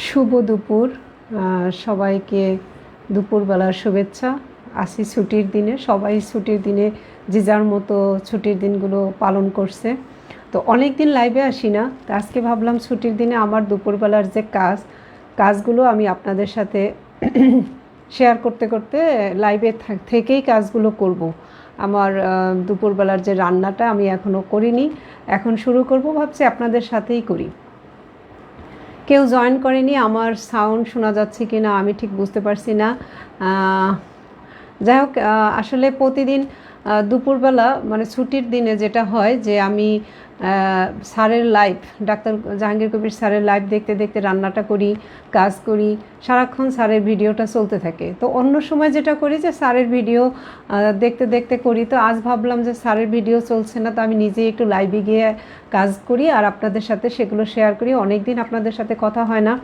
শুভ দুপুর। সবাইকে দুপুরবেলার শুভেচ্ছা। আসি ছুটির দিনে, সবাই ছুটির দিনে যে যার মতো ছুটির দিনগুলো পালন করছে। তো অনেক দিন লাইভে আসি না, তো আজকে ভাবলাম ছুটির দিনে আমার দুপুরবেলার যে কাজগুলো আমি আপনাদের সাথে শেয়ার করতে করতে লাইভে থেকেই কাজগুলো করব। আমার দুপুরবেলার যে রান্নাটা আমি এখনও করিনি, এখন শুরু করব ভাবছি আপনাদের সাথেই করি। কেউ জয়েন করেনি, আমার সাউন্ড শোনা যাচ্ছে কি না আমি ঠিক বুঝতে পারছি না। যাই হোক, আসলে প্রতিদিন দুপুরবেলা মানে ছুটির দিনে যেটা হয় যে আমি স্যারের লাইভ, ডাক্তার জাহাঙ্গীর কবির স্যারের লাইভ দেখতে দেখতে রান্নাটা করি, কাজ করি, সারাক্ষণ স্যারের ভিডিওটা চলতে থাকে। তো অন্য সময় যেটা করি যে স্যারের ভিডিও দেখতে দেখতে করি। তো আজ ভাবলাম যে স্যারের ভিডিও চলছে না, তো আমি নিজেই একটু লাইভে গিয়ে কাজ করি আর আপনাদের সাথে সেগুলো শেয়ার করি। অনেক দিন আপনাদের সাথে কথা হয় না।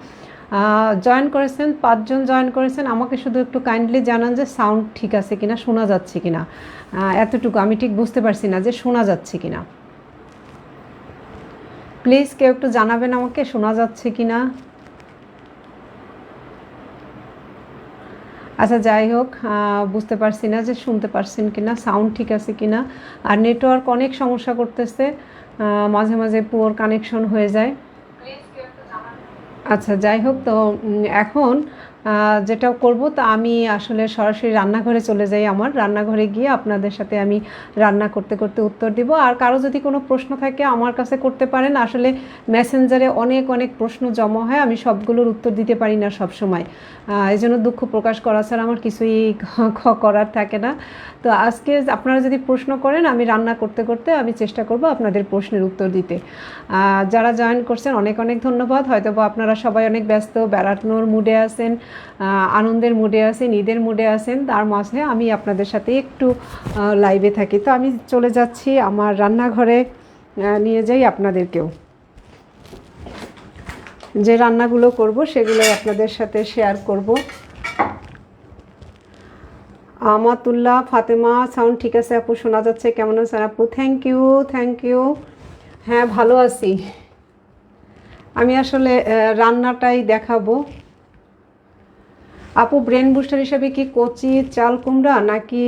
জয়েন করেছেন 5 জন জয়েন করেছেন। আমাকে শুধু একটু কাইন্ডলি জানান যে সাউন্ড ঠিক আছে কিনা, শোনা যাচ্ছে কিনা। এতটুকু আমি ঠিক বুঝতে পারছি না যে শোনা যাচ্ছে কিনা। প্লিজ কেউ একটু জানাবেন আমাকে শোনা যাচ্ছে কিনা। আচ্ছা, যাই হোক, বুঝতে পারছি না যে শুনতে পারছেন কিনা, সাউন্ড ঠিক আছে কিনা। আর নেটওয়ার্ক অনেক সমস্যা করতেছে, মাঝে মাঝে পুয়ার কানেকশন হয়ে যায়। আচ্ছা, যাই হোক, তো এখন যেটা করব তা আমি আসলে সরাসরি রান্নাঘরে চলে যাই। আমার রান্নাঘরে গিয়ে আপনাদের সাথে আমি রান্না করতে করতে উত্তর দিব। আর কারো যদি কোনো প্রশ্ন থাকে আমার কাছে করতে পারেন। আসলে মেসেঞ্জারে অনেক অনেক প্রশ্ন জমা হয়, আমি সবগুলোর উত্তর দিতে পারি না সব সময়। এই জন্য দুঃখ প্রকাশ করা ছাড়া আমার কিছুই করার থাকে না। তো আজকে আপনারা যদি প্রশ্ন করেন, আমি রান্না করতে করতে আমি চেষ্টা করব আপনাদের প্রশ্নের উত্তর দিতে। যারা জয়েন করছেন অনেক অনেক ধন্যবাদ। হয়তো বা আপনারা সবাই অনেক ব্যস্ত, বেড়ানোর মুডে আছেন, আনন্দের মুডে আছেন, ঈদের মুডে আছেন, তার মাঝে আমি আপনাদের সাথে একটু লাইভে থাকি। তো আমি চলে যাচ্ছি আমার রান্নাঘরে, নিয়ে যাই আপনাদেরকেও। যে রান্নাগুলো করব সেগুলোই আপনাদের সাথে শেয়ার করব। আমাতুল্লাহ ফাতেমা, সাউন্ড ঠিক আছে আপু, শোনা যাচ্ছে। কেমন আছেন আপু? Thank you, thank you. হ্যাঁ, ভালো আছি। আমি আসলে রান্নাটাই দেখাবো। আপু, ব্রেন বুস্টার হিসেবে কি কচি চাল কুমড়া নাকি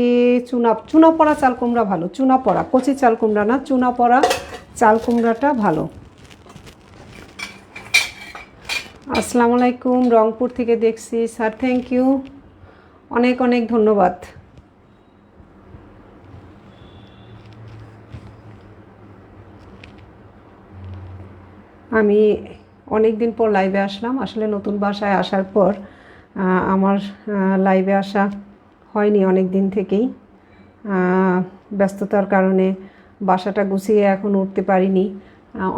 চুনা পড়া চাল কুমড়া ভালো? চুনা পড়া, কচি চাল কুমড়া না, চুনা পড়া চাল কুমড়াটা ভালো। আসসালামু আলাইকুম, রংপুর থেকে দেখছি স্যার, থ্যাংক ইউ, অনেক অনেক ধন্যবাদ। আমি অনেক দিন পর লাইভে আসলাম। আসলে নতুন বাসায় আসার পর আমার লাইভে আসা হয়নি অনেক দিন থেকেই। ব্যস্ততার কারণে বাসাটা গুছিয়ে এখন উঠতে পারিনি,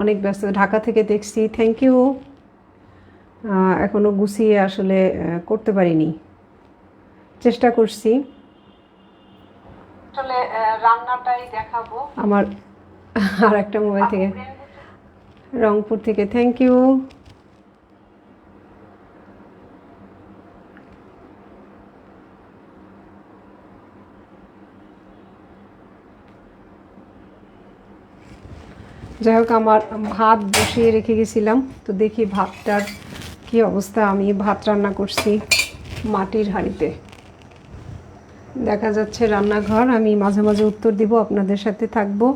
অনেক ব্যস্ত। ঢাকা থেকে দেখছি, থ্যাংক ইউ। এখনও গুছিয়ে আসলে করতে পারিনি, চেষ্টা করছি। আসলে রান্নাটাই দেখাবো আমার আর একটা মোবাইল থেকে, রংপুর থেকে, থ্যাংক ইউ। যাই হোক, আমার ভাত বসিয়ে রেখে গেছিলাম, তো দেখি ভাতটার কি অবস্থা। আমি ভাত রান্না করছি মাটির হাঁড়িতে, দেখা যাচ্ছে রান্নাঘর। আমি মাঝে মাঝে উত্তর দিব, আপনাদের সাথে থাকবো।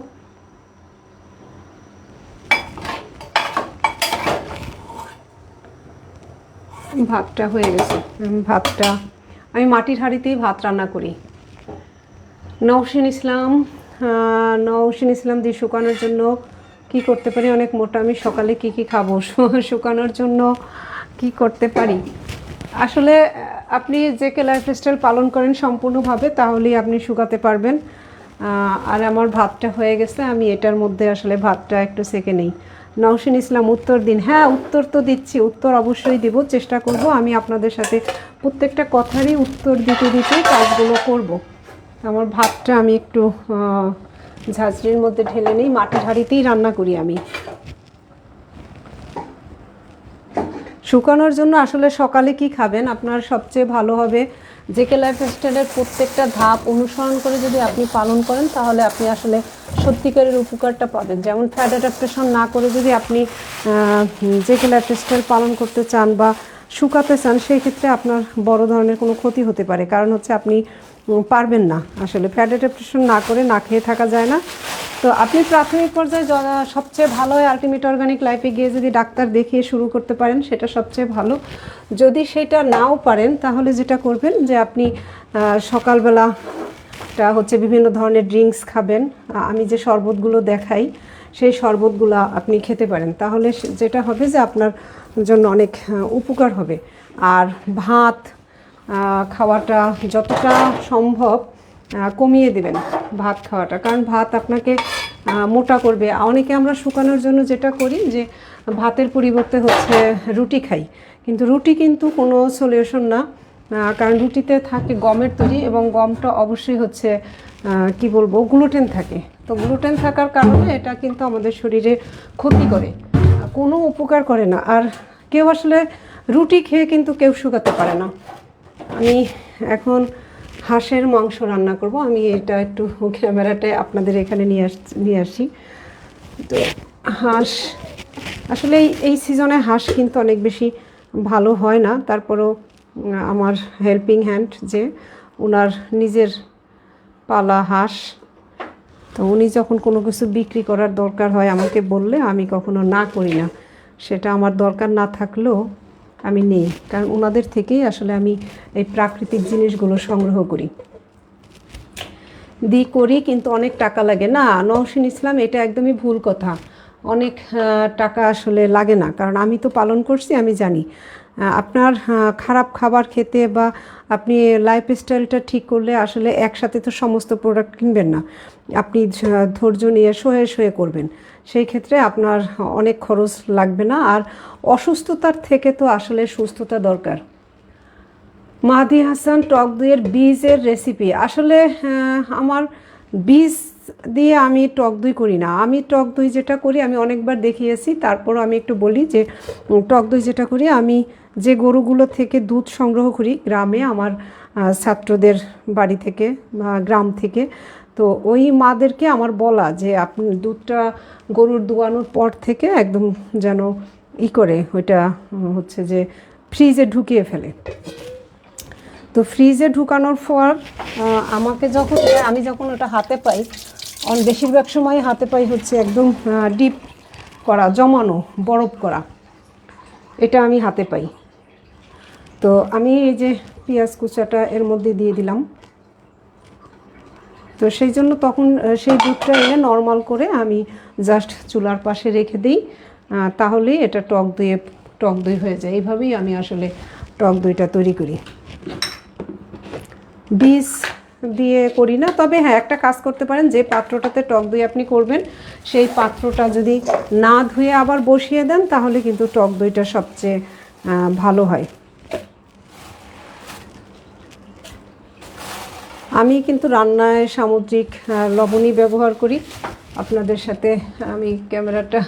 ভাতটা হয়ে গেছে। ভাতটা আমি মাটির হাঁড়িতেই ভাত রান্না করি। নওশিন ইসলাম, নওশিন ইসলাম দিয়ে শুকানোর জন্য কি করতে পারি? অনেক মোটা, আমি সকালে কি কি খাবো? শুকানোর জন্য কি করতে পারি? আসলে আপনি যে কে লাইফস্টাইল পালন করেন সম্পূর্ণভাবে, তাহলেই আপনি শুকাতে পারবেন। আর আমার ভাতটা হয়ে গেছে, আমি এটার মধ্যে আসলে ভাতটা একটু সেকে নেই। নওশিন ইসলাম, উত্তর দিন। হ্যাঁ, উত্তর তো দিচ্ছি, উত্তর অবশ্যই দিব, চেষ্টা করব। আমি আপনাদের সাথে প্রত্যেকটা কথারই উত্তর দিতে দিতে কাজগুলো করব। আমার ভাতটা আমি একটু ঝাঁঝরির মধ্যে ঢেলে নিই, মাটির হাঁড়িতেই রান্না করি আমি। শুকানোর জন্য আসলে সকালে কি খাবেন আপনার? সবচেয়ে ভালো হবে জেকে লাইফস্টাইলের প্রত্যেকটা ধাপ অনুসরণ করে যদি আপনি পালন করেন তাহলে আপনি আসলে সত্যিকারের উপকারটা পাবেন। যেমন ফ্যাট অ্যাডাপ্টেশন না করে যদি আপনি জেকে লাইফস্টাইল পালন করতে চান বা শুকাতে চান, সেই ক্ষেত্রে আপনার বড় ধরনের কোনো ক্ষতি হতে পারে। কারণ হচ্ছে আপনি পারবেন না, আসলে ফ্যাট অ্যাডাপ্টেশন না করে না খেয়ে থাকা যায় না। তো আপনি প্রাথমিক পর্যায়ে সবচেয়ে ভালো হয় আলটিমেট অর্গানিক লাইফে গিয়ে যদি ডাক্তার দেখিয়ে শুরু করতে পারেন, সেটা সবচেয়ে ভালো। যদি সেটা নাও পারেন তাহলে যেটা করবেন যে আপনি সকালবেলাটা হচ্ছে বিভিন্ন ধরনের ড্রিঙ্কস খাবেন। আমি যে শরবতগুলো দেখাই সেই শরবতগুলো আপনি খেতে পারেন, তাহলে যেটা হবে যে আপনার জন্য অনেক উপকার হবে। আর ভাত খাওয়াটা যতটা সম্ভব কমিয়ে দেবেন ভাত খাওয়াটা, কারণ ভাত আপনাকে মোটা করবে। অনেকে আমরা শুকানোর জন্য যেটা করি যে ভাতের পরিবর্তে হচ্ছে রুটি খাই, কিন্তু রুটি কিন্তু কোনো সলিউশন না, কারণ রুটিতে থাকে গমের তৈরি এবং গমটা অবশ্যই হচ্ছে কি বলবো গ্লুটেন থাকে। তো গ্লুটেন থাকার কারণে এটা কিন্তু আমাদের শরীরে ক্ষতি করে, কোনো উপকার করে না। আর কেউ আসলে রুটি খেয়ে কিন্তু কেউ শুকাতে পারে না। আমি এখন হাঁসের মাংস রান্না করব। আমি এটা একটু ক্যামেরাটায় আপনাদের এখানে নিয়ে আসি। তো হাঁস আসলে এই সিজনে হাঁস কিন্তু অনেক বেশি ভালো হয় না, তারপরও আমার হেল্পিং হ্যান্ড যে ওনার নিজের পালা হাঁস, তো উনি যখন কোনো কিছু বিক্রি করার দরকার হয় আমাকে বললে আমি কখনো না করি না। সেটা আমার দরকার না থাকলেও আমি নেই, কারণ ওনাদের থেকেই আসলে আমি এই প্রাকৃতিক জিনিসগুলো সংগ্রহ করি করি। কিন্তু অনেক টাকা লাগে না নওশিন ইসলাম, এটা একদমই ভুল কথা। অনেক টাকা আসলে লাগে না, কারণ আমি তো পালন করছি, আমি জানি। আপনার খারাপ খাবার খেতে বা আপনি লাইফস্টাইলটা ঠিক করলে আসলে একসাথে তো সমস্ত প্রোডাক্ট কিনবেন না, আপনি ধৈর্য নিয়ে সয়ে করবেন। সেই ক্ষেত্রে আপনার অনেক খরচ লাগবে না। আর অসুস্থতার থেকে তো আসলে সুস্থতা দরকার। মাহদি হাসান টক দইয়ের বীজের রেসিপি, আসলে আমার বীজ দিয়ে আমি টক দই করি না। আমি টক দই যেটা করি আমি অনেকবার দেখিয়েছি, তারপরও আমি একটু বলি যে টক দই যেটা করি, আমি যে গরুগুলো থেকে দুধ সংগ্রহ করি গ্রামে আমার ছাত্রদের বাড়ি থেকে বা গ্রাম থেকে, তো ওই মাদেরকে আমার বলা যে আপনি দুধটা গরুর দুয়ানোর পর থেকে একদম যেন করে ওইটা হচ্ছে যে ফ্রিজে ঢুকিয়ে ফেলে। তো ফ্রিজে ঢুকানোর পর আমি যখন ওটা হাতে পাই, বেশিরভাগ সময় হাতে পাই হচ্ছে একদম ডিপ করা, জমানো, বরফ করা, এটা আমি হাতে পাই। তো আমি এই যে পেঁয়াজ কুচাটা এর মধ্যে দিয়ে দিলাম। তো সেই জন্য তখন সেই দুধটা এনে নর্মাল করে আমি জাস্ট চুলার পাশে রেখে দিই, তাহলেই এটা টক দই হয়ে যায়। এইভাবেই আমি আসলে টক দইটা তৈরি করি, বীজ দিয়ে করি না। তবে হ্যাঁ, একটা কাজ করতে পারেন, যে পাত্রটাতে টক দই আপনি করবেন সেই পাত্রটা যদি না ধুয়ে আবার বসিয়ে দেন তাহলে কিন্তু টক দইটা সবচেয়ে ভালো হয়। আমি কিন্তু রান্নায় সামুদ্রিক লবণই ব্যবহার করি। আপনাদের সাথে আমি ক্যামেরাটা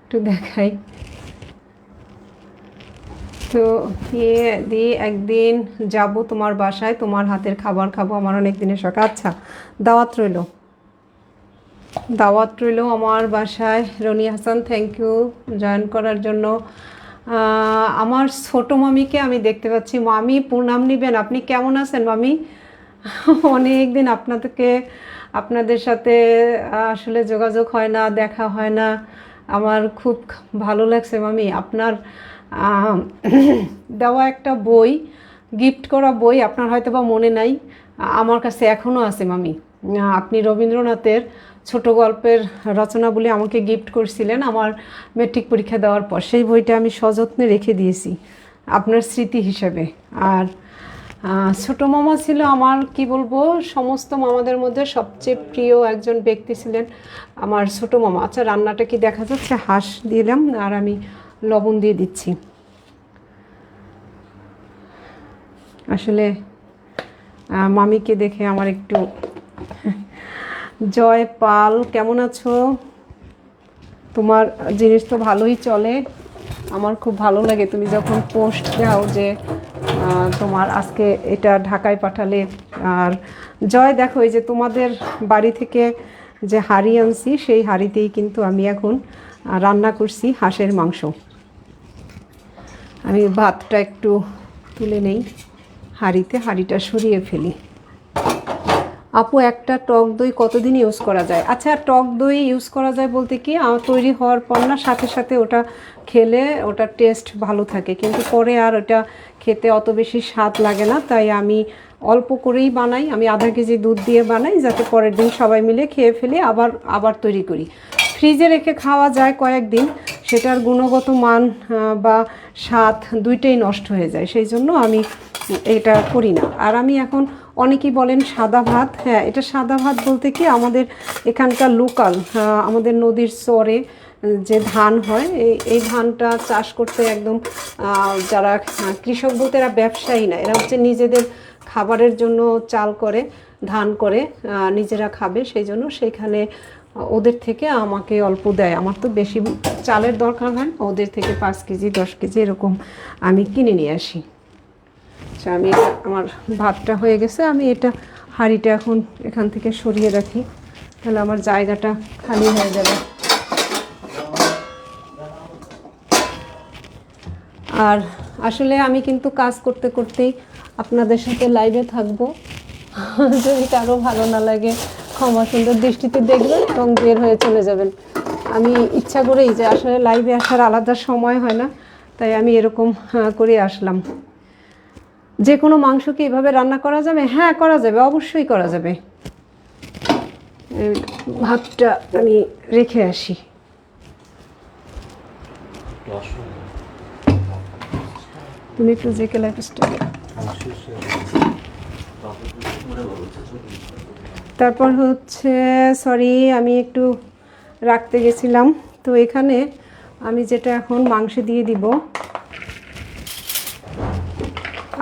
একটু দেখাই। তো দিয়ে একদিন যাব তোমার বাসায়, তোমার হাতের খাবার খাবো, আমার অনেক দিনের শখ। আচ্ছা, দাওয়াত রইল আমার বাসায়। Roni Hasan, thank you join করার জন্য। আমার ছোট মামিকে আমি দেখতে পাচ্ছি। মামি প্রণাম নিবেন। আপনি কেমন আছেন মামি? অনেক দিন আপনাদের সাথে আসলে যোগাযোগ হয় না, দেখা হয় না। আমার খুব ভালো লাগছে মামি, আপনার দেওয়া একটা বই, গিফট করা বই, আপনার হয়তো বা মনে নাই, আমার কাছে এখনও আছে মামি। আপনি রবীন্দ্রনাথের ছোট গল্পের রচনাবলী আমাকে গিফট করছিলেন আমার মেট্রিক পরীক্ষা দেওয়ার পর। সেই বইটা আমি সযত্নে রেখে দিয়েছি আপনার স্মৃতি হিসেবে। আর ছোট মামা ছিল আমার, কি বলবো, সমস্ত মামাদের মধ্যে সবচেয়ে প্রিয় একজন ব্যক্তি ছিলেন আমার ছোট মামা। আচ্ছা, রান্নাটা কি দেখা যাচ্ছে? হাঁস দিলাম আর আমি লবণ দিয়ে দিচ্ছি। আসলে মামিকে দেখে আমার একটু। জয় পাল, কেমন আছো? তোমার জিনিস তো ভালোই চলে, আমার খুব ভালো লাগে তুমি যখন পোস্ট দাও যে তোমার আজকে এটা ঢাকায় পাঠালে। আর জয় দেখো এই যে তোমাদের বাড়ি থেকে যে হাঁড়ি আনছি সেই হাঁড়িতেই কিন্তু আমি এখন রান্না করছি হাঁসের মাংস। আমি ভাতটা একটু তুলে নেই হাঁড়িতে, হাঁড়িটা সরিয়ে ফেলি। আপু একটা টক দই কতদিন ইউজ করা যায়? আচ্ছা, টক দই ইউজ করা যায় বলতে কি তৈরি হওয়ার পর না সাথে সাথে ওটা খেলে ওটার টেস্ট ভালো থাকে, কিন্তু পরে আর ওটা খেতে অত বেশি স্বাদ লাগে না। তাই আমি অল্প করেই বানাই, আমি আধা কেজি দুধ দিয়ে বানাই যাতে পরের দিন সবাই মিলে খেয়ে ফেলে আবার তৈরি করি। ফ্রিজে রেখে খাওয়া যায় কয়েকদিন, সেটার গুণগত মান বা স্বাদ দুইটাই নষ্ট হয়ে যায়, সেই জন্য আমি এটা করি না। আর আমি এখন অনেকেই বলেন সাদা ভাত, হ্যাঁ এটা সাদা ভাত বলতে কি আমাদের এখানকার লোকাল আমাদের নদীর চরে যে ধান হয় এই ধানটা চাষ করতে একদম যারা কৃষক বলতে এরা ব্যবসায়ী না, এরা হচ্ছে নিজেদের খাবারের জন্য চাল করে ধান করে নিজেরা খাবে, সেই জন্য সেইখানে ওদের থেকে আমাকে অল্প দেয়। আমার তো বেশি চালের দরকার হয়, ওদের থেকে 5 কেজি 10 কেজি এরকম আমি কিনে নিয়ে আসি। আচ্ছা, আমি আমার ভাতটা হয়ে গেছে, আমি এটা হাঁড়িটা এখন এখান থেকে সরিয়ে রাখি, তাহলে আমার জায়গাটা খালি হয়ে যাবে। আর আসলে আমি কিন্তু কাজ করতে করতেই আপনাদের সাথে লাইভে থাকবো, যদি কারো ভালো না লাগে ক্ষমা সুন্দর দৃষ্টিতে দেখবেন এবং বের হয়ে চলে যাবেন। আমি ইচ্ছা করেই যে আসলে লাইভে আসার আলাদা সময় হয় না, তাই আমি এরকম করে আসলাম। যে কোনো মাংস কি এভাবে রান্না করা যাবে? হ্যাঁ করা যাবে, অবশ্যই করা যাবে। ভাতটা আমি রেখে আসি। তুমি একটু জেকে লাইফস্টাইল। তারপর হচ্ছে সরি আমি একটু রাখতে গেছিলাম, তো এখানে আমি যেটা এখন মাংসে দিয়ে দিব।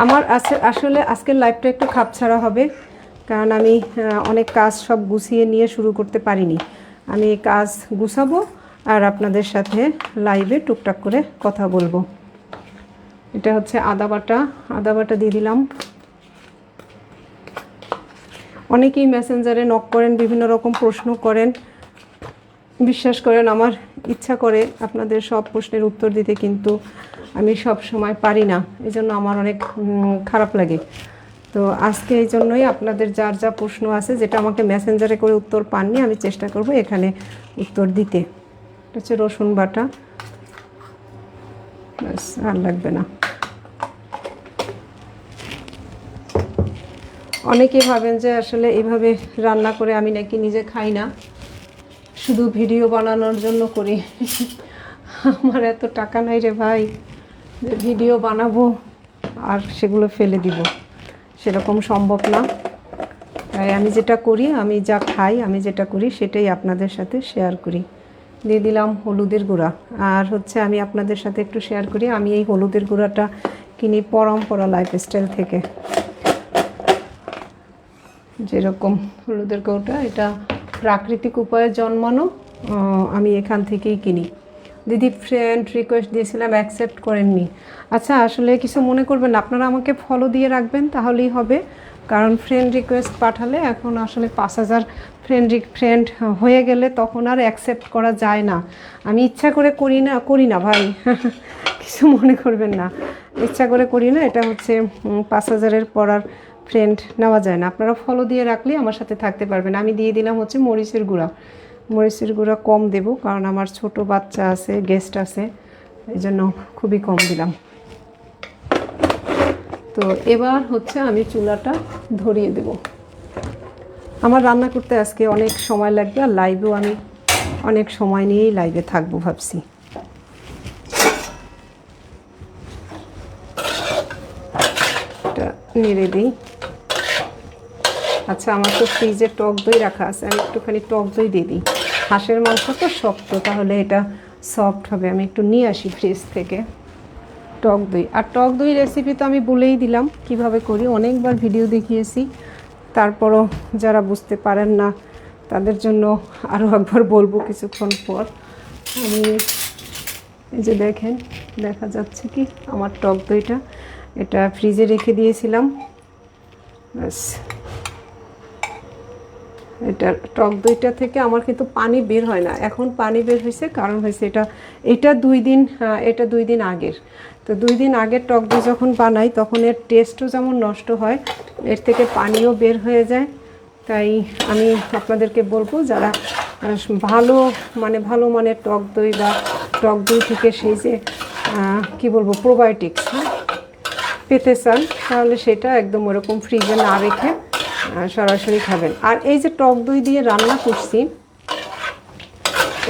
আমার আসলে আজকের লাইভটা একটু খাপছাড়া হবে, কারণ আমি অনেক কাজ সব গুছিয়ে নিয়ে শুরু করতে পারিনি। আমি কাজ গুছাবো আর আপনাদের সাথে লাইভে টুকটাক করে কথা বলবো। এটা হচ্ছে আদা বাটা দিয়ে দিলাম। অনেকেই মেসেঞ্জারে নক করেন, বিভিন্ন রকম প্রশ্ন করেন, বিশ্বাস করেন আমার ইচ্ছা করে আপনাদের সব প্রশ্নের উত্তর দিতে, কিন্তু আমি সব সময় পারি না, এই জন্য আমার অনেক খারাপ লাগে। তো আজকে এই জন্যই আপনাদের যার যা প্রশ্ন আছে, যেটা আমাকে মেসেঞ্জারে করে উত্তর পাননি, আমি চেষ্টা করব এখানে উত্তর দিতে। এটা হচ্ছে রসুন বাটা, ব্যাস আর লাগবে না। অনেকেই ভাবেন যে আসলে এইভাবে রান্না করে আমি নাকি নিজে খাই না, শুধু ভিডিও বানানোর জন্য করি। আমার এত টাকা নাই রে ভাই যে ভিডিও বানাবো আর সেগুলো ফেলে দিব, সেরকম সম্ভব না। তাই আমি যেটা করি, আমি যা খাই, আমি যেটা করি সেটাই আপনাদের সাথে শেয়ার করি। দিয়ে দিলাম হলুদের গুঁড়া। আর হচ্ছে আমি আপনাদের সাথে একটু শেয়ার করি, আমি এই হলুদের গুঁড়াটা কিনি পরম্পরা লাইফস্টাইল থেকে। যেরকম হলুদের গুঁড়োটা, এটা প্রাকৃতিক উপায়ে জন্মানো, আমি এখান থেকেই কিনি। দিদি ফ্রেন্ড রিকোয়েস্ট দিয়েছিলাম, অ্যাকসেপ্ট করেননি। আচ্ছা আসলে কিছু মনে করবেন না, আপনারা আমাকে ফলো দিয়ে রাখবেন তাহলেই হবে, কারণ ফ্রেন্ড রিকোয়েস্ট পাঠালে এখন আসলে 5000 ফ্রেন্ড হয়ে গেলে তখন আর অ্যাকসেপ্ট করা যায় না। আমি ইচ্ছা করে করি না ভাই, কিছু মনে করবেন না, ইচ্ছা করে করি না। এটা হচ্ছে 5000-এর পর আর ফ্রেন্ড নেওয়া যায় না। আপনারা ফলো দিয়ে রাখলে আমার সাথে থাকতে পারবেন। আমি দিয়ে দিলাম হচ্ছে মরিচের গুঁড়া কম দেব, কারণ আমার ছোট বাচ্চা আছে, গেস্ট আছে, এই জন্য খুবই কম দিলাম। তো এবার হচ্ছে আমি চুলাটা ধরিয়ে দেব। আমার রান্না করতে আজকে অনেক সময় লাগবে, আর লাইভেও আমি অনেক সময় নিয়েই লাইভে থাকবো ভাবছি। এটা নেড়ে দিই। আচ্ছা আমার তো ফ্রিজে টক দই রাখা আছে, আমি একটুখানি টক দই দিয়ে দিই। হাঁসের মাংস তো শক্ত, তাহলে এটা সফট হবে। আমি একটু নিয়ে আসি ফ্রিজ থেকে টক দই। আর টক দই রেসিপি তো আমি বলেই দিলাম কিভাবে করি, অনেকবার ভিডিও দেখিয়েছি। তারপরও যারা বুঝতে পারেন না তাদের জন্য আরও একবার বলবো কিছুক্ষণ পর। আমি এই যে দেখেন, দেখা যাচ্ছে কি আমার টক দইটা, এটা ফ্রিজে রেখে দিয়েছিলাম। ব্যাস, এটা টক দইটা থেকে আমার কিন্তু পানি বের হয় না, এখন পানি বের হয়েছে, কারণ হয়েছে এটা 2 দিন আগের। তো 2 দিন আগের টক দই যখন বানাই তখন এর টেস্টও যেমন নষ্ট হয়, এর থেকে পানিও বের হয়ে যায়। তাই আমি আপনাদেরকে বলবো, যারা ভালো মানের টক দই বা টক দই থেকে সেই যে কী বলবো প্রোবায়োটিক্স পেতে চান, তাহলে সেটা একদম ওরকম ফ্রিজে না রেখে সরাসরি খাবেন। আর এই যে টক দই দিয়ে রান্না করছি,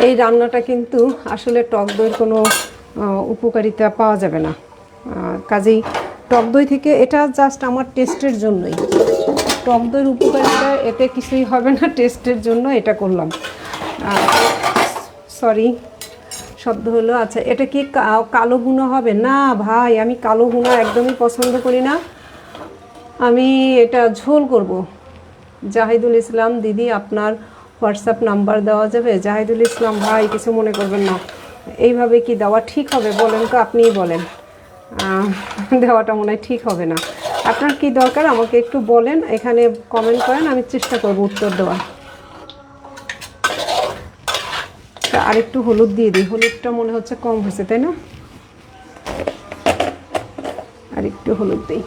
এই রান্নাটা কিন্তু আসলে টক দইয়ের কোনো উপকারিতা পাওয়া যাবে না। কাজেই টক দই থেকে এটা জাস্ট আমার টেস্টের জন্যই, টক দইয়ের উপকারিতা এতে কিছুই হবে না, টেস্টের জন্য এটা করলাম। সরি, শব্দ হলো। আচ্ছা, এটা কি কালো ভুনা হবে? না ভাই, আমি কালো ভুনা একদমই পছন্দ করি না, আমি এটা ঝোল করব। জাহিদুল ইসলাম দিদি, আপনার হোয়াটসঅ্যাপ নাম্বার দেওয়া যাবে? জাহিদুল ইসলাম ভাই, কিছু মনে করবেন না, এইভাবে কি দেওয়া ঠিক হবে বলেন তো, আপনিই বলেন। দেওয়াটা মনে হয় ঠিক হবে না। আপনার কি দরকার আমাকে একটু বলেন, এখানে কমেন্ট করেন, আমি চেষ্টা করব উত্তর দেওয়ার। আর একটু হলুদ দিয়ে দিই, হলুদটা মনে হচ্ছে কম হয়েছে, তাই না? আর একটু হলুদ দিই।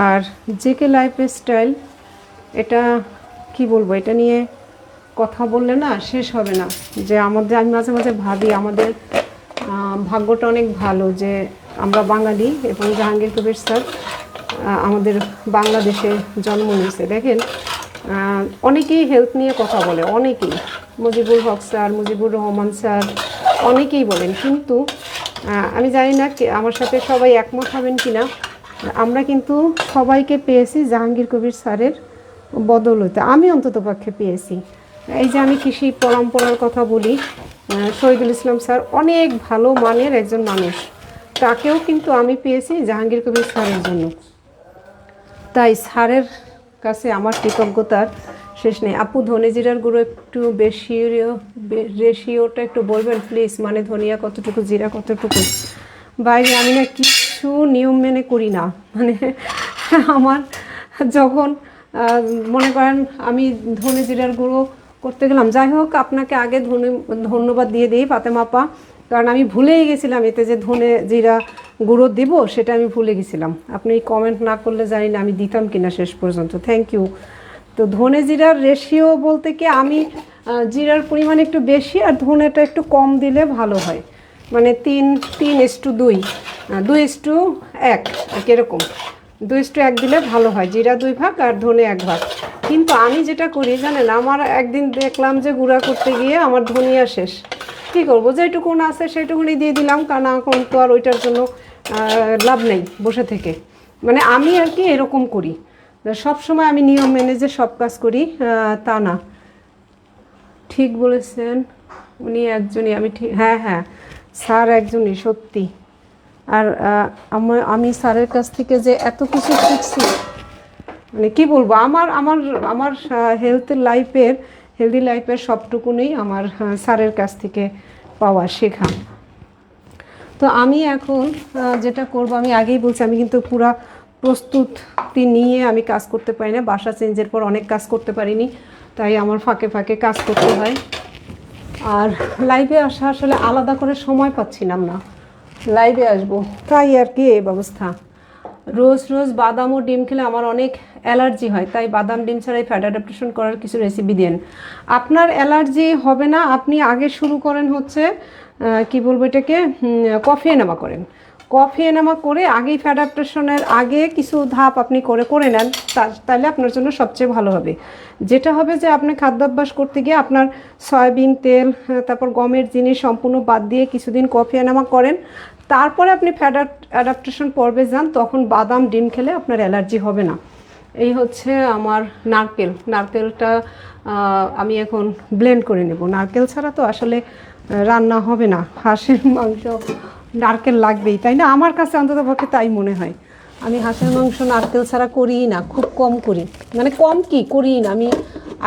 আর জেকে লাইফস্টাইল, এটা কি বলবো, এটা নিয়ে কথা বললে না শেষ হবে না। যে আমি মাঝে মাঝে ভাবি আমাদের ভাগ্যটা অনেক ভালো যে আমরা বাঙালি এবং জাহাঙ্গীর কবির স্যার আমাদের বাংলাদেশে জন্ম নিয়েছে। দেখেন, অনেকেই হেলথ নিয়ে কথা বলে, অনেকেই, মুজিবুল হক স্যার, মুজিবুর রহমান স্যার, অনেকেই বলেন, কিন্তু আমি জানি না আমার সাথে সবাই একমত হবেন কি না, আমরা কিন্তু সবাইকে পেয়েছি জাহাঙ্গীর কবির স্যারের বদৌলতে। আমি অন্ততপক্ষে পেয়েছি। এই যে আমি কৃষি পরম্পরার কথা বলি, শহীদুল ইসলাম স্যার অনেক ভালো মানের একজন মানুষ, তাকেও কিন্তু আমি পেয়েছি জাহাঙ্গীর কবির স্যারের জন্য। তাই স্যারের কাছে আমার কৃতজ্ঞতার শেষ নেই। আপু, ধনে জিরার গুঁড়ো একটু বেশি, রেশিওটা একটু বলবেন প্লিজ, মানে ধনিয়া কতটুকু, জিরা কতটুকু? বাইরে আমি না কিছু নিয়ম মেনে করি না, মানে আমার যখন মনে করেন আমি ধনে জিরার গুঁড়ো করতে গেলাম, যাই হোক আপনাকে আগে ধন্যবাদ দিয়ে দিই ফাতেমা আপা, কারণ আমি ভুলেই গেছিলাম এতে যে ধনে জিরা গুঁড়ো দিব, সেটা আমি ভুলে গেছিলাম। আপনি কমেন্ট না করলে জানি না আমি দিতাম কিনা শেষ পর্যন্ত। Thank you. তো ধনে জিরার রেশিও বলতে কি, আমি জিরার পরিমাণ একটু বেশি আর ধনেটা একটু কম দিলে ভালো হয়, মানে 3:2, 2:1 এরকম, 2:1 দিলে ভালো হয়। জিরা 2 ভাগ আর ধনে 1 ভাগ। কিন্তু আমি যেটা করি জানেন, আমার একদিন দেখলাম যে গুঁড়া করতে গিয়ে আমার ধনিয়া শেষ, কী করবো, যেটুকুন আছে সেটুকুনি দিয়ে দিলাম, কারণ এখন তো আর ওইটার জন্য লাভ নেই বসে থেকে। মানে আমি আর কি এরকম করি, সব সময় আমি নিয়ম মেনে যে সব কাজ করি তা না। ঠিক বলেছেন, উনি একজনই, আমি ঠিক, হ্যাঁ হ্যাঁ, স্যার একজনই সত্যি। আর আমি স্যারের কাছ থেকে যে এত কিছু শিখছি, মানে কী বলবো, আমার হেলদি লাইফের সবটুকুনই আমার স্যারের কাছ থেকে পাওয়া, শেখা। তো আমি এখন যেটা করব, আমি আগেই বলছি, আমি কিন্তু পুরা প্রস্তুতি নিয়ে আমি কাজ করতে পারি না, বাসা চেঞ্জের পর অনেক কাজ করতে পারিনি, তাই আমার ফাঁকে ফাঁকে কাজ করতে হয়। আর লাইভে আসা আসলে আলাদা করে সময় পাচ্ছিলাম না, লাইভে আসবো তাই আর কি এই ব্যবস্থা। রোজ রোজ বাদাম ও ডিম খেলে আমার অনেক অ্যালার্জি হয়, তাই বাদাম ডিম ছাড়াই ফ্যাট অ্যাডাপ্টেশন করার কিছু রেসিপি দেন। আপনার অ্যালার্জি হবে না, আপনি আগে শুরু করেন হচ্ছে কি বলবো এটাকে, কফি এনামা করেন। কফি এনামা করে আগেই ফ্যাট অ্যাডাপ্টেশনের আগে কিছু ধাপ আপনি করে নেন, তাহলে আপনার জন্য সবচেয়ে ভালো হবে। যেটা হবে যে আপনি খাদ্যাভ্যাস করতে গিয়ে আপনার সয়াবিন তেল, তারপর গমের জিনিস সম্পূর্ণ বাদ দিয়ে কিছুদিন কফি এনামা করেন, তারপরে আপনি ফ্যাট অ্যাডাপ্টেশন পর্বে যান, তখন বাদাম ডিম খেলে আপনার অ্যালার্জি হবে না। এই হচ্ছে আমার নারকেলটা আমি এখন ব্লেন্ড করে নেব। নারকেল ছাড়া তো আসলে রান্না হবে না, হাঁসের মাংস নারকেল লাগবেই, তাই না? আমার কাছে অন্ততপক্ষে তাই মনে হয়। আমি হাঁসের মাংস নারকেল ছাড়া করিই না, খুব কম করি, মানে কম কি করিই না, আমি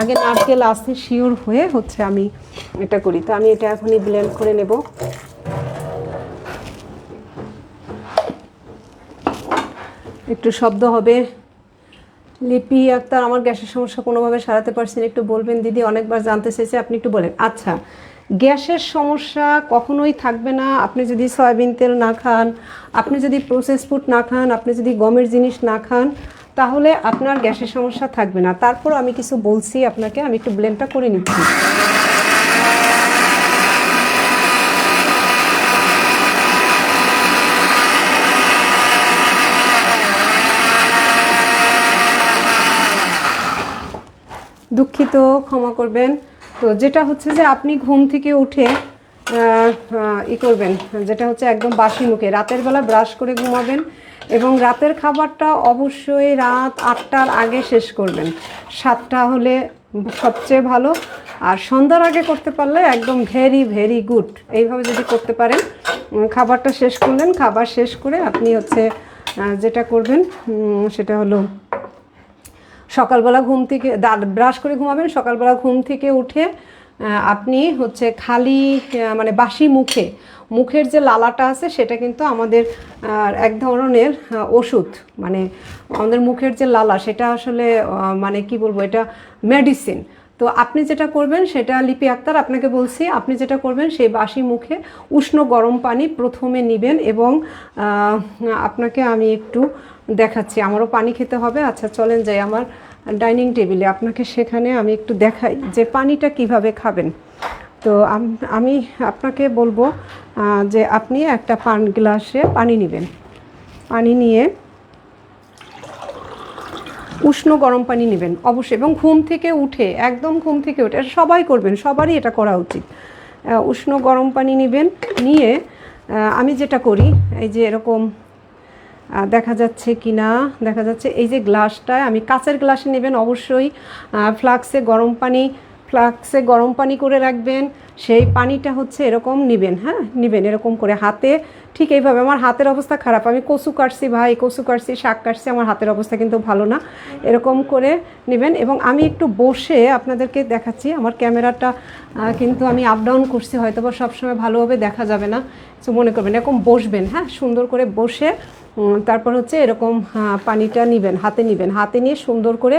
আগে নারকেল আসতে শিওর হয়ে হচ্ছে আমি এটা করি। তো আমি এটা এখনই ব্লেন্ড করে নেব। একটু শব্দ হবে। লিপি আক্তার, আমার গ্যাসের সমস্যা কোনোভাবে সারাতে পারছেন, একটু বলবেন দিদি, অনেকবার জানতে চেয়েছে, আপনি একটু বলেন। আচ্ছা, গ্যাসের সমস্যা কখনোই থাকবে না আপনি যদি সয়াবিন তেল না খান, আপনি যদি প্রসেস ফুড না খান, আপনি যদি গমের জিনিস না খান, তাহলে আপনার গ্যাসের সমস্যা থাকবে না। তারপর আমি কিছু বলছি আপনাকে, আমি একটু ব্লেন্ডটা করে নিচ্ছি। দুঃখিত, ক্ষমা করবেন। তো যেটা হচ্ছে যে আপনি ঘুম থেকে উঠে করবেন, যেটা হচ্ছে একদম বাসি মুখে রাতের বেলা ব্রাশ করে ঘুমাবেন, এবং রাতের খাবারটা অবশ্যই রাত 8টার আগে শেষ করবেন। 7টা হলে সবচেয়ে ভালো, আর সন্ধ্যার আগে করতে পারলে একদম ভেরি ভেরি গুড। এইভাবে যদি করতে পারেন, খাবারটা শেষ করলেন, খাবার শেষ করে আপনি হচ্ছে যেটা করবেন সেটা হলো সকালবেলা ঘুম থেকে ব্রাশ করে ঘুমাবেন। সকালবেলা ঘুম থেকে উঠে আপনি হচ্ছে খালি মানে বাসি মুখে, মুখের যে লালাটা আছে সেটা কিন্তু আমাদের এক ধরনের ওষুধ, মানে আমাদের মুখের যে লালা সেটা আসলে মানে কি বলবো, এটা মেডিসিন। তো আপনি যেটা করবেন সেটা, লিপি আক্তার আপনাকে বলছি, আপনি যেটা করবেন সেই বাসি মুখে উষ্ণ গরম পানি প্রথমে নেবেন, এবং আপনাকে আমি একটু দেখাচ্ছি, আমারও পানি খেতে হবে। আচ্ছা চলেন যাই আমার ডাইনিং টেবিলে, আপনাকে সেখানে আমি একটু দেখাই যে পানিটা কিভাবে খাবেন। তো আমি আপনাকে বলবো যে আপনি একটা গ্লাসে পানি নেবেন, পানি নিয়ে উষ্ণ গরম পানি নেবেন অবশ্যই, এবং ঘুম থেকে উঠে, একদম ঘুম থেকে উঠে, এটা সবাই করবেন, সবারই এটা করা উচিত। উষ্ণ গরম পানি নেবেন, নিয়ে আমি যেটা করি, এই যে এরকম দেখা যাচ্ছে কি না, দেখা যাচ্ছে এই যে গ্লাসটায়, আমি কাচের গ্লাসে নেবেন অবশ্যই। ফ্লাক্সে গরম পানি করে রাখবেন, সেই পানিটা হচ্ছে এরকম নেবেন, হ্যাঁ নেবেন এরকম করে হাতে, ঠিক এইভাবে। আমার হাতের অবস্থা খারাপ, আমি কচু কাটছি ভাই, কচু কাটছি, শাক কাটছি, আমার হাতের অবস্থা কিন্তু ভালো না। এরকম করে নেবেন, এবং আমি একটু বসে আপনাদেরকে দেখাচ্ছি, আমার ক্যামেরাটা কিন্তু আমি আপ ডাউন করছি, হয়তো বা সবসময় ভালোভাবে দেখা যাবে না, তো মনে করবেন এরকম বসবেন, হ্যাঁ সুন্দর করে বসে, তারপর হচ্ছে এরকম পানিটা নেবেন, হাতে নিয়ে সুন্দর করে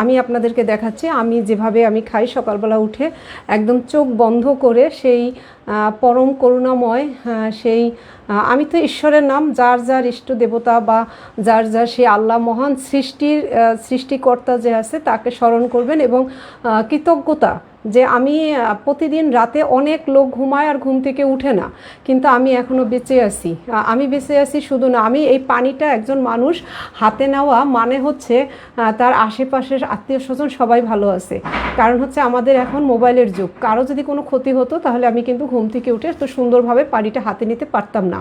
আমি আপনাদেরকে দেখাচ্ছি, আমি যেভাবে আমি খাই সকালবেলা উঠে, একদম চোখ বন্ধ করে সেই পরম করুণাময় সেই, আমি তো ঈশ্বরের নাম, যার যার ইষ্ট দেবতা বা যার যার সেই আল্লাহ মহান সৃষ্টিকর্তা যে আছে তাকে স্মরণ করবেন, এবং কৃতজ্ঞতা যে আমি প্রতিদিন রাতে অনেক লোক ঘুমায় আর ঘুম থেকে উঠে না, কিন্তু আমি এখনও বেঁচে আছি। আমি বেঁচে আছি শুধু না, আমি এই পানিটা একজন মানুষ হাতে নেওয়া মানে হচ্ছে তার আশেপাশের আত্মীয় স্বজন সবাই ভালো আছে। কারণ হচ্ছে আমাদের এখন মোবাইলের যুগ, কারো যদি কোনো ক্ষতি হতো তাহলে আমি কিন্তু ঘুম থেকে উঠে তো সুন্দরভাবে পানিটা হাতে নিতে পারতাম না।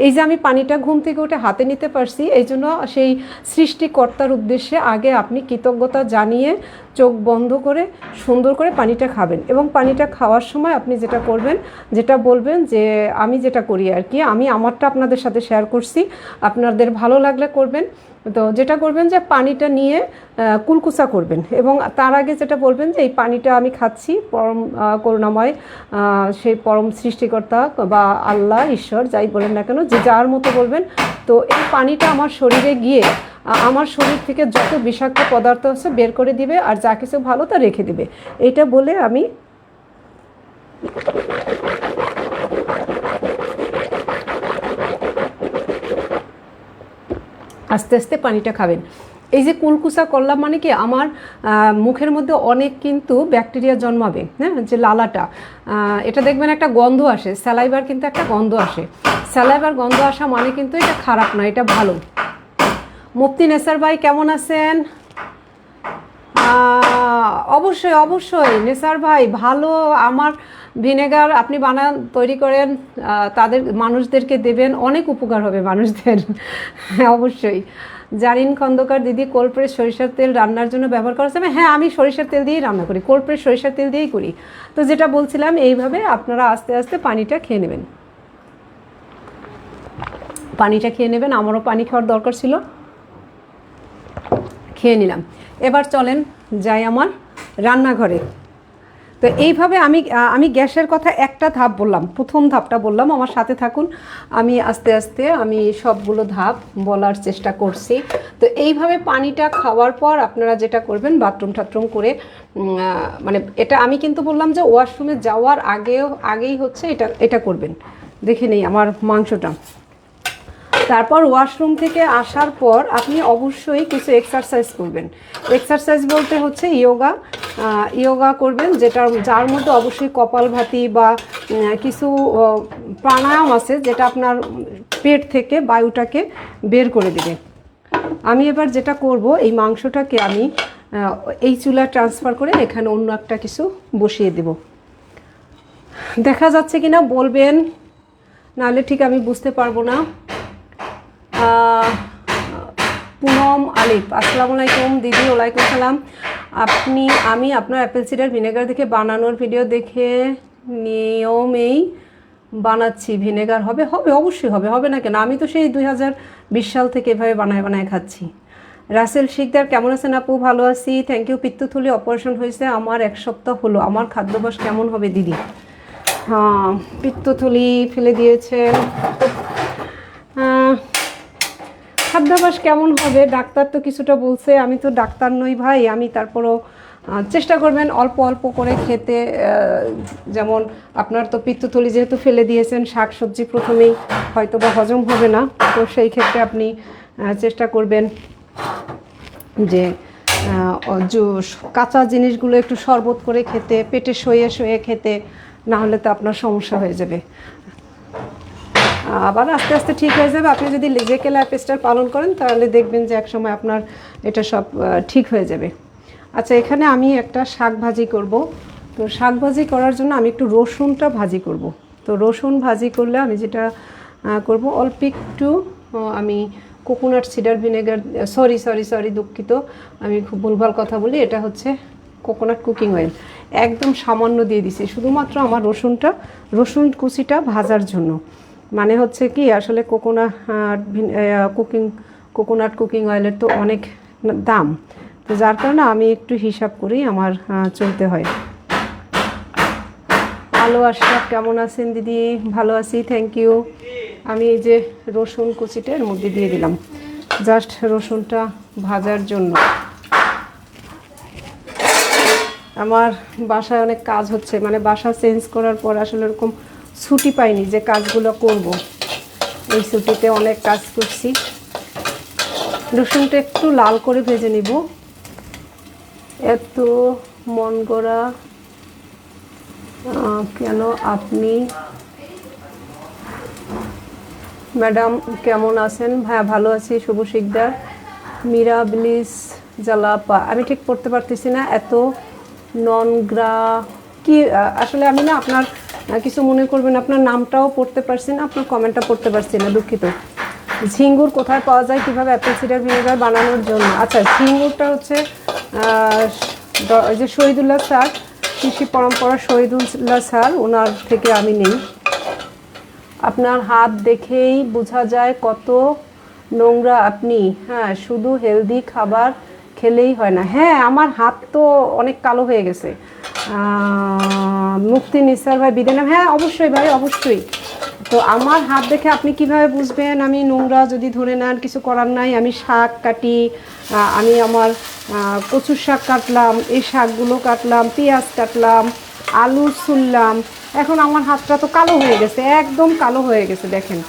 এই যে আমি পানিটা ঘুম থেকে উঠে হাতে নিতে পারছি, এই জন্য সেই সৃষ্টিকর্তার উদ্দেশ্যে আগে আপনি কৃতজ্ঞতা জানিয়ে চোখ বন্ধ করে সুন্দর করে পানিটা খাবেন। এবং পানিটা খাওয়ার সময় আপনি যেটা করবেন, যেটা বলবেন যে আমি যেটা করি আর কি, আমি আমারটা আপনাদের সাথে শেয়ার করছি, আপনাদের ভালো লাগলে করবেন। তো যেটা করবেন যে পানিটা নিয়ে কুলকুচা করবেন, এবং তার আগে যেটা বলবেন যে এই পানিটা আমি খাচ্ছি পরম করুণাময় সেই পরম সৃষ্টিকর্তা বা আল্লাহ ঈশ্বর যাই বলেন না কেন, যে যার মতো বলবেন। তো এই পানিটা আমার শরীরে গিয়ে আমার শরীর থেকে যত বিষাক্ত পদার্থ আছে বের করে দিবে, আর যা কিছু ভালো তা রেখে দিবে। এটা বলে আমি আস্তে আস্তে পানিটা খাবেন। এই যে কুলকুচা করলাম মানে কি, আমার মুখের মধ্যে অনেক কিন্তু ব্যাকটেরিয়া জন্মাবে, হ্যাঁ যে লালাটা, এটা দেখবেন একটা গন্ধ আসে, স্যালাইভার কিন্তু একটা গন্ধ আসে, স্যালাইভার গন্ধ আসা মানে কিন্তু এটা খারাপ না, এটা ভালো। মুফতি নেসার ভাই কেমন আছেন? অবশ্যই অবশ্যই নেসার ভাই ভালো। আমার ভিনেগার আপনি তৈরি করেন, তাদের মানুষদেরকে দেবেন, অনেক উপকার হবে মানুষদের। অবশ্যই। জারিন খন্দকার দিদি, কোল্ড প্রেস সরিষার তেল রান্নার জন্য ব্যবহার করা যাবে? হ্যাঁ, আমি সরিষার তেল দিয়েই রান্না করি, কোল্ড প্রেস সরিষার তেল দিয়েই করি। তো যেটা বলছিলাম, এইভাবে আপনারা আস্তে আস্তে পানিটা খেয়ে নেবেন, আমারও পানি খাওয়ার দরকার ছিল, খেয়ে নিলাম। এবার চলেন যাই আমার রান্নাঘরে। তো তো এইভাবে আমি গ্যাসের কথা একটা ধাপ বললাম, প্রথম ধাপটা বললাম, আমার সাথে থাকুন, আমি আস্তে আস্তে আমি সবগুলো ধাপ বলার চেষ্টা করছি। তো এইভাবে পানিটা খাওয়ার পর আপনারা যেটা করবেন, বাথরুম টাথরুম করে মানে এটা আমি কিন্তু বললাম যে ওয়াশরুমে যাওয়ার আগেই হচ্ছে এটা করবেন। দেখে নেই আমার মাংসটা। তারপর ওয়াশরুম থেকে আসার পর আপনি অবশ্যই কিছু এক্সারসাইজ করবেন। এক্সারসাইজ বলতে হচ্ছে যোগা করবেন, যার মধ্যে অবশ্যই কপালভাতি বা কিছু প্রাণায়াম আছে যেটা আপনার পেট থেকে বায়ুটাকে বের করে দেবে। আমি এবার যেটা করব, এই মাংসটাকে আমি এই চুলা ট্রান্সফার করে এখানে অন্য একটা কিছু বসিয়ে দেব। দেখা যাচ্ছে কিনা বলবেন, নাহলে ঠিক আমি বুঝতে পারবো না। পুনম আলিফ, আসসালামু আলাইকুম দিদি। ওয়ালাইকুম সালাম। আমি আপনার অ্যাপেল সিডার ভিনেগার দেখে বানানোর ভিডিও দেখে নিয়মেই বানাচ্ছি। ভিনেগার হবে অবশ্যই হবে না কেন? আমি তো সেই 2020 সাল থেকে এভাবে বানায় খাচ্ছি। রাসেল শিকদার, কেমন আছেন আপু? ভালো আছি, থ্যাংক ইউ। পিত্তথলি অপারেশন হয়েছে আমার 1 সপ্তাহ হলো, আমার খাদ্যাভ্যাস কেমন হবে দিদি? হ্যাঁ, পিত্তথলি ফেলে দিয়েছেন। খাদ্যাভ্যাস কেমন হবে? ডাক্তার তো কিছুটা বলছে, আমি তো ডাক্তার নই ভাই। আমি তারপরও চেষ্টা করবেন অল্প অল্প করে খেতে। যেমন আপনার তো পিত্তথলি যেহেতু ফেলে দিয়েছেন, শাকসবজি প্রথমেই হয়তো বা হজম হবে না, তো সেই ক্ষেত্রে আপনি চেষ্টা করবেন যে কাঁচা জিনিসগুলো একটু শরবত করে খেতে, পেটে শুয়ে খেতে, না হলে তো আপনার সমস্যা হয়ে যাবে। আবার আস্তে আস্তে ঠিক হয়ে যাবে। আপনি যদি জেকে লাইফস্টাইল পালন করেন তাহলে দেখবেন যে এক সময় আপনার এটা সব ঠিক হয়ে যাবে। আচ্ছা, এখানে আমি একটা শাক ভাজি করব। তো শাক ভাজি করার জন্য আমি একটু রসুনটা ভাজি করব। তো রসুন ভাজি করলে আমি যেটা করব, অল্প একটু আমি কোকোনাট সিডার ভিনেগার, সরি দুঃখিত, আমি খুব ভুলভাল কথা বলি। এটা হচ্ছে কোকোনাট কুকিং অয়েল, একদম সামান্য দিয়ে দিছি শুধুমাত্র আমার রসুন কুচিটা ভাজার জন্য। মানে হচ্ছে কি, আসলে কোকোনাট কুকিং অয়েলের তো অনেক দাম, তো যার কারণে আমি একটু হিসাব করেই আমার চলতে হয়। ভালো আশরাফ, কেমন আছেন দিদি? ভালো আছি, থ্যাংক ইউ। আমি এই যে রসুন কুচিটা এর মধ্যে দিয়ে দিলাম, জাস্ট রসুনটা ভাজার জন্য। আমার বাসায় অনেক কাজ হচ্ছে, মানে বাসা চেঞ্জ করার পর আসলে এরকম ছুটি পাইনি যে কাজগুলো করব। এই ছুটিতে অনেক কাজ করছি। রসুনটা একটু লাল করে ভেজে নিব। এত মন গড়া কেন আপনি? ম্যাডাম কেমন আছেন? ভাইয়া ভালো আছি। শুভ শিকদার, মীরা ব্লিস জালাপা, আমি ঠিক পড়তে পারতেছি না, এত ননগ্রা কি আসলে আমি না, আপনার কিছু মনে করবেন, আপনার নামটাও পড়তে পারছি না, আপনার কমেন্টটা পড়তে পারছি না, দুঃখিত। ঝিঙ্গুর কোথায় পাওয়া যায়, কীভাবে অ্যাপেল সিডার ভিনেগার বানানোর জন্য? আচ্ছা, ঝিঙ্গুরটা হচ্ছে যে শহীদুল্লাহ স্যার, কৃষি পরম্পরা শহীদুল্লাহ স্যার, ওনার থেকে আমি নেই। আপনার হাত দেখেই বোঝা যায় কত নোংরা আপনি। হ্যাঁ, শুধু হেলদি খাবার খেলেই হয় না। হ্যাঁ, আমার হাত তো অনেক কালো হয়ে গেছে। মুক্তি নিসার ভাই বিদে নাম, হ্যাঁ অবশ্যই ভাই, অবশ্যই। তো আমার হাত দেখে আপনি কিভাবে বুঝবেন আমি নোংরা? যদি ধরে নেন, কিছু করার নাই, আমি শাক কাটি, আমি আমার কচুর শাক কাটলাম, এই শাকগুলো কাটলাম, পেঁয়াজ কাটলাম, আলু ছুললাম, এখন আমার হাতটা তো কালো হয়ে গেছে, একদম কালো হয়ে গেছে। দেখেন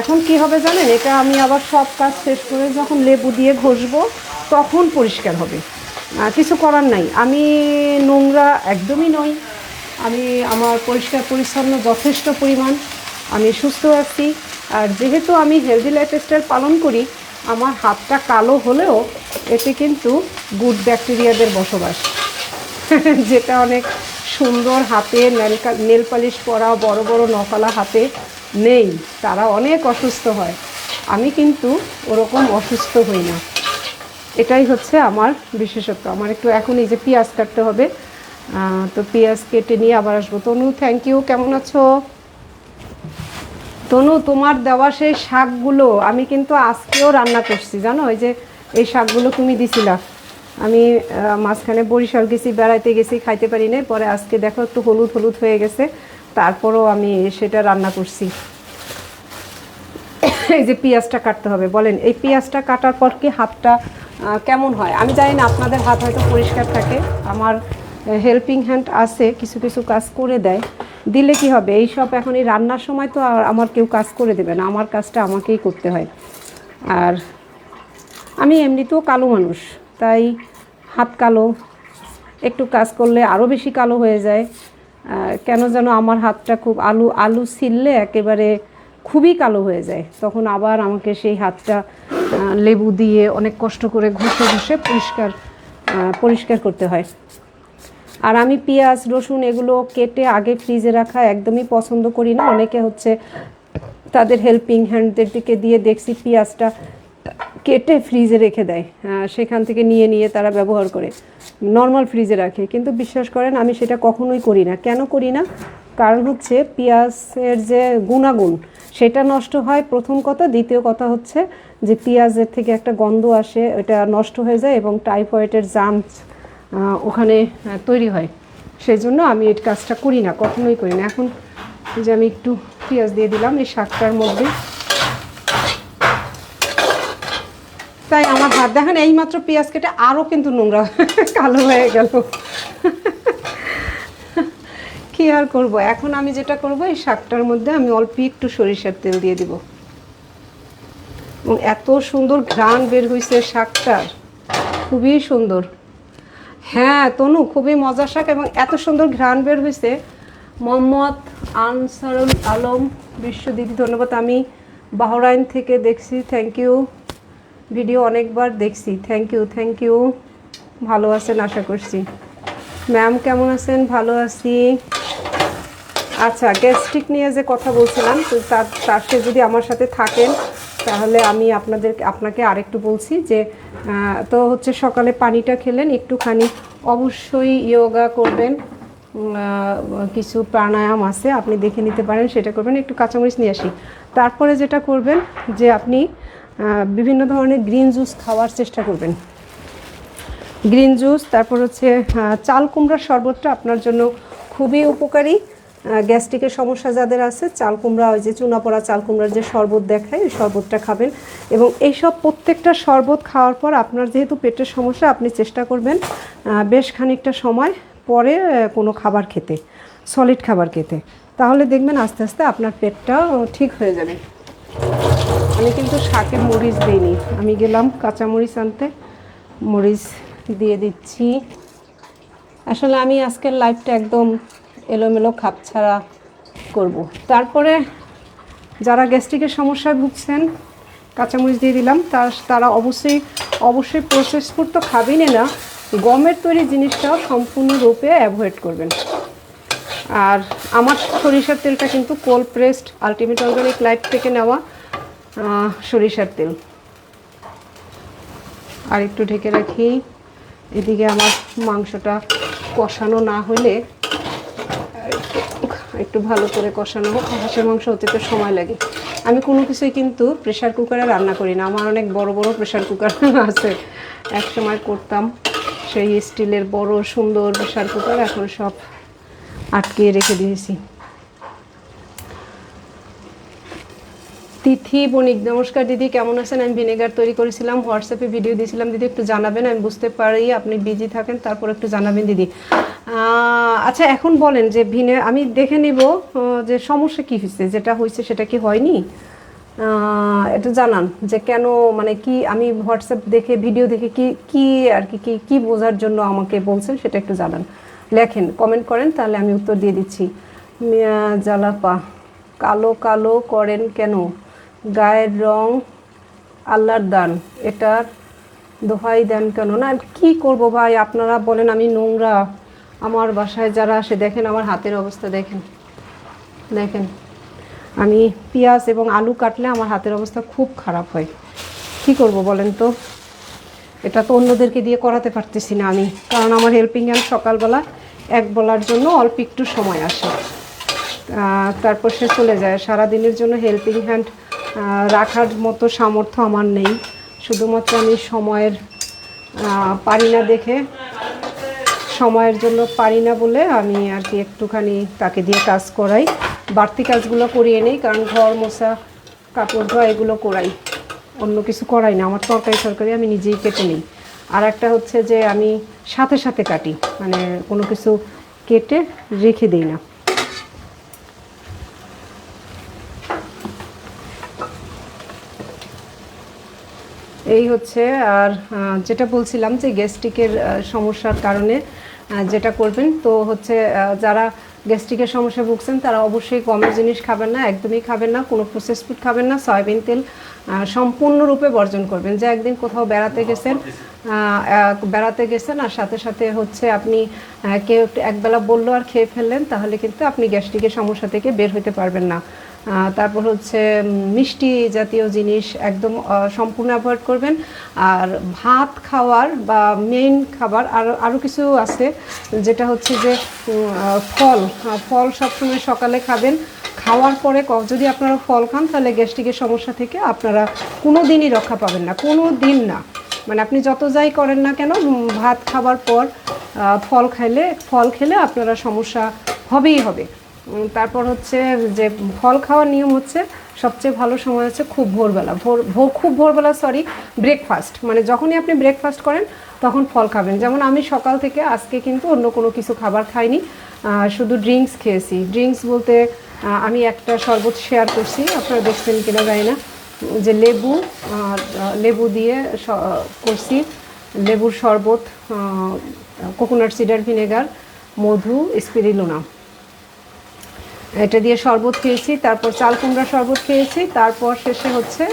এখন কি হবে জানেন, এটা আমি আবার সব কাজ শেষ করে যখন লেবু দিয়ে ঘষবো তখন পরিষ্কার হবে। কিছু করার নাই, আমি নোংরা একদমই নই, আমি আমার পরিষ্কার পরিচ্ছন্ন যথেষ্ট পরিমাণ, আমি সুস্থ আছি। আর যেহেতু আমি হেলদি লাইফস্টাইল পালন করি, আমার হাতটা কালো হলেও এতে কিন্তু গুড ব্যাকটেরিয়াদের বসবাস যেটা অনেক সুন্দর হাতে নেল পালিশ পরা বড় বড় নকলা হাতে নেই, তারা অনেক অসুস্থ হয়। আমি কিন্তু ওরকম অসুস্থ হই না, এটাই হচ্ছে আমার বিশেষত্ব। আমার একটু এখন এই যে পেঁয়াজ কাটতে হবে, তো পেঁয়াজ কেটে নিয়ে আবার আসবো। তনু থ্যাংক ইউ, কেমন আছো? তনু, তোমার দেওয়া সেই শাকগুলো আমি কিন্তু আজকেও রান্না করছি, জানো, ওই যে এই শাকগুলো তুমি দিছিলা, আমি মাঝখানে বরিশাল গেছি, বেড়াইতে গেছি, খাইতে পারি নাই, পরে আজকে দেখো একটু হলুদ হলুদ হয়ে গেছে, তারপরও আমি সেটা রান্না করছি। এই যে পেঁয়াজটা কাটতে হবে, বলেন এই পেঁয়াজটা কাটার পর কি হাতটা কেমন হয়? আমি জানি না, আপনাদের হাত হয়তো পরিষ্কার থাকে, আমার হেল্পিং হ্যান্ড আছে, কিছু কিছু কাজ করে দেয়। দিলে কি হবে, এই সব এখন এই রান্নার সময় তো আর আমার কেউ কাজ করে দেবে না, আমার কাজটা আমাকেই করতে হয়। আর আমি এমনিতেও কালো মানুষ, তাই হাত কালো, একটু কাজ করলে আরও বেশি কালো হয়ে যায়। কেন যেন আমার হাতটা খুব আলু ছিললে একেবারে খুবই কালো হয়ে যায়, তখন আবার আমাকে সেই হাতটা লেবু দিয়ে অনেক কষ্ট করে ঘষে ঘষে পরিষ্কার করতে হয়। আর আমি পেঁয়াজ রসুন এগুলো কেটে আগে ফ্রিজে রাখা একদমই পছন্দ করি না। অনেকে হচ্ছে তাদের হেল্পিং হ্যান্ডদের দিকে দিয়ে দেখছি পেঁয়াজটা কেটে ফ্রিজে রেখে দেয়, সেখান থেকে নিয়ে নিয়ে তারা ব্যবহার করে, নর্মাল ফ্রিজে রাখে। কিন্তু বিশ্বাস করেন আমি সেটা কখনোই করি না। কেন করি না? কারণ হচ্ছে পেঁয়াজের যে গুণাগুণ সেটা নষ্ট হয় প্রথম কথা, দ্বিতীয় কথা হচ্ছে যে পেঁয়াজের থেকে একটা গন্ধ আসে, ওটা নষ্ট হয়ে যায় এবং টাইফয়েডের জার্মস ওখানে তৈরি হয়। সেই জন্য আমি এই কাজটা করি না, কখনোই করি না। এখন যে আমি একটু পেঁয়াজ দিয়ে দিলাম এই শাকটার মধ্যে, তাই আমার হাত দেখেন এইমাত্র পেঁয়াজ কেটে আরও কিন্তু নোংরা কালো হয়ে গেল। কি আর করব, এখন আমি যেটা করব এই শাকটার মধ্যে আমি অল্প একটু সরিষার তেল দিয়ে দিব। এবং এত সুন্দর ঘ্রাণ বের হয়েছে শাকটার, খুবই সুন্দর। হ্যাঁ তনু, খুবই মজার শাক এবং এত সুন্দর ঘ্রাণ বের হয়েছে। মোহাম্মদ আনসারুল আলম বিশ্বদিদি, ধন্যবাদ। আমি বাহরাইন থেকে দেখছি, থ্যাংক ইউ। ভিডিও অনেকবার দেখছি, থ্যাংক ইউ। ভালো আছেন আশা করছি। ম্যাম কেমন আছেন? ভালো আছি। আচ্ছা, গ্যাস্ট্রিক নিয়ে যে কথা বলছিলাম, তো তার সে যদি আমার সাথে থাকেন তাহলে আমি আপনাকে আরেকটু বলছি যে তো হচ্ছে সকালে পানিটা খেলেন, একটুখানি অবশ্যই যোগা করবেন, কিছু প্রাণায়াম আছে আপনি দেখে নিতে পারেন, সেটা করবেন। একটু কাঁচামরিচ নিয়ে আসি। তারপরে যেটা করবেন যে আপনি বিভিন্ন ধরনের গ্রিন জুস খাওয়ার চেষ্টা করবেন, গ্রিন জুস। তারপর হচ্ছে চাল কুমড়ার শরবতটা আপনার জন্য খুবই উপকারী। গ্যাস্ট্রিকের সমস্যা যাদের আছে, চাল কুমড়া, ওই যে চুনা পড়া চাল কুমড়ার যে শরবত দেখায় ওই শরবতটা খাবেন। এবং এইসব প্রত্যেকটা শরবত খাওয়ার পর আপনার যেহেতু পেটের সমস্যা, আপনি চেষ্টা করবেন বেশ খানিকটা সময় পরে কোনো খাবার খেতে, সলিড খাবার খেতে, তাহলে দেখবেন আস্তে আস্তে আপনার পেটটা ঠিক হয়ে যাবে। আমি কিন্তু শাকে মরিচ দিইনি, আমি গেলাম কাঁচা মরিচ আনতে, মরিচ দিয়ে দিচ্ছি। আসলে আমি আজকের লাইভটা একদম এলোমেলো খাপছাড়া করব। তারপরে যারা গ্যাস্ট্রিকের সমস্যায় ভুগছেন, কাঁচামরিচ দিয়ে দিলাম, তারা অবশ্যই প্রসেস ফুড তো খাবেনই না, গমের তৈরি জিনিসটাও সম্পূর্ণরূপে অ্যাভয়েড করবেন। আর আমার সরিষার তেলটা কিন্তু cold pressed ultimate organic life থেকে নেওয়া সরিষার তেল। আর একটু ঢেকে রাখি। এদিকে আমার মাংসটা কষানো না হলে, একটু ভালো করে কষানো হোক। হাঁসের মাংস হতে তো সময় লাগে। আমি কোনো কিছুই কিন্তু প্রেশার কুকারে রান্না করি না, আমার অনেক বড় বড় প্রেশার কুকার আছে, এক সময় করতাম, সেই স্টিলের বড় সুন্দর প্রেশার কুকার এখন সব আটকিয়ে রেখে দিয়েছি। তিথি বণিক, নমস্কার দিদি, কেমন আছেন? আমি ভিনেগার তৈরি করেছিলাম, হোয়াটসঅ্যাপে ভিডিও দিয়েছিলাম দিদি, একটু জানাবেন। আমি বুঝতে পারি আপনি বিজি থাকেন, তারপর একটু জানাবেন দিদি। আচ্ছা এখন বলেন যে আমি দেখে নিব যে সমস্যা কী হয়েছে, যেটা হয়েছে সেটা কি হয়নি, এটা জানান যে কেন, মানে কি আমি হোয়াটসঅ্যাপ দেখে ভিডিও দেখে কি আর কি বোঝার জন্য আমাকে বলছেন সেটা একটু জানান, লেখেন, কমেন্ট করেন, তাহলে আমি উত্তর দিয়ে দিচ্ছি। মিয়া জালাপা, কালো কালো করেন কেন? গায়ের রং আল্লাহর দান, এটার দোহাই দেন কেন? না কি করব ভাই, আপনারা বলেন আমি নোংরা? আমার বাসায় যারা আসে দেখেন আমার হাতের অবস্থা, দেখেন আমি পেঁয়াজ এবং আলু কাটলে আমার হাতের অবস্থা খুব খারাপ হয়। কি করব বলেন তো? এটা তো অন্যদেরকে দিয়ে করাতে পারতেছি না আমি, কারণ আমার হেল্পিং হ্যান্ড সকালবেলা এক বলার জন্য অল্প একটু সময় আসে, তারপর সে চলে যায়। সারাদিনের জন্য হেল্পিং হ্যান্ড রাখার মতো সামর্থ্য আমার নেই, শুধুমাত্র আমি সময়ের পারি না দেখে, সময়ের জন্য পারি না বলে আমি আর কি একটুখানি তাকে দিয়ে কাজ করাই, বাড়তি কাজগুলো করিয়ে নেই, কারণ ঘর মোছা কাপড় ধোয়া এগুলো করাই, অন্য কিছু করাই না। আমার তরকারি আমি নিজেই কেটে নিই। আর একটা হচ্ছে যে আমি সাথে সাথে কাটি, মানে কোনো কিছু কেটে রেখে দিই না। এই হচ্ছে। আর যেটা বলছিলাম যে গ্যাস্ট্রিকের সমস্যার কারণে যেটা করবেন তো হচ্ছে, যারা গ্যাস্ট্রিকের সমস্যা ভুগছেন তারা অবশ্যই গমের জিনিস খাবেন না, একদমই খাবেন না, কোনো প্রসেস ফুড খাবেন না, সয়াবিন তেল সম্পূর্ণরূপে বর্জন করবেন। যে একদিন কোথাও বেড়াতে গেছেন আর সাথে সাথে হচ্ছে আপনি কেউ একবেলা বললো আর খেয়ে ফেললেন, তাহলে কিন্তু আপনি গ্যাস্ট্রিকের সমস্যা থেকে বের হতে পারবেন না। তারপর হচ্ছে মিষ্টি জাতীয় জিনিস একদম সম্পূর্ণ অ্যাভয়েড করবেন। আর ভাত খাওয়ার বা মেইন খাবার আরও কিছু আছে, যেটা হচ্ছে যে ফল সবসময় সকালে খাবেন। খাওয়ার পরে যদি আপনারা ফল খান তাহলে গ্যাস্ট্রিকের সমস্যা থেকে আপনারা কোনো দিনই রক্ষা পাবেন না, কোনো দিন না। মানে আপনি যত যাই করেন না কেন, ভাত খাবার পর ফল খেলে আপনারা সমস্যা হবেই হবে। তারপর হচ্ছে যে ফল খাওয়ার নিয়ম হচ্ছে, সবচেয়ে ভালো সময় হচ্ছে খুব ভোরবেলা ব্রেকফাস্ট, মানে যখনই আপনি ব্রেকফাস্ট করেন তখন ফল খাবেন। যেমন আমি সকাল থেকে আজকে কিন্তু অন্য কোনো কিছু খাবার খাইনি, শুধু ড্রিঙ্কস খেয়েছি। ড্রিঙ্কস বলতে আমি একটা শরবত শেয়ার করছি, আপনারা দেখছেন কিনা জানি না, যে লেবু দিয়ে করছি, লেবুর শরবত, কোকোনাট সিডার ভিনেগার, মধু, স্পিরিলুনা, এটা দিয়ে শরবত খেয়েছি। তারপর চাল কুমড়া শরবত খেয়েছি। তারপর শেষে হচ্ছে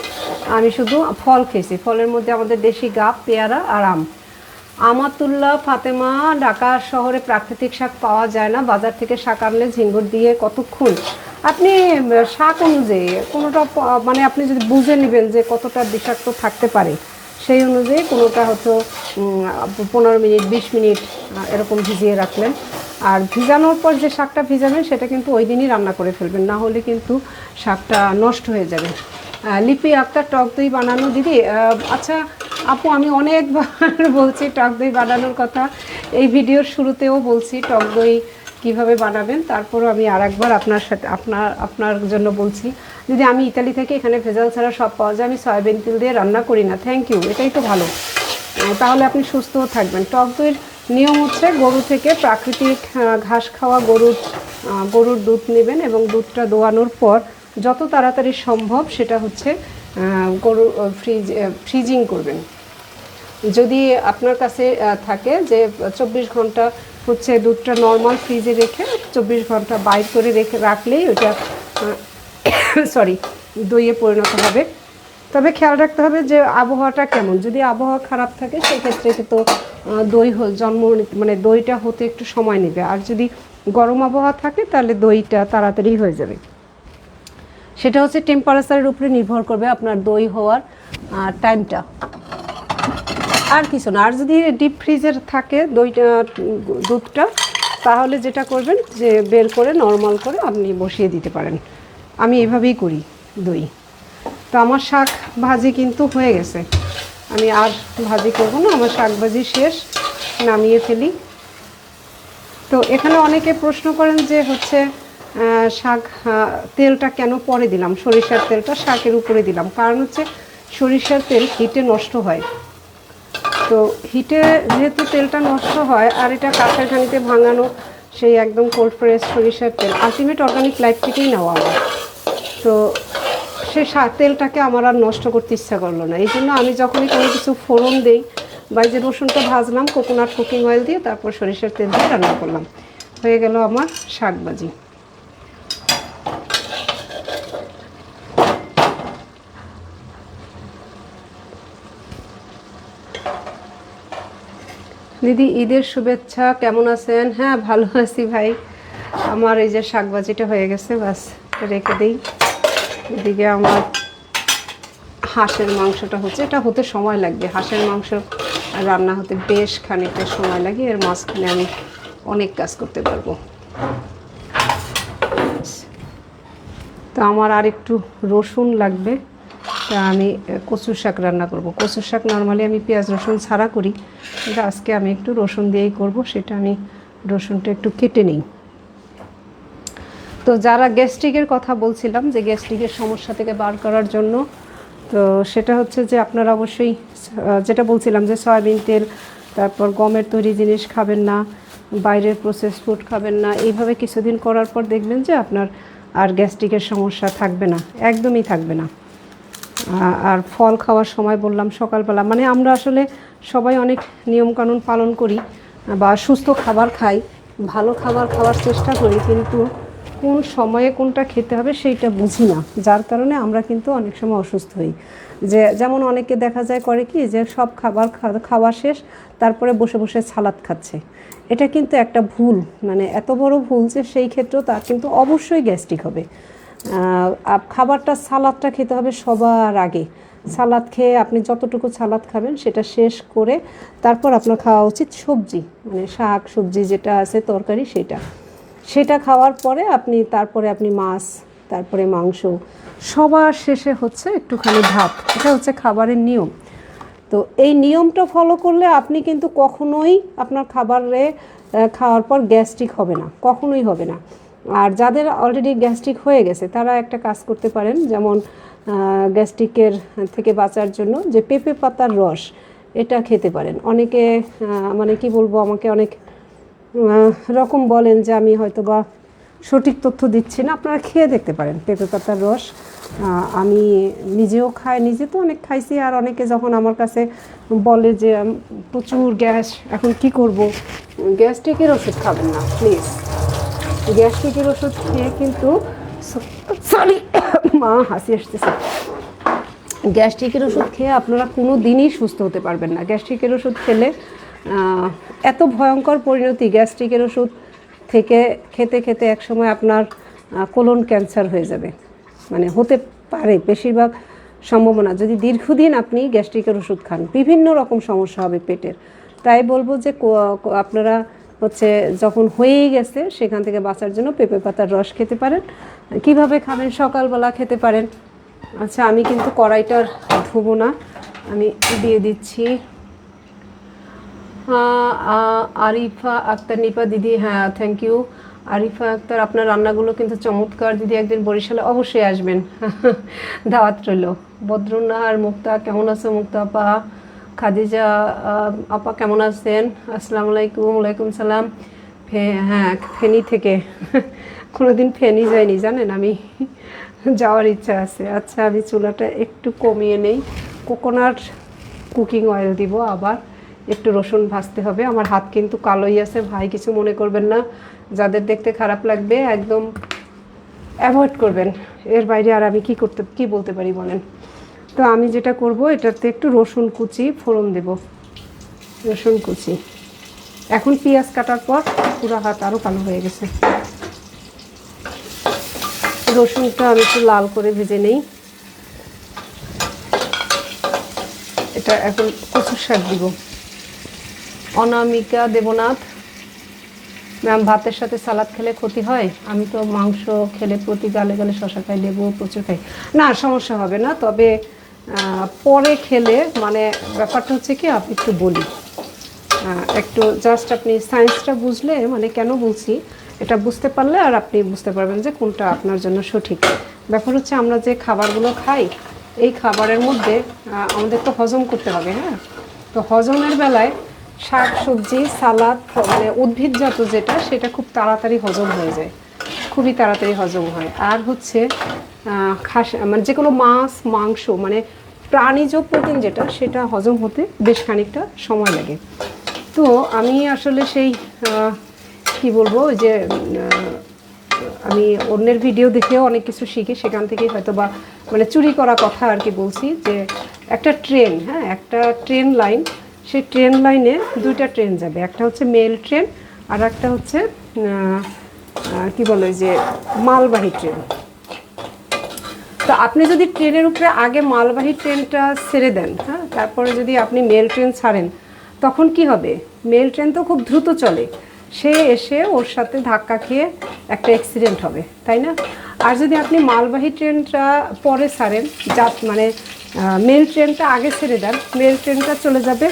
আমি শুধু ফল খেয়েছি। ফলের মধ্যে আমাদের দেশি গাব, পেয়ারা আর আম। আমাতুল্লাহ ফাতেমা, ঢাকা শহরে প্রাকৃতিক শাক পাওয়া যায় না, বাজার থেকে শাক আনলে ঝিঙ্গুর দিয়ে কতক্ষণ। আপনি শাক অনুযায়ী কোনোটা, মানে আপনি যদি বুঝে নেবেন যে কতটা বিষাক্ত থাকতে পারে, সেই অনুযায়ী কোনোটা হয়তো 15 মিনিট 20 মিনিট এরকম ভিজিয়ে রাখলেন। আর ভিজানোর পর যে শাকটা ভিজাবেন সেটা কিন্তু ওই দিনই রান্না করে ফেলবেন, না হলে কিন্তু শাকটা নষ্ট হয়ে যাবে। লিপি আক্তার, টক দই বানানো। দিদি আচ্ছা আপু, আমি অনেকবার বলছি টক দই বানানোর কথা, এই ভিডিওর শুরুতেও বলছি টক দই কীভাবে বানাবেন, তারপরও আমি আরেকবার আপনার জন্য বলছি। যদি আমি ইতালি থেকে, এখানে ভেজাল ছাড়া সব পাওয়া যায়, আমি সয়াবিন তেল দিয়ে রান্না করি না। থ্যাংক ইউ, এটাই তো ভালো, তাহলে আপনি সুস্থও থাকবেন। টক দইয়ের নিয়ম হচ্ছে গরু থেকে প্রাকৃতিক ঘাস খাওয়া গরুর দুধ নেবেন এবং দুধটা দোয়ানোর পর যত তাড়াতাড়ি সম্ভব সেটা হচ্ছে ফ্রিজিং করবেন। যদি আপনার কাছে থাকে যে 24 ঘন্টা হচ্ছে দুধটা নর্মাল ফ্রিজে রেখে 24 ঘন্টা বাইর করে রাখলেই ওইটা দইয়ে পরিণত হবে। তবে খেয়াল রাখতে হবে যে আবহাওয়াটা কেমন। যদি আবহাওয়া খারাপ থাকে সেক্ষেত্রে তো দইটা হতে একটু সময় নেবে, আর যদি গরম আবহাওয়া থাকে তাহলে দইটা তাড়াতাড়ি হয়ে যাবে। সেটা হচ্ছে টেম্পারেচারের উপরে নির্ভর করবে আপনার দই হওয়ার টাইমটা, আর কিছু না। আর যদি ডিপ ফ্রিজের থাকে দুধটা, তাহলে যেটা করবেন যে বের করে নর্মাল করে আপনি বসিয়ে দিতে পারেন। আমি এভাবেই করি দই। তো আমার শাক ভাজি কিন্তু হয়ে গেছে, আমি আর ভাজি করব না, আমার শাক ভাজি শেষ, নামিয়ে ফেলি। তো এখানে অনেকে প্রশ্ন করেন যে হচ্ছে শাক তেলটা কেন পরে দিলাম, সরিষার তেলটা শাকের উপরে দিলাম, কারণ হচ্ছে সরিষার তেল হিটে নষ্ট হয়। তো হিটে যেহেতু তেলটা নষ্ট হয়, আর এটা কাঁচের ঘানিতে ভাঙানো সেই একদম কোল্ড প্রেস সরিষার তেল, আলটিমেট অর্গানিক লাইফ থেকেই নেওয়া আমার, তো সেই তেলটাকে আমার আর নষ্ট করতে ইচ্ছা করলো না। এই জন্য আমি যখনই কোনো কিছু ফোড়ন দিই, বা যে রসুনটা ভাজলাম কোকোনাট কুকিং অয়েল দিয়ে, তারপর সরিষার তেল দিয়ে রান্না করলাম, হয়ে গেল আমার শাক ভাজি। দিদি ঈদের শুভেচ্ছা, কেমন আছেন? হ্যাঁ ভালো আছি ভাই। আমার এই যে শাক ভাজিটা হয়ে গেছে, বাস রেখে দিই। এদিকে আমার হাঁসের মাংসটা হচ্ছে, এটা হতে সময় লাগবে, হাঁসের মাংস রান্না হতে বেশ খানিকটা সময় লাগে, এর মাঝখানে আমি অনেক কাজ করতে পারবো। তো আমার আর একটু রসুন লাগবে, তা আমি কচুর শাক রান্না করব। কচুর শাক নর্মালি আমি পেঁয়াজ রসুন ছাড়া করি, কিন্তু আজকে আমি একটু রসুন দিয়েই করব। সেটা আমি রসুনটা একটু কেটে নিই। তো যারা গ্যাস্ট্রিকের কথা বলছিলাম, যে গ্যাস্ট্রিকের সমস্যা থেকে বার করার জন্য, তো সেটা হচ্ছে যে আপনারা অবশ্যই যেটা বলছিলাম যে সয়াবিন তেল, তারপর গমের তৈরি জিনিস খাবেন না, বাইরের প্রসেস ফুড খাবেন না। এইভাবে কিছুদিন করার পর দেখবেন যে আপনার আর গ্যাস্ট্রিকের সমস্যা থাকবে না, একদমই থাকবে না। আর ফল খাওয়ার সময় বললাম সকালবেলা, মানে আমরা আসলে সবাই অনেক নিয়মকানুন পালন করি বা সুস্থ খাবার খাই, ভালো খাবার খাওয়ার চেষ্টা করি, কিন্তু কোন সময়ে কোনটা খেতে হবে সেইটা বুঝি না, যার কারণে আমরা কিন্তু অনেক সময় অসুস্থ হই। যেমন অনেকে দেখা যায় করে কি, যে সব খাবার খাওয়া শেষ, তারপরে বসে বসে সালাদ খাচ্ছে। এটা কিন্তু একটা ভুল, মানে এত বড় ভুল যে সেই ক্ষেত্রেও তার কিন্তু অবশ্যই গ্যাস্ট্রিক হবে। খাবারটা, সালাদটা খেতে হবে সবার আগে। সালাদ খেয়ে আপনি যতটুকু সালাদ খাবেন সেটা শেষ করে তারপর আপনার খাওয়া উচিত সবজি, মানে শাক সবজি যেটা আছে তরকারি, সেটা খাওয়ার পরে তারপরে আপনি মাছ, তারপরে মাংস, সবার শেষে হচ্ছে একটুখানি ভাত। এটা হচ্ছে খাবারের নিয়ম। তো এই নিয়মটা ফলো করলে আপনি কিন্তু কখনোই আপনার খাওয়ার পর গ্যাস্ট্রিক হবে না, কখনোই হবে না। আর যাদের অলরেডি গ্যাস্ট্রিক হয়ে গেছে তারা একটা কাজ করতে পারেন, যেমন গ্যাস্ট্রিকের থেকে বাঁচার জন্য যে পেঁপে পাতার রস, এটা খেতে পারেন। অনেকে মানে কি বলবো, আমাকে অনেক রকম বলেন যে আমি হয়তো বা সঠিক তথ্য দিচ্ছি না, আপনারা খেয়ে দেখতে পারেন পেঁপে পাতার রস। আমি নিজেও নিজে তো অনেক খাইছি। আর অনেকে যখন আমার কাছে বলে যে প্রচুর গ্যাস, এখন কি করব, গ্যাস্ট্রিকের ওষুধ খাবেন না প্লিজ। গ্যাস্ট্রিকের ওষুধ খেয়ে কিন্তু, সরি মা হাসি আসতেছে, গ্যাস্ট্রিকের ওষুধ খেয়ে আপনারা কোনো দিনই সুস্থ হতে পারবেন না। গ্যাস্ট্রিকের ওষুধ খেলে এত ভয়ঙ্কর পরিণতি, গ্যাস্ট্রিকের ওষুধ থেকে খেতে খেতে একসময় আপনার কোলন ক্যান্সার হয়ে যাবে, মানে হতে পারে, বেশিরভাগ সম্ভাবনা। যদি দীর্ঘদিন আপনি গ্যাস্ট্রিকের ওষুধ খান, বিভিন্ন রকম সমস্যা হবে পেটের। তাই বলবো যে আপনারা হচ্ছে যখন হয়েই গেছে সেখান থেকে বাঁচার জন্য পেঁপে পাতার রস খেতে পারেন। কিভাবে খাবেন, সকালবেলা খেতে পারেন। আচ্ছা, আমি কিন্তু কড়াইটার ধোবো না, আমি দিয়ে দিচ্ছি। আরিফা আক্তার নিপা দিদি, হ্যাঁ থ্যাংক ইউ আরিফা আক্তার, আপনার রান্নাগুলো কিন্তু চমৎকার দিদি, একদিন বরিশালে অবশ্যই আসবেন, দাওয়াত রইল। বদরুন্নাহার মুক্তা, কেমন আছো মুক্তা আপা? খাদিজা আপা কেমন আছেন? আসসালামু আলাইকুম। ওয়ালাইকুম সালাম। হ্যাঁ, ফেনী থেকে। কোনোদিন ফেনী যাইনি জানেন, আমি যাওয়ার ইচ্ছা আছে। আচ্ছা, আমি চুলাটা একটু কমিয়ে নেই, কোকোনাট কুকিং অয়েল দিব, আবার একটু রসুন ভাজতে হবে। আমার হাত কিন্তু কালোই আছে ভাই, কিছু মনে করবেন না। যাদের দেখতে খারাপ লাগবে একদম অ্যাভয়েড করবেন, এর বাইরে আর আমি কি বলতে পারি বলেন। তো আমি যেটা করব, এটাতে একটু রসুন কুচি ফোড়ন দেব, রসুন কুচি। এখন পেঁয়াজ কাটার পর পুরো হাত আরও কালো হয়ে গেছে। রসুনটা আমি একটু লাল করে ভেজে নেই। এটা এখন কচুর শাক দিব। অনামিকা দেবনাথ ম্যাম, ভাতের সাথে সালাদ খেলে ক্ষতি হয়? আমি তো মাংস খেলে প্রতি গালে গালে শশা খাই, লেবু প্রচুর খাই, না সমস্যা হবে না। তবে পরে খেলে, মানে ব্যাপারটা হচ্ছে কি, আপনি একটু বলি, একটু জাস্ট আপনি সায়েন্সটা বুঝলে, মানে কেন বলছি এটা বুঝতে পারলে আর আপনি বুঝতে পারবেন যে কোনটা আপনার জন্য সঠিক। ব্যাপার হচ্ছে আমরা যে খাবারগুলো খাই, এই খাবারের মধ্যে আমাদের তো হজম করতে হবে। হ্যাঁ, তো হজমের বেলায় শাক সবজি সালাদ, মানে উদ্ভিদজাত যেটা, সেটা খুব তাড়াতাড়ি হজম হয়ে যায়, খুবই তাড়াতাড়ি হজম হয়। আর হচ্ছে মানে যে কোনো মাছ মাংস, মানে প্রাণীজ প্রোটিন যেটা, সেটা হজম হতে বেশ খানিকটা সময় লাগে। তো আমি আসলে সেই কি বলবো, যে আমি অন্যের ভিডিও দেখেও অনেক কিছু শিখি, সেখান থেকেই হয়তো বা মানে চুরি করা কথা আর কি বলছি। যে একটা ট্রেন, হ্যাঁ একটা ট্রেন লাইন, সেই ট্রেন লাইনে দুইটা ট্রেন যাবে, একটা হচ্ছে মেল ট্রেন আর একটা হচ্ছে কি বলে যে মালবাহী ট্রেন। তো আপনি যদি ট্রেনের উপরে আগে মালবাহী ট্রেনটা ছেড়ে দেন, হ্যাঁ, তারপরে যদি আপনি মেল ট্রেন ছাড়েন, তখন কি হবে, মেল ট্রেন তো খুব দ্রুত চলে, সে এসে ওর সাথে ধাক্কা খেয়ে একটা অ্যাক্সিডেন্ট হবে, তাই না? আর যদি আপনি মালবাহী ট্রেনটা পরে ছাড়েন, মানে মেল ট্রেনটা আগে ছেড়ে দেন, মেল ট্রেনটা চলে যাবে।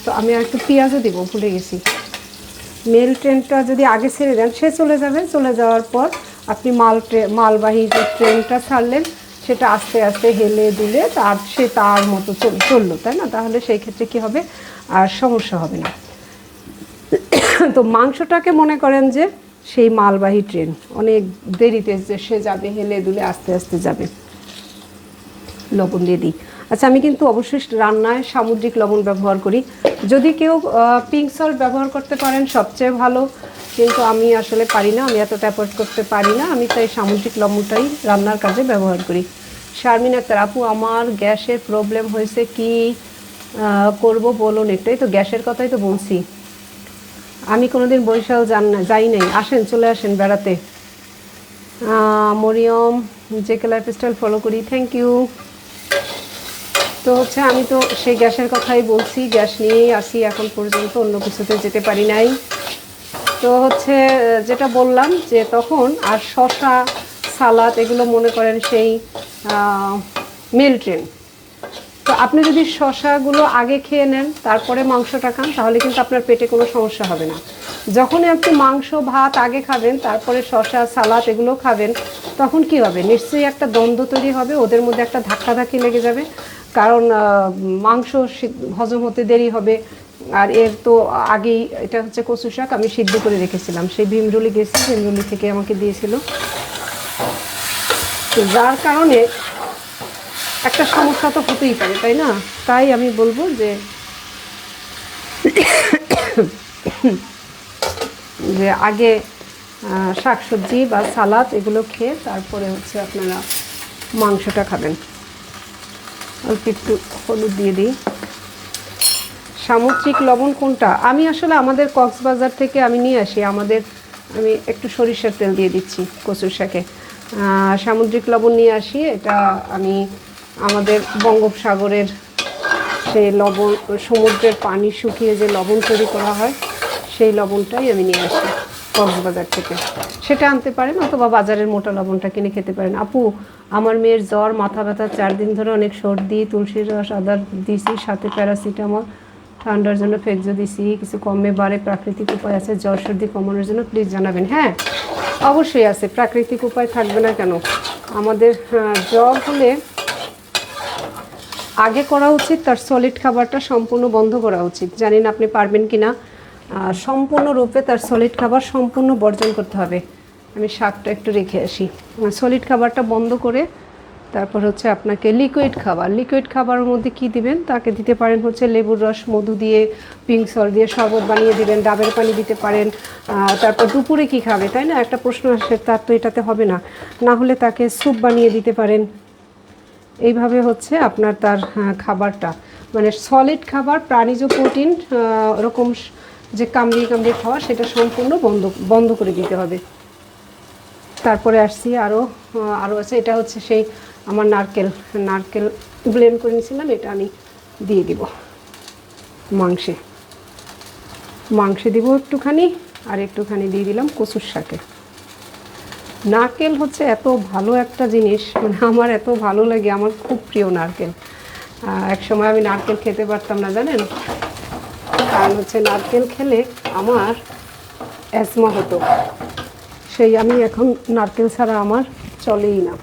তো আমি আর একটু পেঁয়াজও দিব, ভুলে গেছি। মেল ট্রেনটা যদি আগে ছেড়ে দেন সে চলে যাবে, চলে যাওয়ার পর আপনি মালবাহী যে ট্রেনটা ছাড়লেন সেটা আস্তে আস্তে হেলে দিলে সে তার মতো চললো, তাই না? তাহলে সেই ক্ষেত্রে কী হবে, আর সমস্যা হবে না। তো মাংসটাকে মনে করেন যে সেই মালবাহী ট্রেন, অনেক দেরিতে যে সে যাবে, হেলে দুলে আস্তে আস্তে যাবে। লবণ দিয়ে দিই। আচ্ছা, আমি কিন্তু অবশ্যই রান্নায় সামুদ্রিক লবণ ব্যবহার করি। যদি কেউ পিঙ্ক সল্ট ব্যবহার করতে পারেন সবচেয়ে ভালো, কিন্তু আমি আসলে পারি না, আমি এতটা অ্যাফোর্ড করতে পারি না। আমি তাই সামুদ্রিক লবণটাই রান্নার কাজে ব্যবহার করি। শারমিন আক্তার আপু, আমার গ্যাসের প্রবলেম হয়েছে, কি করব বলুন একটু। এই তো গ্যাসের কথাই তো বলছি। আমি কোনোদিন বরিশাল যাই নাই, আসেন, চলে আসেন বেড়াতে। মরিয়ম, জেকে লাইফস্টাইল ফলো করি, থ্যাংক ইউ। তো হচ্ছে আমি তো সেই গ্যাসের কথাই বলছি, গ্যাস নিয়েই আসি এখন পর্যন্ত, অন্য কিছুতে যেতে পারি নাই। তো হচ্ছে যেটা বললাম যে তখন আর শশা, সালাদ এগুলো মনে করেন সেই মেল ট্রেন। তো আপনি যদি শশাগুলো আগে খেয়ে নেন তারপরে মাংসটা খান, তাহলে কিন্তু আপনার পেটে কোনো সমস্যা হবে না। যখনই আপনি মাংস ভাত আগে খাবেন তারপরে শশা সালাদ এগুলো খাবেন, তখন কি হবে, নিশ্চয়ই একটা দ্বন্দ্ব তৈরি হবে, ওদের মধ্যে একটা ধাক্কাধাক্কি লেগে যাবে। কারণ মাংস হজম হতে দেরি হবে। আর এর তো আগেই, এটা হচ্ছে কচু শাক, আমি সিদ্ধ করে রেখেছিলাম, সেই ভীমরুলি গেছি, ভীমরুলি থেকে আমাকে দিয়েছিল। তো যার কারণে একটা সমস্যা তো হতেই পারে, তাই না? তাই আমি বলবো যে যে আগে শাকসবজি বা সালাদ এগুলো খেয়ে তারপরে হচ্ছে আপনারা মাংসটা খাবেন। অল্প একটু হলুদ দিয়ে দিই। সামুদ্রিক লবণ কোনটা? আমি আসলে আমাদের কক্সবাজার থেকে আমি নিয়ে আসি, আমি একটু সরিষার তেল দিয়ে দিচ্ছি কচুর শাকে। সামুদ্রিক লবণ নিয়ে আসি, এটা আমি আমাদের বঙ্গোপসাগরের সেই লবণ, সমুদ্রের পানি শুকিয়ে যে লবণ তৈরি করা হয় সেই লবণটাই আমি নিয়ে আসি কক্সবাজার থেকে। সেটা আনতে পারেন, অথবা বাজারের মোটা লবণটা কিনে খেতে পারেন। আপু, আমার মেয়ের জ্বর, মাথা ব্যথা, 4 দিন ধরে অনেক সর্দি, তুলসীর রস আদা দিছি, সাথে প্যারাসিটামল, ঠান্ডার জন্য ফেকজো দিছি, কিছু কমে বাড়ে, প্রাকৃতিক উপায় আছে জ্বর সর্দি কমানোর জন্য? প্লিজ জানাবেন। হ্যাঁ, অবশ্যই আছে, প্রাকৃতিক উপায় থাকবে না কেন? আমাদের জ্বর হলে আগে করা উচিত তার সলিড খাবারটা সম্পূর্ণ বন্ধ করা উচিত। জানি না আপনি পারবেন কি না, সম্পূর্ণরূপে তার সলিড খাবার সম্পূর্ণ বর্জন করতে হবে। আমি শাকটা একটু রেখে আসি। সলিড খাবারটা বন্ধ করে তারপর হচ্ছে আপনাকে লিকুইড খাবারের মধ্যে কি দিবেন, তাকে দিতে পারেন হচ্ছে লেবুর রস, মধু দিয়ে, পিঙ্ক সল্ট দিয়ে শরবত বানিয়ে দিবেন, ডাবের পানি দিতে পারেন। তারপর দুপুরে কি খাবে, তাই না, একটা প্রশ্ন আসে, তার তো এটাতে হবে না, না হলে তাকে স্যুপ বানিয়ে দিতে পারেন। এইভাবে হচ্ছে আপনার তার খাবারটা, মানে সলিড খাবার, প্রাণীজ প্রোটিন ওরকম যে কামড়িয়ে খাওয়া, সেটা সম্পূর্ণ বন্ধ করে দিতে হবে। তারপরে আসছি আরও আছে, এটা হচ্ছে সেই আমার নারকেল ব্লেন্ড করে নিয়েছিলাম, এটা আমি দিয়ে দিব মাংসে দিব একটুখানি, আর একটুখানি দিয়ে দিলাম কচুর শাকে। নারকেল হচ্ছে এত ভালো একটা জিনিস, মানে আমার এত ভালো লাগে, আমার খুব প্রিয় নারকেল। এক সময় আমি নারকেল খেতে পারতাম না, জানেন, কারণ হচ্ছে নারকেল খেলে আমার অ্যাজমা হতো, সেই আমি এখন নারকেল ছাড়া আমার চলেই না।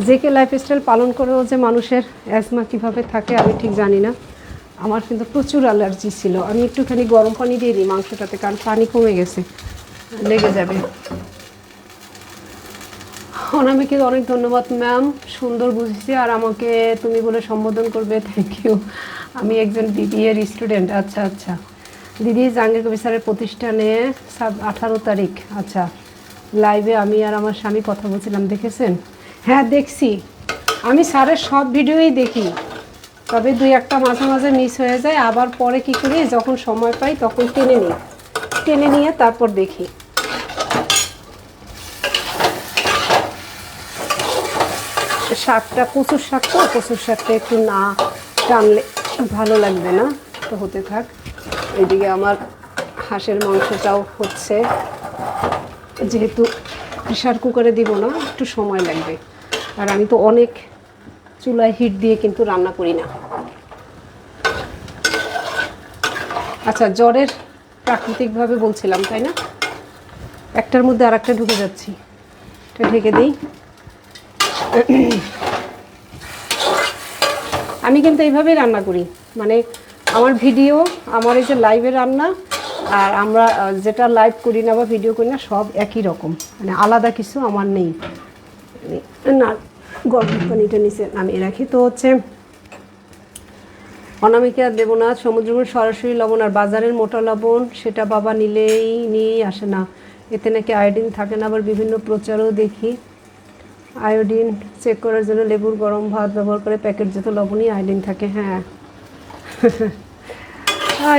জেকে লাইফস্টাইল পালন করেও যে মানুষের অ্যাজমা কীভাবে থাকে আমি ঠিক জানি না। আমার কিন্তু প্রচুর অ্যালার্জি ছিল। আমি একটুখানি গরম পানি দিয়ে দিই মাংসটাতে, কারণ পানি কমে গেছে, লেগে যাবে। অনামিকে অনেক ধন্যবাদ ম্যাম, সুন্দর বুঝেছি, আর আমাকে তুমি বলে সম্বোধন করবে, থ্যাংক ইউ। আমি একজন বিবিএর স্টুডেন্ট। আচ্ছা দিদি, জাহাঙ্গীর কবির স্যারের প্রতিষ্ঠানে 18 তারিখ, আচ্ছা, লাইভে আমি আর আমার স্বামী কথা বলছিলাম, দেখেছেন? হ্যাঁ দেখছি, আমি স্যারের সব ভিডিওই দেখি, তবে 2-1টা মাঝে মিস হয়ে যায়, আবার পরে কি করি, যখন সময় পাই তখন টেনে নিয়ে তারপর দেখি। শাকটা কচুর শাকটা একটু না টানলে ভালো লাগবে না, তো হতে থাক। এদিকে আমার হাঁসের মাংসটাও হচ্ছে, যেহেতু প্রেশার কুকারে দিব না, একটু সময় লাগবে, আর আমি তো অনেক চুলায় হিট দিয়ে কিন্তু রান্না করি না। আচ্ছা, জ্বরের প্রাকৃতিকভাবে বলছিলাম, তাই না? একটার মধ্যে আর একটা ঢুকে যাচ্ছি, এটা ঢেকে দিই। আমি কিন্তু এইভাবেই রান্না করি, মানে আমার ভিডিও, আমার এই যে লাইভে রান্না আর আমরা যেটা লাইভ করি না বা ভিডিও করি না সব একই রকম, মানে আলাদা কিছু আমার নেই। না, গরম পানিটা নিচে নামিয়ে রাখি। তো হচ্ছে অনামিকা দেবনাথ, সমুদ্রগুলো সরাসরি লবণ আর বাজারের মোটা লবণ সেটা বাবা নিয়েই আসে না, এতে নাকি আয়োডিন থাকে না। আবার বিভিন্ন প্রচারও দেখি আয়োডিন চেক করার জন্য লেবুর গরম ভাত ব্যবহার করে প্যাকেটজাত লবণই আয়োডিন থাকে। হ্যাঁ,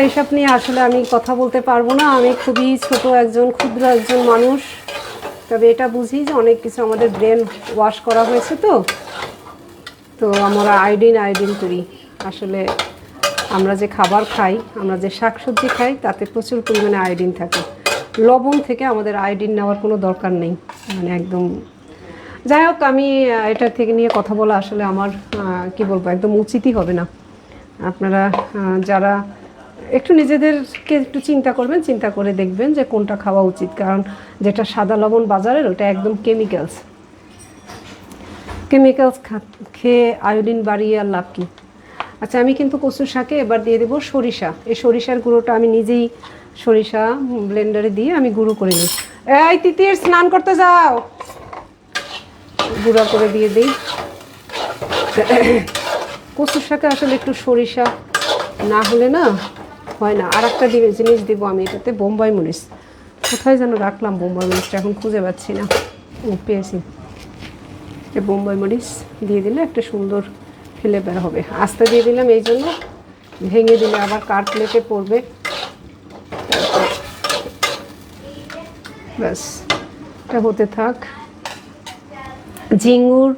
এসব নিয়ে আসলে আমি কথা বলতে পারবো না, আমি খুবই ছোট একজন ক্ষুদ্র একজন মানুষ। তবে এটা বুঝি যে অনেক কিছু আমাদের ব্রেন ওয়াশ করা হয়েছে, তো আমরা আয়োডিন করি। আসলে আমরা যে খাবার খাই, আমরা যে শাকসবজি খাই তাতে প্রচুর পরিমাণে আয়োডিন থাকে। লবণ থেকে আমাদের আয়োডিন নেওয়ার কোনো দরকার নেই, মানে একদম। যাই হোক, আমি এটা থেকে নিয়ে কথা বলা আসলে আমার কি বলবো, একদম উচিতই হবে না। আপনারা যারা একটু নিজেদেরকে একটু চিন্তা করবেন, চিন্তা করে দেখবেন যে কোনটা খাওয়া উচিত, কারণ যেটা সাদা লবণ বাজারের ওটা একদম কেমিক্যালস খেয়ে আয়োডিন বাড়িয়ে আর লাভ কী। আচ্ছা, আমি কিন্তু কচুর শাকে এবার দিয়ে দেবো সরিষা। এই সরিষার গুঁড়োটা আমি নিজেই সরিষা ব্লেন্ডারে দিয়ে আমি গুঁড়ো করে নিই। এই তিতির, স্নান করতে যাও, গুঁড়া করে দিয়ে দিই। কচুর শাকে আসলে একটু সরিষা না হলে না হয় না। আর একটা জিনিস দেবো আমি এটাতে, বোম্বাই মরিচ। কোথায় যেন রাখলাম বোম্বাই মরিচটা, এখন খুঁজে পাচ্ছি না। পেয়েছি, এই বোম্বাই মরিচ দিয়ে দিলে একটা সুন্দর ফ্লেভার হবে। আস্তে দিয়ে দিলাম এই জন্য, ভেঙে দিলে আবার কার প্লেটে পড়বে। ব্যাস, এটা হতে থাক। ঝিঙ্গুর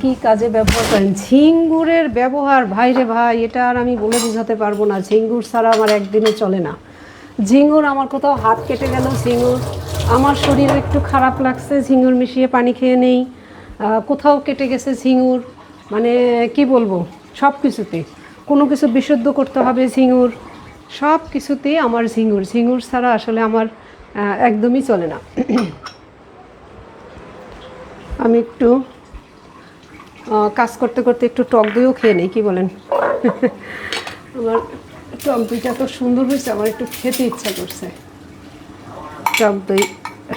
কি কাজে ব্যবহার করেন? ঝিঙ্গুরের ব্যবহার ভাইরে ভাই, এটা আর আমি বলে বোঝাতে পারবো না। ঝিঙ্গুর ছাড়া আমার একদিনে চলে না। ঝিঙ্গুর, আমার কোথাও হাত কেটে গেল ঝিঙ্গুর, আমার শরীরে একটু খারাপ লাগছে ঝিঙ্গুর মিশিয়ে পানি খেয়ে নেই, কোথাও কেটে গেছে ঝিঙ্গুর, মানে কি বলবো, সব কিছুতে কোনো কিছু বিশুদ্ধ করতে হবে ঝিঙ্গুর, সব কিছুতেই আমার ঝিঙ্গুর ছাড়া আসলে আমার একদমই চলে না। আমি একটু কাজ করতে করতে একটু টক দইও খেয়ে নেই, কি বলেন? আমার টক দইটা তো সুন্দর হয়েছে, আমার একটু খেতে ইচ্ছা করছে টক দই।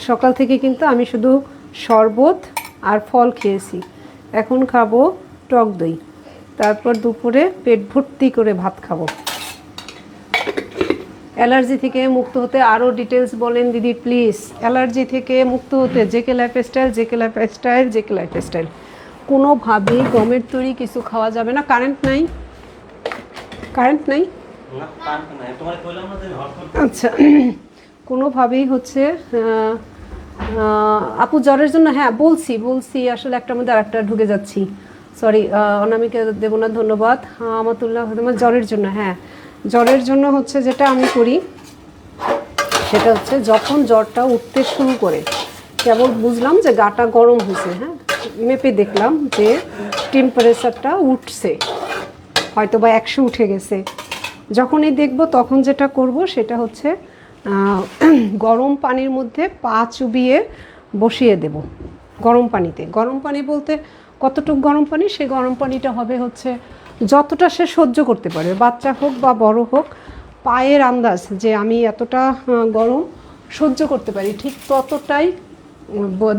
সকাল থেকে কিন্তু আমি শুধু শরবত আর ফল খেয়েছি, এখন খাবো টক দই, তারপর দুপুরে পেট ভর্তি করে ভাত খাবো। অ্যালার্জি থেকে মুক্ত হতে আরও ডিটেলস বলেন দিদি প্লিজ। অ্যালার্জি থেকে মুক্ত হতে জেকে লাইফস্টাইল কোনোভাবেই গমের তৈরি কিছু খাওয়া যাবে না। কারেন্ট নাই। আচ্ছা, কোনোভাবেই হচ্ছে আপু জ্বরের জন্য, হ্যাঁ বলছি আসলে একটার মধ্যে আরেকটা ঢুকে যাচ্ছি, সরি। অনামিকা দেবনাথ ধন্যবাদ। আমাতুল্লাহ তোমার জ্বরের জন্য, হ্যাঁ জ্বরের জন্য হচ্ছে যেটা আমি করি সেটা হচ্ছে যখন জ্বরটা উঠতে শুরু করে, কেবল বুঝলাম যে গাটা গরম হয়েছে, হ্যাঁ মেপে দেখলাম যে টেম্পারেচারটা উঠছে, হয়তো বা 100 উঠে গেছে, যখনই দেখব তখন যেটা করব সেটা হচ্ছে গরম পানির মধ্যে পা চুবিয়ে বসিয়ে দেব গরম পানিতে। গরম পানি বলতে কতটুকু গরম পানি? সেই গরম পানিটা হবে হচ্ছে যতটা সে সহ্য করতে পারে, বাচ্চা হোক বা বড় হোক, পায়ের আন্দাজ যে আমি এতটা গরম সহ্য করতে পারি ঠিক ততটাই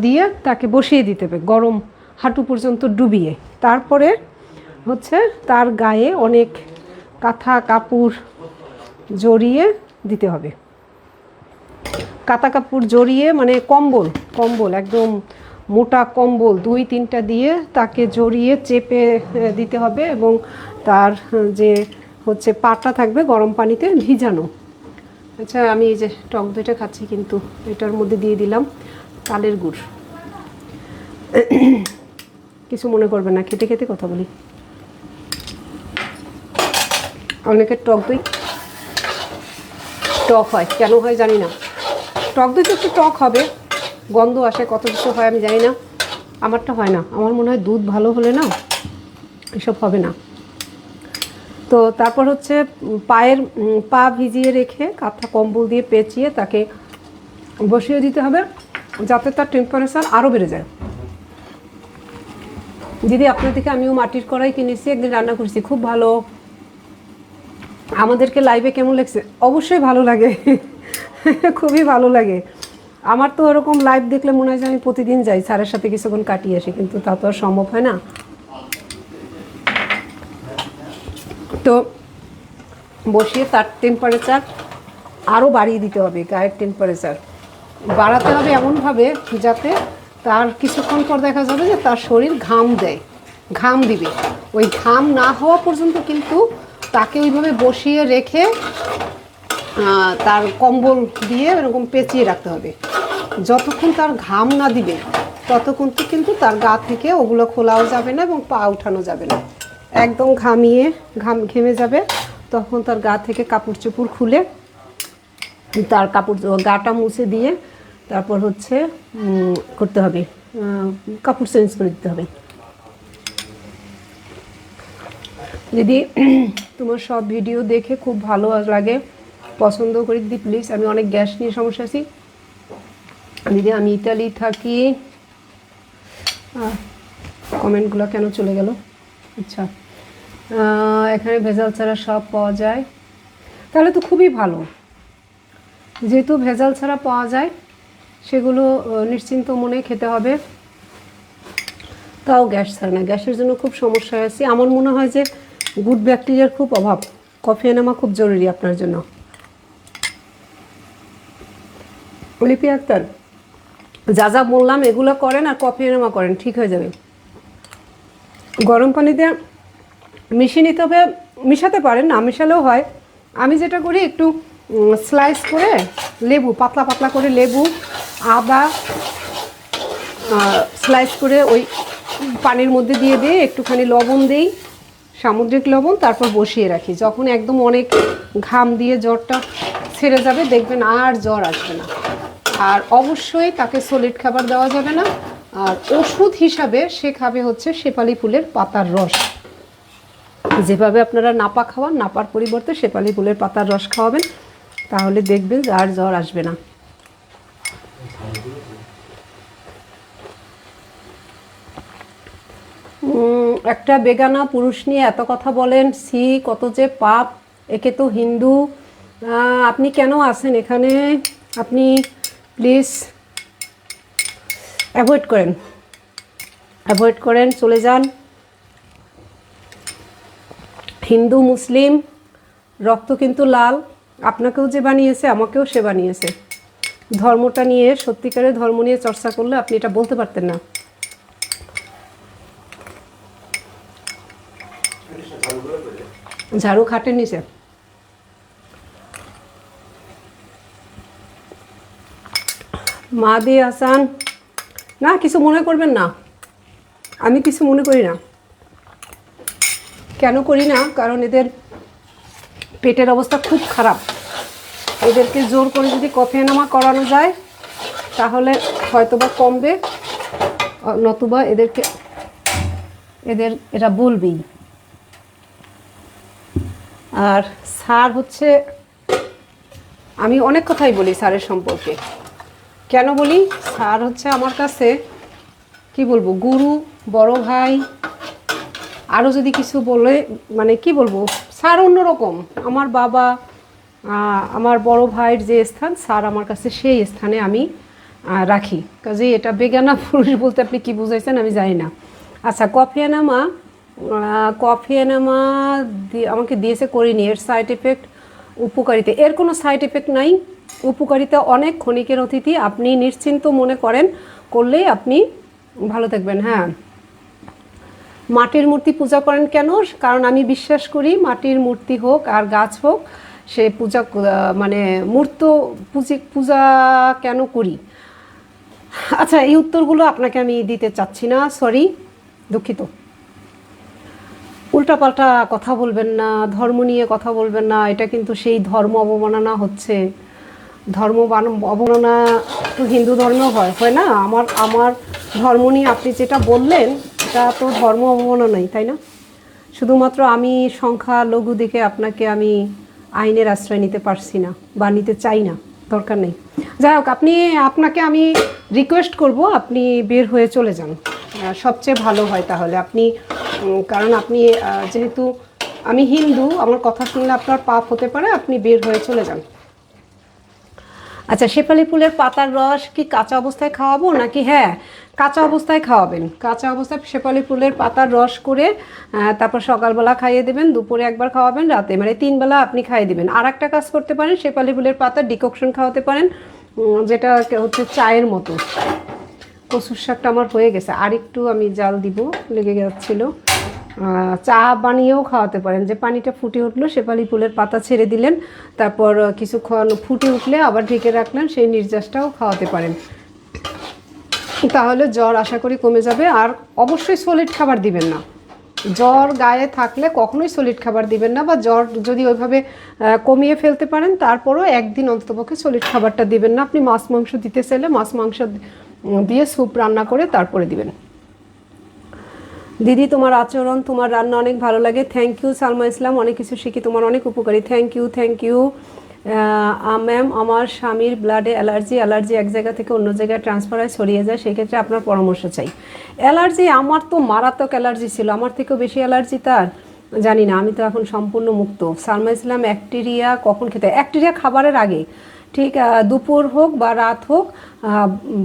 দিয়ে তাকে বসিয়ে দিতে হবে, গরম হাঁটু পর্যন্ত ডুবিয়ে। তারপরে হচ্ছে তার গায়ে অনেক কাঁথা কাপড় জড়িয়ে দিতে হবে, কাঁথা কাপড় জড়িয়ে, মানে কম্বল একদম মোটা কম্বল 2-3টা দিয়ে তাকে জড়িয়ে চেপে দিতে হবে, এবং তার যে হচ্ছে পাটা থাকবে গরম পানিতে ভিজানো। আচ্ছা, আমি এই যে টক দইটা খাচ্ছি কিন্তু এটার মধ্যে দিয়ে দিলাম তালের গুড়, কিছু মনে করবে না, খেতে খেতে কথা বলি। অনেকের টক দই টক হয়, কেন হয় জানি না, টক দই তো একটু টক হবে, গন্ধ আসে, কত কিছু হয় আমি জানি না। আমারটা হয় না, আমার মনে হয় দুধ ভালো হলে না এসব হবে না। তো তারপর হচ্ছে পা ভিজিয়ে রেখে কাঁথা কম্বল দিয়ে পেঁচিয়ে তাকে বসিয়ে দিতে হবে, যাতে তার টেম্পারেচার আরও বেড়ে যায়। দিদি আপনার থেকে আমিও মাটির কড়াই কিনেছি, একদিন রান্না করেছি, খুব ভালো। আমাদেরকে লাইভে কেমন লাগছে? অবশ্যই ভালো লাগে, খুবই ভালো লাগে। আমার তো ওরকম লাইভ দেখলে মনে হয় যে আমি প্রতিদিন যাই, স্যারের সাথে কিছুক্ষণ কাটিয়ে আসি, কিন্তু তা তো আর সম্ভব হয় না। তো বসিয়ে তার টেম্পারেচার আরও বাড়িয়ে দিতে হবে, গায়ের টেম্পারেচার বাড়াতে হবে এমনভাবে যাতে তার কিছুক্ষণ পর দেখা যাবে যে তার শরীর ঘাম দিবে। ওই ঘাম না হওয়া পর্যন্ত কিন্তু তাকে ওইভাবে বসিয়ে রেখে তার কম্বল দিয়ে এরকম পেঁচিয়ে রাখতে হবে। যতক্ষণ তার ঘাম না দিবে ততক্ষণ তো কিন্তু তার গা থেকে ওগুলো খোলাও যাবে না এবং পা উঠানো যাবে না। একদম ঘেমে যাবে, তখন তার গা থেকে কাপড় চোপড় খুলে তার গাটা মুছে দিয়ে তারপর হচ্ছে করতে হবে, কাপড় চেঞ্জ করে দিতে হবে। যদি তোমার সব ভিডিও দেখে খুব ভালো লাগে, পছন্দ করি দিদি প্লিজ। আমি অনেক গ্যাস নিয়ে সমস্যা আছি দিদি, আমি ইতালি থাকি। কমেন্টগুলো কেন চলে গেল? আচ্ছা, এখানে ভেজাল ছাড়া সব পাওয়া যায়, তাহলে তো খুবই ভালো। যেহেতু ভেজাল ছাড়া পাওয়া যায় সেগুলো নিশ্চিন্ত মনে খেতে হবে। তাও গ্যাস ছাড়া না, গ্যাসের জন্য খুব সমস্যায় আছি। আমার মনে হয় যে গুড ব্যাকটেরিয়ার খুব অভাব, কফি এনামা খুব জরুরি আপনার জন্য। লিপি আক্তার, যা যা বললাম এগুলো করেন আর কফি এনামা করেন, ঠিক হয়ে যাবে। গরম পানিতে মিশিয়ে নিতে হবে, মিশাতে পারেন, না মিশালেও হয়। আমি যেটা করি, একটু স্লাইস করে লেবু, পাতলা পাতলা করে লেবু, আদা স্লাইস করে ওই পানির মধ্যে দিয়ে একটুখানি লবণ দিই, সামুদ্রিক লবণ, তারপর বসিয়ে রাখি। যখন একদম অনেক ঘাম দিয়ে জ্বরটা ছেড়ে যাবে দেখবেন আর জ্বর আসবে না। আর অবশ্যই তাকে সলিড খাবার দেওয়া যাবে না। আর ওষুধ হিসাবে সে খাবে হচ্ছে শেফালি ফুলের পাতার রস। যেভাবে আপনারা নাপা খাওয়ান, নাপার পরিবর্তে শেফালি ফুলের পাতার রস খাওয়াবেন, তাহলে দেখবেন যে আর জ্বর আসবে না। একটা বেগানা পুরুষ নিয়ে এত কথা বলেন, সি কত যে পাপ, একে তো হিন্দু। আপনি কেন আছেন এখানে? আপনি প্লিজ অ্যাভয়েড করেন, চলে যান। হিন্দু মুসলিম রক্ত কিন্তু লাল, আপনাকেও যে বানিয়েছে আমাকেও সে বানিয়েছে। ধর্মটা নিয়ে, সত্যিকারের ধর্ম নিয়ে চর্চা করলে আপনি এটা বলতে পারতেন না। ঝাড়ু খাটের নিচে। মাদি হাসান, না কিছু মনে করবেন না, আমি কিছু মনে করি না। কেন করি না? কারণ এদের পেটের অবস্থা খুব খারাপ। এদেরকে জোর করে যদি কফি এনামা করানো যায় তাহলে হয়তোবা কমবে, নতুবা এরা বলবেই। আর স্যার হচ্ছে, আমি অনেক কথাই বলি স্যারের সম্পর্কে। কেন বলি? স্যার হচ্ছে আমার কাছে কি বলবো, গুরু, বড় ভাই। আরও যদি কিছু বলে, মানে কি বলবো, স্যার অন্যরকম। আমার বাবা, আমার বড় ভাইয়ের যে স্থান, স্যার আমার কাছে সেই স্থানে আমি রাখি। কাজে এটা বেগানা পুরুষ বলতে আপনি কি বুঝাইছেন আমি জানি না। আচ্ছা, কফি এনামা আমাকে দিয়েছে, করিনি। এর সাইড এফেক্ট, উপকারিতা, এর কোনো সাইড এফেক্ট নাই। উপকারিতা অনেক, ক্ষণিকের অতিথি। আপনি নিশ্চিন্ত মনে করলেই আপনি ভালো থাকবেন। হ্যাঁ, মাটির মূর্তি পূজা করেন কেন? কারণ আমি বিশ্বাস করি মাটির মূর্তি হোক আর গাছ হোক, সে পূজা, মানে পূজা কেন করি। আচ্ছা, এই উত্তরগুলো আপনাকে আমি দিতে চাচ্ছি না, সরি, দুঃখিত। উল্টাপাল্টা কথা বলবেন না, ধর্ম নিয়ে কথা বলবেন না, এটা কিন্তু সেই ধর্ম অবমাননা হচ্ছে। ধর্ম অবমাননা তো হিন্দু ধর্মেও হয় না। আমার ধর্ম নিয়ে আপনি যেটা বললেন এটা তো ধর্ম অবমাননাই, তাই না? শুধুমাত্র আমি সংখ্যালঘু দিকে আপনাকে আমি আইনের আশ্রয় নিতে পারছি না বা নিতে চাই না, দরকার নেই। যাই হোক, আপনাকে আমি রিকোয়েস্ট করব আপনি বের হয়ে চলে যান, সবচেয়ে ভালো হয় তাহলে আপনি। কারণ আপনি যেহেতু আমি হিন্দু, আমার কথা শুনলে আপনার পাপ হতে পারে, আপনি বের হয়ে চলে যান। আচ্ছা, শেফালি ফুলের পাতার রস কি কাঁচা অবস্থায় খাওয়াবো নাকি? হ্যাঁ, কাঁচা অবস্থায় খাওয়াবেন। কাঁচা অবস্থায় শেফালি ফুলের পাতার রস করে তারপর সকালবেলা খাইয়ে দেবেন, দুপুরে একবার খাওয়াবেন, রাতে, মানে 3 বেলা আপনি খাইয়ে দেবেন। আর একটা কাজ করতে পারেন, শেফালি ফুলের পাতার ডিককশন খাওয়াতে পারেন, যেটা হচ্ছে চায়ের মতো। কচুর শাকটা আমার হয়ে গেছে, আর একটু আমি জাল দিব, লেগে যাচ্ছিলো। চা বানিয়েও খাওয়াতে পারেন, যে পানিটা ফুটে উঠলো শেফালি ফুলের পাতা ছেড়ে দিলেন, তারপর কিছুক্ষণ ফুটে উঠলে আবার ঢেকে রাখলেন, সেই নির্যাসটাও খাওয়াতে পারেন। তাহলে জ্বর আশা করি কমে যাবে। আর অবশ্যই সলিড খাবার দিবেন না, জ্বর গায়ে থাকলে কখনোই সলিড খাবার দিবেন না, বা জ্বর যদি ওইভাবে কমিয়ে ফেলতে পারেন তারপরও একদিন অন্ততপক্ষে সলিড খাবারটা দিবেন না। আপনি মাছ মাংস দিতে চাইলে মাছ মাংস দিয়ে স্যুপ রান্না করে তারপরে দিবেন। দিদি, তোমার আচরণ, তোমার রান্না অনেক ভালো লাগে। থ্যাংক ইউ সালমা ইসলাম, অনেক কিছু শিখি, তোমার অনেক উপকারী। Thank you. ম্যাম, আমার স্বামীর ব্লাডে অ্যালার্জি এক জায়গা থেকে অন্য জায়গায় ট্রান্সফার হয়, ছড়িয়ে যায়, সেক্ষেত্রে আপনার পরামর্শ চাই। অ্যালার্জি, আমার তো মারাত্মক অ্যালার্জি ছিল, আমার থেকেও বেশি অ্যালার্জি তার, জানি না, আমি তো এখন সম্পূর্ণ মুক্ত। সালমা ইসলাম, অ্যাক্টেরিয়া কখন খেতে? অ্যাক্টেরিয়া খাবারের আগে, ঠিক দুপুর হোক বা রাত হোক,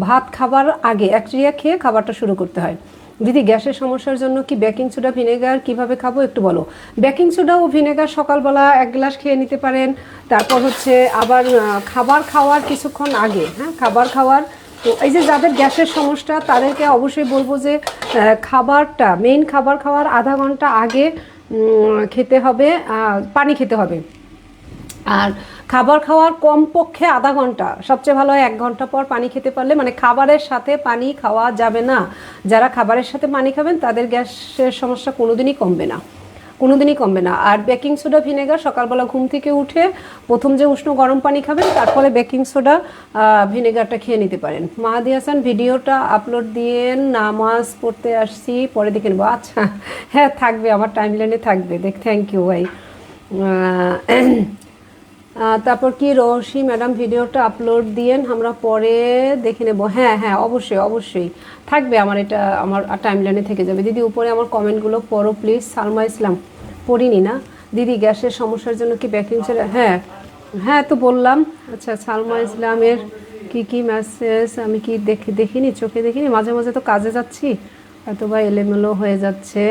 ভাত খাবার আগে অ্যাক্টেরিয়া খেয়ে খাবারটা শুরু করতে হয়। দিদি, গ্যাসের সমস্যার জন্য কি বেকিং সোডা ভিনেগার কিভাবে খাবো একটু বলো। বেকিং সোডা ও ভিনেগার সকালবেলা 1 গ্লাস খেয়ে নিতে পারেন। তারপর হচ্ছে আবার খাবার খাওয়ার কিছুক্ষণ আগে, হ্যাঁ, খাবার খাওয়ার, তো এই যে যাদের গ্যাসের সমস্যা তাদেরকে অবশ্যই বলবো যে খাবারটা, মেইন খাবার খাওয়ার আধা ঘন্টা আগে খেতে হবে, পানি খেতে হবে। আর খাবার খাওয়ার কমপক্ষে আধা ঘন্টা, সবচেয়ে ভালো হয় 1 ঘন্টা পর পানি খেতে পারলে, মানে খাবারের সাথে পানি খাওয়া যাবে না। যারা খাবারের সাথে পানি খাবেন তাদের গ্যাসের সমস্যা কোনোদিনই কমবে না। আর বেকিং সোডা ভিনেগার সকালবেলা ঘুম থেকে উঠে প্রথম যে উষ্ণ গরম পানি খাবেন, তারপরে বেকিং সোডা ভিনেগারটা খেয়ে নিতে পারেন। মাহাদি হাসান, ভিডিওটা আপলোড দিয়ে নামাজ পড়তে আসছি, পরে দেখে নেবো। আচ্ছা, হ্যাঁ থাকবে, আমার টাইমলাইনে থাকবে, থ্যাংক ইউ ভাই। তারপর কি রশি ম্যাডাম, ভিডিওটা আপলোড দিয়েন, আমরা পরে দেখে নেব। হ্যাঁ, অবশ্যই থাকবে, এটা আমার টাইমলাইনে থেকে যাবে। দিদি, উপরে আমার কমেন্টগুলো পড়ো প্লিজ। সালমা ইসলাম, পড়িনি না। দিদি, গ্যাসের সমস্যার জন্য কি বেকিং সোডা? হ্যাঁ তো বললাম। আচ্ছা, সালমা ইসলামের কি মেসেজ আমি কি দেখিনি, চোখে দেখিনি, মাঝে মাঝে তো কাজে যাচ্ছি, হয়তো বা এলোমেলো হয়ে যাচ্ছে।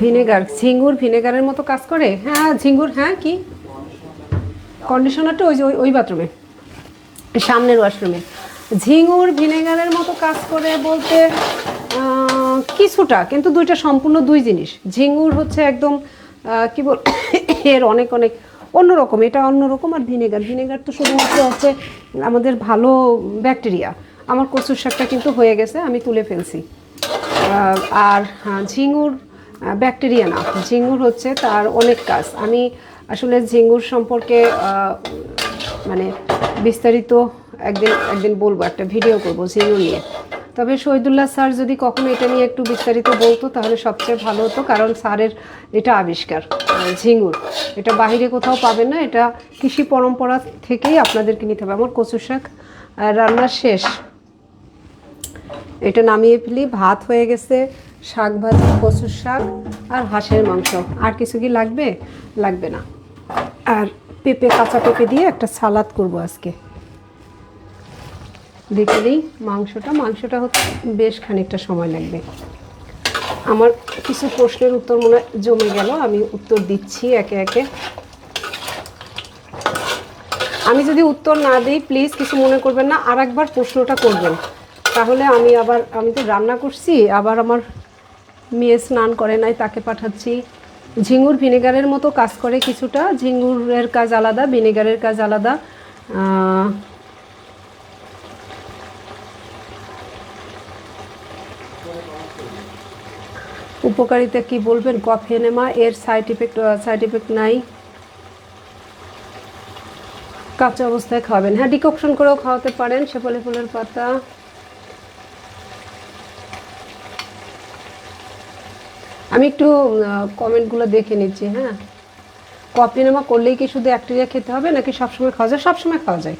ভিনেগার, ঝিঙ্গুর ভিনেগারের মতো কাজ করে? হ্যাঁ ঝিঙ্গুর, হ্যাঁ কি কন্ডিশনারটা ওই বাথরুমে, সামনের ওয়াশরুমে। ঝিঙ্গুর ভিনেগারের মতো কাজ করে বলতে কিছুটা, কিন্তু দুইটা সম্পূর্ণ দুই জিনিস। ঝিঙ্গুর হচ্ছে একদম কি বল, এর অনেক অন্যরকম, এটা অন্যরকম। আর ভিনেগার তো শুধুমাত্র হচ্ছে আমাদের ভালো ব্যাকটেরিয়া। আমার কচুর শাকটা কিন্তু হয়ে গেছে, আমি তুলে ফেলছি। আর ঝিঙ্গুর ব্যাকটেরিয়া না, ঝিঙ্গুর হচ্ছে তার অনেক কাজ। আমি আসলে ঝিঙ্গুর সম্পর্কে মানে বিস্তারিত একদিন বলবো, একটা ভিডিও করবো ঝিঙ্গুর নিয়ে। তবে শহীদুল্লাহ স্যার যদি কখনো এটা নিয়ে একটু বিস্তারিত বলতো তাহলে সবচেয়ে ভালো হতো, কারণ স্যারের এটা আবিষ্কার ঝিঙ্গুর, এটা বাহিরে কোথাও পাবেন না, এটা কৃষি পরম্পরা থেকেই আপনাদেরকে নিতে হবে। আমার কচুর শাক রান্না শেষ, এটা নামিয়ে ফেলি, ভাত হয়ে গেছে, শাক ভাজি, কচুর শাক আর হাঁসের মাংস। আর কিছু কি লাগবে না। আর কাঁচা পেঁপে দিয়ে একটা সালাদ করব আজকে। দেখে নিই মাংসটা হচ্ছে বেশ খানিকটা সময় লাগবে। আমার কিছু প্রশ্নের উত্তর মনে জমে গেল, আমি উত্তর দিচ্ছি একে একে। আমি যদি উত্তর না দিই প্লিজ কিছু মনে করবেন না, আর একবার প্রশ্নটা করবেন, তাহলে আমি তো রান্না করছি, আবার আমার মেয়ে স্নান করে নাই, তাকে পাঠাচ্ছি। ঝিঙ্গুর ভিনেগারের মতো কাজ করে কিছুটা, ঝিঙ্গুরের কাজ আলাদা, ভিনেগারের কাজ আলাদা। উপকারিতা কি বলবেন? কফি এনেমা, এর সাইড ইফেক্ট নাই, কাঁচা অবস্থায় খাওয়াবেন। হ্যাঁ, ডিককশন করেও খাওয়াতে পারেন। শেফালি ফুলের পাতা আমি একটু কমেন্টগুলো দেখে নিচ্ছি। হ্যাঁ, কফি এনামা করলেই কি শুধু অ্যাক্টেরিয়া খেতে হবে নাকি সবসময় খাওয়া যায়? সবসময় খাওয়া যায়।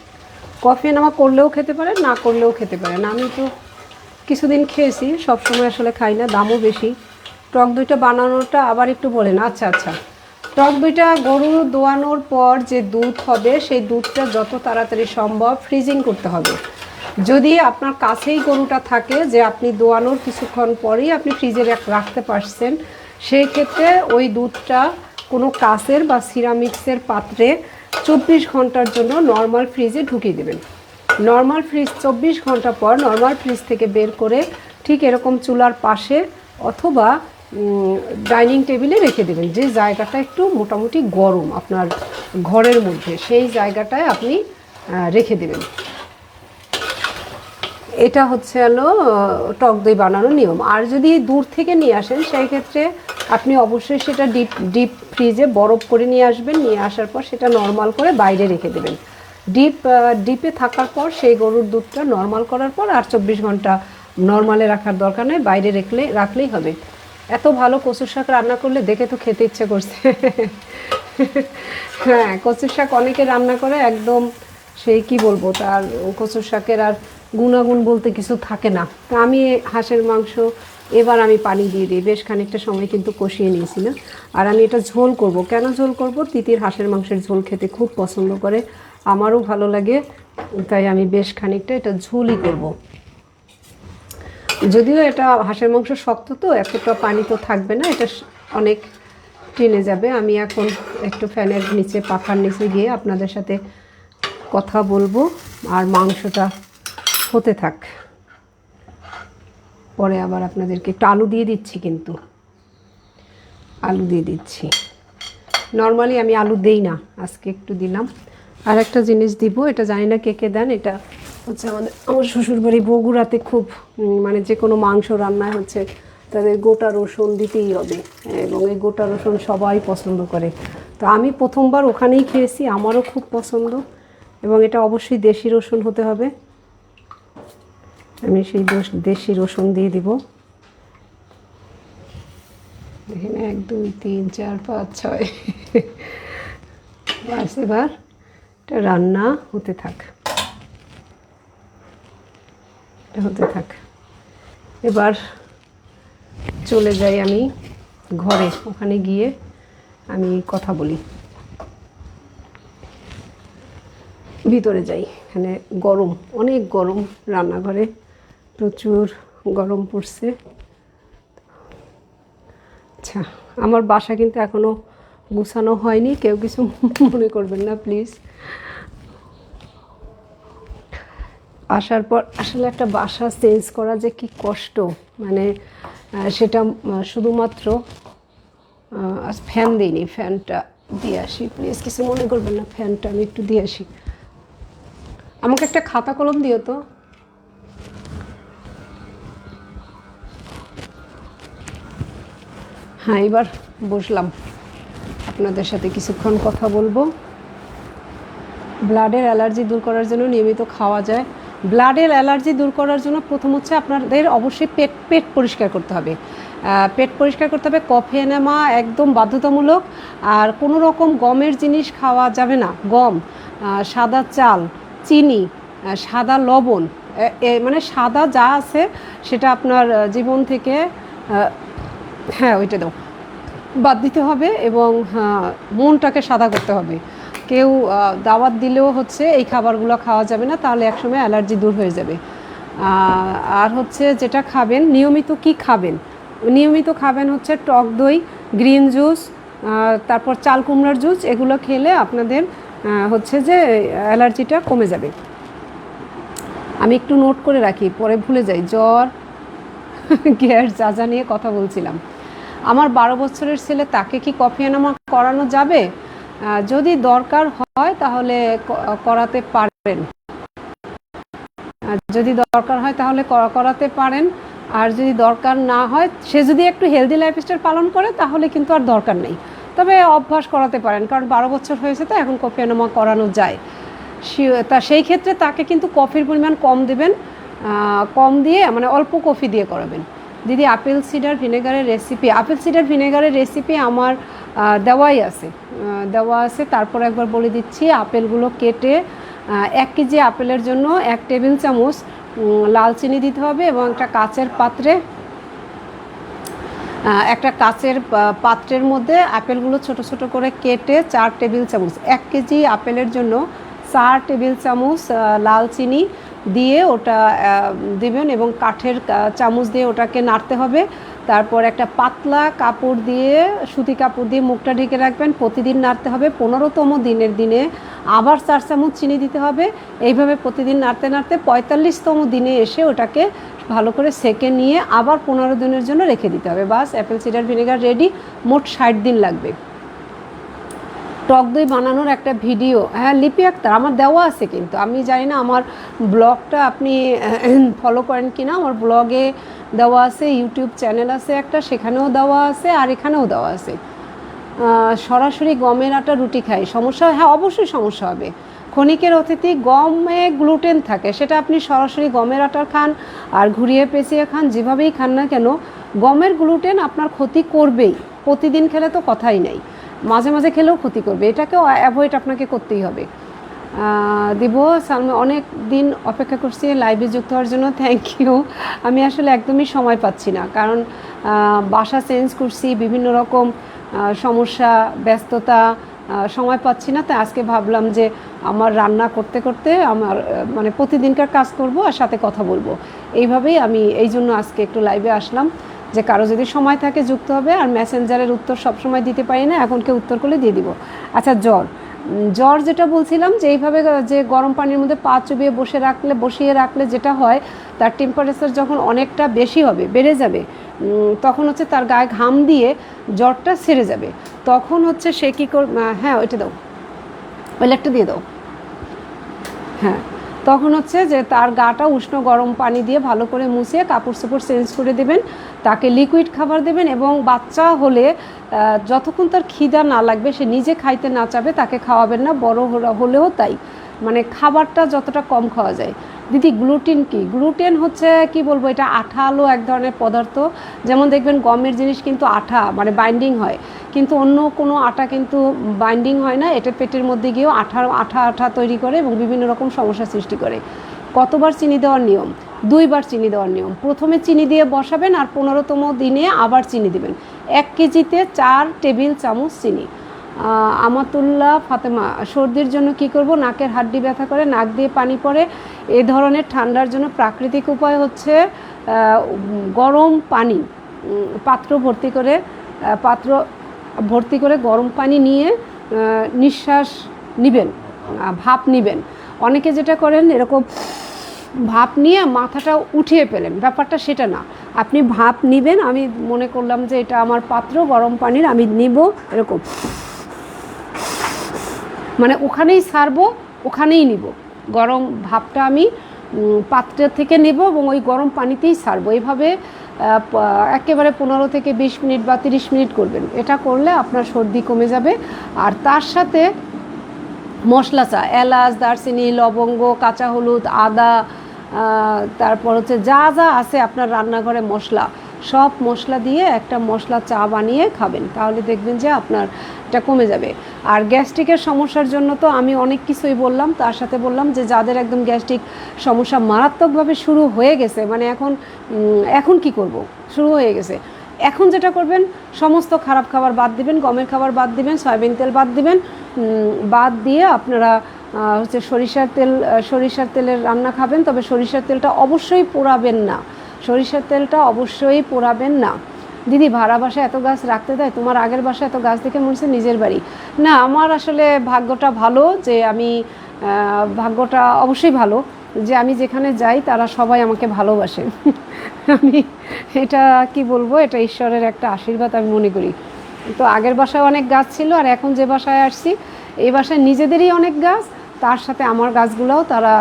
কফি এনামা করলেও খেতে পারেন, না করলেও খেতে পারেন। আমি তো কিছুদিন খেয়েছি, সবসময় আসলে খাই না, দামও বেশি। টক দইটা বানানোটা আবার একটু বলেন। আচ্ছা আচ্ছা, টক দইটা গরু দোয়ানোর পর যে দুধ হবে সেই দুধটা যত তাড়াতাড়ি সম্ভব ফ্রিজিং করতে হবে। যদি আপনার কাছেই গরুটা থাকে যে আপনি দোয়ানোর কিছুক্ষণ পরেই আপনি ফ্রিজে রাখতে পারছেন, সেই ক্ষেত্রে ওই দুধটা কোনো কাচের বা সিরামিক্সের পাত্রে 24 ঘন্টার জন্য নর্মাল ফ্রিজে ঢুকিয়ে দেবেন। নর্মাল ফ্রিজ 24 ঘন্টা পর নর্মাল ফ্রিজ থেকে বের করে ঠিক এরকম চুলার পাশে অথবা ডাইনিং টেবিলে রেখে দেবেন, যে জায়গাটা একটু মোটামুটি গরম আপনার ঘরের মধ্যে, সেই জায়গাটায় আপনি রেখে দেবেন। এটা হচ্ছে হলো টক দই বানানোর নিয়ম। আর যদি দূর থেকে নিয়ে আসেন সেই ক্ষেত্রে আপনি অবশ্যই সেটা ডিপ ফ্রিজে বরফ করে নিয়ে আসবেন। নিয়ে আসার পর সেটা নর্মাল করে বাইরে রেখে দেবেন। ডিপে থাকার পর সেই গরুর দুধটা নর্মাল করার পর আর 24 ঘন্টা নর্মালে রাখার দরকার নেই, বাইরে রাখলেই হবে। এত ভালো কচুর শাক রান্না করলে দেখে তো খেতে ইচ্ছে করছে। হ্যাঁ, কচুর শাক অনেকে রান্না করে একদম সেই কি বলবো, তার কচুর শাকের আর গুণাগুণ বলতে কিছু থাকে না। তা আমি হাঁসের মাংস এবার আমি পানি দিয়ে দিই, বেশ খানিকটা সময় কিন্তু কষিয়ে নিয়েছিলাম। আর আমি এটা ঝোল করব। কেন ঝোল করব? তিতির হাঁসের মাংসের ঝোল খেতে খুব পছন্দ করে, আমারও ভালো লাগে, তাই আমি বেশ খানিকটা এটা ঝোলই করব। যদিও এটা হাঁসের মাংস শক্ত তো এতটা পানি তো থাকবে না, এটা অনেক টেনে যাবে। আমি এখন একটু ফ্যানের নিচে পাখার নিচে গিয়ে আপনাদের সাথে কথা বলবো, আর মাংসটা হতে থাক। পরে আবার আপনাদেরকে একটু আলু দিয়ে দিচ্ছি, কিন্তু আলু দিয়ে দিচ্ছি। নর্মালি আমি আলু দেই না, আজকে একটু দিলাম। আর একটা জিনিস দিব, এটা জানি না কে কে দেন, এটা হচ্ছে আমার শ্বশুরবাড়ি বগুড়াতে খুব মানে যে কোনো মাংস রান্নায় হচ্ছে তাদের গোটা রসুন দিতেই হবে, এবং এই গোটা রসুন সবাই পছন্দ করে। তো আমি প্রথমবার ওখানেই খেয়েছি, আমারও খুব পছন্দ, এবং এটা অবশ্যই দেশি রসুন হতে হবে। আমি সেই দেশি রসুন দিয়ে দিব। দেখেন 1 2 3 4 5 6 বাস। এবার এটা রান্না হতে থাক, এটা হতে থাক। এবার চলে যাই আমি ঘরে, ওখানে গিয়ে আমি কথা বলি। ভিতরে যাই, এখানে গরম, অনেক গরম, রান্নাঘরে প্রচুর গরম পড়ছে। আচ্ছা, আমার বাসা কিন্তু এখনও গুছানো হয়নি, কেউ কিছু মনে করবেন না প্লিজ। আসার পর আসলে একটা বাসা চেঞ্জ করা যে কি কষ্ট, মানে সেটা শুধুমাত্র আজ ফ্যান দিইনি, ফ্যানটা দিয়ে আসি প্লিজ, কিছু মনে করবেন না, ফ্যানটা আমি একটু দিয়ে আসি। আমাকে একটা খাতা কলম দিও তো। হ্যাঁ, এবার বসলাম, আপনাদের সাথে কিছুক্ষণ কথা বলবো। ব্লাডের অ্যালার্জি দূর করার জন্য নিয়মিত খাওয়া যায়। ব্লাডের অ্যালার্জি দূর করার জন্য প্রথম হচ্ছে আপনাদের অবশ্যই পেট পরিষ্কার করতে হবে। পেট পরিষ্কার করতে হবে, কফি এনামা একদম বাধ্যতামূলক। আর কোনো রকম গমের জিনিস খাওয়া যাবে না, গম, সাদা চাল, চিনি, সাদা লবণ, মানে সাদা যা আছে সেটা আপনার জীবন থেকে হ্যাঁ ওইটা দাও বাদ দিতে হবে, এবং মনটাকে সাদা করতে হবে। কেউ দাওয়াত দিলেও হচ্ছে এই খাবারগুলো খাওয়া যাবে না, তাহলে একসময় অ্যালার্জি দূর হয়ে যাবে। আর হচ্ছে যেটা খাবেন, নিয়মিত কি খাবেন? নিয়মিত খাবেন হচ্ছে টক দই, গ্রিন জুস, তারপর চাল কুমড়ার জুস, এগুলো খেলে আপনাদের হচ্ছে যে অ্যালার্জিটা কমে যাবে। আমি একটু নোট করে রাখি, পরে ভুলে যাই। জ্বর, গ্যাস, যা নিয়ে কথা বলছিলাম। আমার 12 বছরের ছেলে, তাকে কি কফি এনামা করানো যাবে? যদি দরকার হয় তাহলে করাতে পারেন, যদি দরকার হয় তাহলে করাতে পারেন। আর যদি দরকার না হয়, সে যদি একটু হেলদি লাইফস্টাইল পালন করে তাহলে কিন্তু আর দরকার নেই, তবে অভ্যাস করাতে পারেন, কারণ 12 বছর হয়েছে তো এখন কফি এনামা করানো যায়। তা সেই ক্ষেত্রে তাকে কিন্তু কফির পরিমাণ কম দেবেন, কম দিয়ে মানে অল্প কফি দিয়ে করাবেন। দিদি আপেল সিডার ভিনেগারের রেসিপি আমার দেওয়া আছে। তারপর একবার বলে দিচ্ছি, আপেলগুলো কেটে 1 কেজি আপেলের জন্য 1 টেবিল চামচ লাল চিনি দিতে হবে এবং একটা কাচের পাত্রের মধ্যে আপেলগুলো ছোট ছোট করে কেটে 4 টেবিল চামচ, 1 কেজি আপেলের জন্য 4 টেবিল চামচ লাল চিনি দিয়ে ওটা দিবেন এবং কাঠের চামচ দিয়ে ওটাকে নাড়তে হবে। তারপর একটা পাতলা কাপড় দিয়ে, সুতি কাপড় দিয়ে মুখটা ঢেকে রাখবেন। প্রতিদিন নাড়তে হবে। 15তম দিনে আবার 4 চামচ চিনি দিতে হবে। এইভাবে প্রতিদিন নাড়তে নাড়তে 45তম দিনে এসে ওটাকে ভালো করে সেকে নিয়ে আবার 15 দিনের জন্য রেখে দিতে হবে। বাস, অ্যাপেল সিডার ভিনেগার রেডি। মোট 60 দিন লাগবে। টক দই বানানোর একটা ভিডিও, হ্যাঁ লিপি আক্তার, আমার দেওয়া আছে, কিন্তু আমি জানি না আমার ব্লগটা আপনি ফলো করেন কি না। আমার ব্লগে দেওয়া আছে, ইউটিউব চ্যানেল আছে একটা, সেখানেও দেওয়া আছে আর এখানেও দেওয়া আছে। সরাসরি গমের আটা রুটি খাই, সমস্যা? হ্যাঁ অবশ্যই সমস্যা হবে। ক্ষণিকের অতিথি, গমে গ্লুটেন থাকে, সেটা আপনি সরাসরি গমের আটা খান আর ঘুরিয়ে পেঁচিয়ে খান, যেভাবেই খান না কেন গমের গ্লুটেন আপনার ক্ষতি করবেই। প্রতিদিন খেলে তো কথাই নাই, মাঝে মাঝে খেলেও ক্ষতি করবে, এটাকেও অ্যাভয়েড আপনাকে করতেই হবে। দিব সালমা, অনেক দিন অপেক্ষা করছি লাইভে যুক্ত হওয়ার জন্য, থ্যাংক ইউ। আমি আসলে একদমই সময় পাচ্ছি না, কারণ বাসা চেঞ্জ করছি, বিভিন্ন রকম সমস্যা, ব্যস্ততা, সময় পাচ্ছি না। তাই আজকে ভাবলাম যে আমার রান্না করতে করতে আমার মানে প্রতিদিনকার কাজ করব আর সাথে কথা বলবো, এইভাবেই আমি এই জন্য আজকে একটু লাইভে আসলাম, যে কারো যদি সময় থাকে যুক্ত হবে। আর মেসেঞ্জারের উত্তর সব সময় দিতে পারি না, এখন কেউ উত্তর করলে দিয়ে দিব। আচ্ছা, জ্বর যেটা বলছিলাম, যে এইভাবে যে গরম পানির মধ্যে পা চুবিয়ে বসিয়ে রাখলে যেটা হয়, তার টেম্পারেচার যখন অনেকটা বেশি হবে, বেড়ে যাবে, তখন হচ্ছে তার গায়ে ঘাম দিয়ে জ্বরটা সেরে যাবে। তখন হচ্ছে সে কী হ্যাঁ ওইটা দাও, ওই লেটটা দিয়ে দাও। হ্যাঁ, তখন হচ্ছে যে তার গাটা উষ্ণ গরম পানি দিয়ে ভালো করে মুছিয়ে কাপড় চোপড় চেঞ্জ করে দেবেন, তাকে লিকুইড খাবার দেবেন। এবং বাচ্চা হলে যতক্ষণ তার খিদা না লাগবে, সে নিজে খাইতে না চাবে, তাকে খাওয়াবেন না। বড় হলেও তাই, মানে খাবারটা যতটা কম খাওয়া যায়। দিদি গ্লুটেন কি? গ্লুটেন হচ্ছে কি বলবো, এটা আঠালো এক ধরনের পদার্থ। যেমন দেখবেন গমের জিনিস কিন্তু আঠা, মানে বাইন্ডিং হয়, কিন্তু অন্য কোনো আটা কিন্তু বাইন্ডিং হয় না। এটা পেটের মধ্যে গিয়েও আঠা তৈরি করে এবং বিভিন্ন রকম সমস্যা সৃষ্টি করে। কতবার চিনি দেওয়ার নিয়ম? 2 বার চিনি দেওয়ার নিয়ম। প্রথমে চিনি দিয়ে বসাবেন আর 15তম দিনে আবার চিনি দেবেন। 1 কেজিতে 4 টেবিল চামচ চিনি। আমাতুল্লাহ ফাতেমা, সর্দির জন্য কি করব? নাকের হাড্ডি ব্যথা করে, নাক দিয়ে পানি পড়ে, এ ধরনের ঠান্ডার জন্য প্রাকৃতিক উপায় হচ্ছে গরম পানি, পাত্র ভর্তি করে গরম পানি নিয়ে নিঃশ্বাস নেবেন, ভাপ নেবেন। অনেকে যেটা করেন, এরকম ভাপ নিয়ে মাথাটা উঠিয়ে পেলেন, ব্যাপারটা সেটা না। আপনি ভাপ নেবেন, আমি মনে করলাম যে এটা আমার পাত্র গরম পানির, আমি নিব এরকম, মানে ওখানেই ছাড়বো, ওখানেই নিব, গরম ভাপটা আমি পাত্র থেকে নেব এবং ওই গরম পানিতেই ছাড়বো। এইভাবে একেবারে 15 থেকে 20 মিনিট বা 30 মিনিট করবেন। এটা করলে আপনার সর্দি কমে যাবে। আর তার সাথে মশলা চা, এলাচ, দারচিনি, লবঙ্গ, কাঁচা হলুদ, আদা, তারপর হচ্ছে যা যা আছে আপনার রান্নাঘরে মশলা, সব মশলা দিয়ে একটা মশলা চা বানিয়ে খাবেন, তাহলে দেখবেন যে আপনার এটা কমে যাবে। আর গ্যাস্ট্রিকের সমস্যার জন্য তো আমি অনেক কিছুই বললাম, তার সাথে বললাম যে যাদের একদম গ্যাস্ট্রিক সমস্যা মারাত্মকভাবে শুরু হয়ে গেছে, মানে এখন কি করব, শুরু হয়ে গেছে, এখন যেটা করবেন, সমস্ত খারাপ খাবার বাদ দিবেন, গমের খাবার বাদ দিবেন, সয়াবিন তেল বাদ দিবেন, বাদ দিয়ে আপনারা হচ্ছে সরিষার তেলের রান্না খাবেন। তবে সরিষার তেলটা অবশ্যই পোড়াবেন না। দিদি ভাড়া বাসায় এত গাছ রাখতে দেয়? তোমার আগের বাসায় এত গাছ দেখে মনে হচ্ছে নিজের বাড়ি। না, আমার আসলে ভাগ্যটা ভালো, যে ভাগ্যটা অবশ্যই ভালো যে আমি যেখানে যাই তারা সবাই আমাকে ভালোবাসে। আমি এটা কি বলবো, এটা ঈশ্বরের একটা আশীর্বাদ আমি মনে করি। তো আগের বাসায় অনেক গাছ ছিল, আর এখন যে বাসায় আসছি এই বাসায় নিজেদেরই অনেক গাছ, তার সাথে আমার গাছগুলোও তারা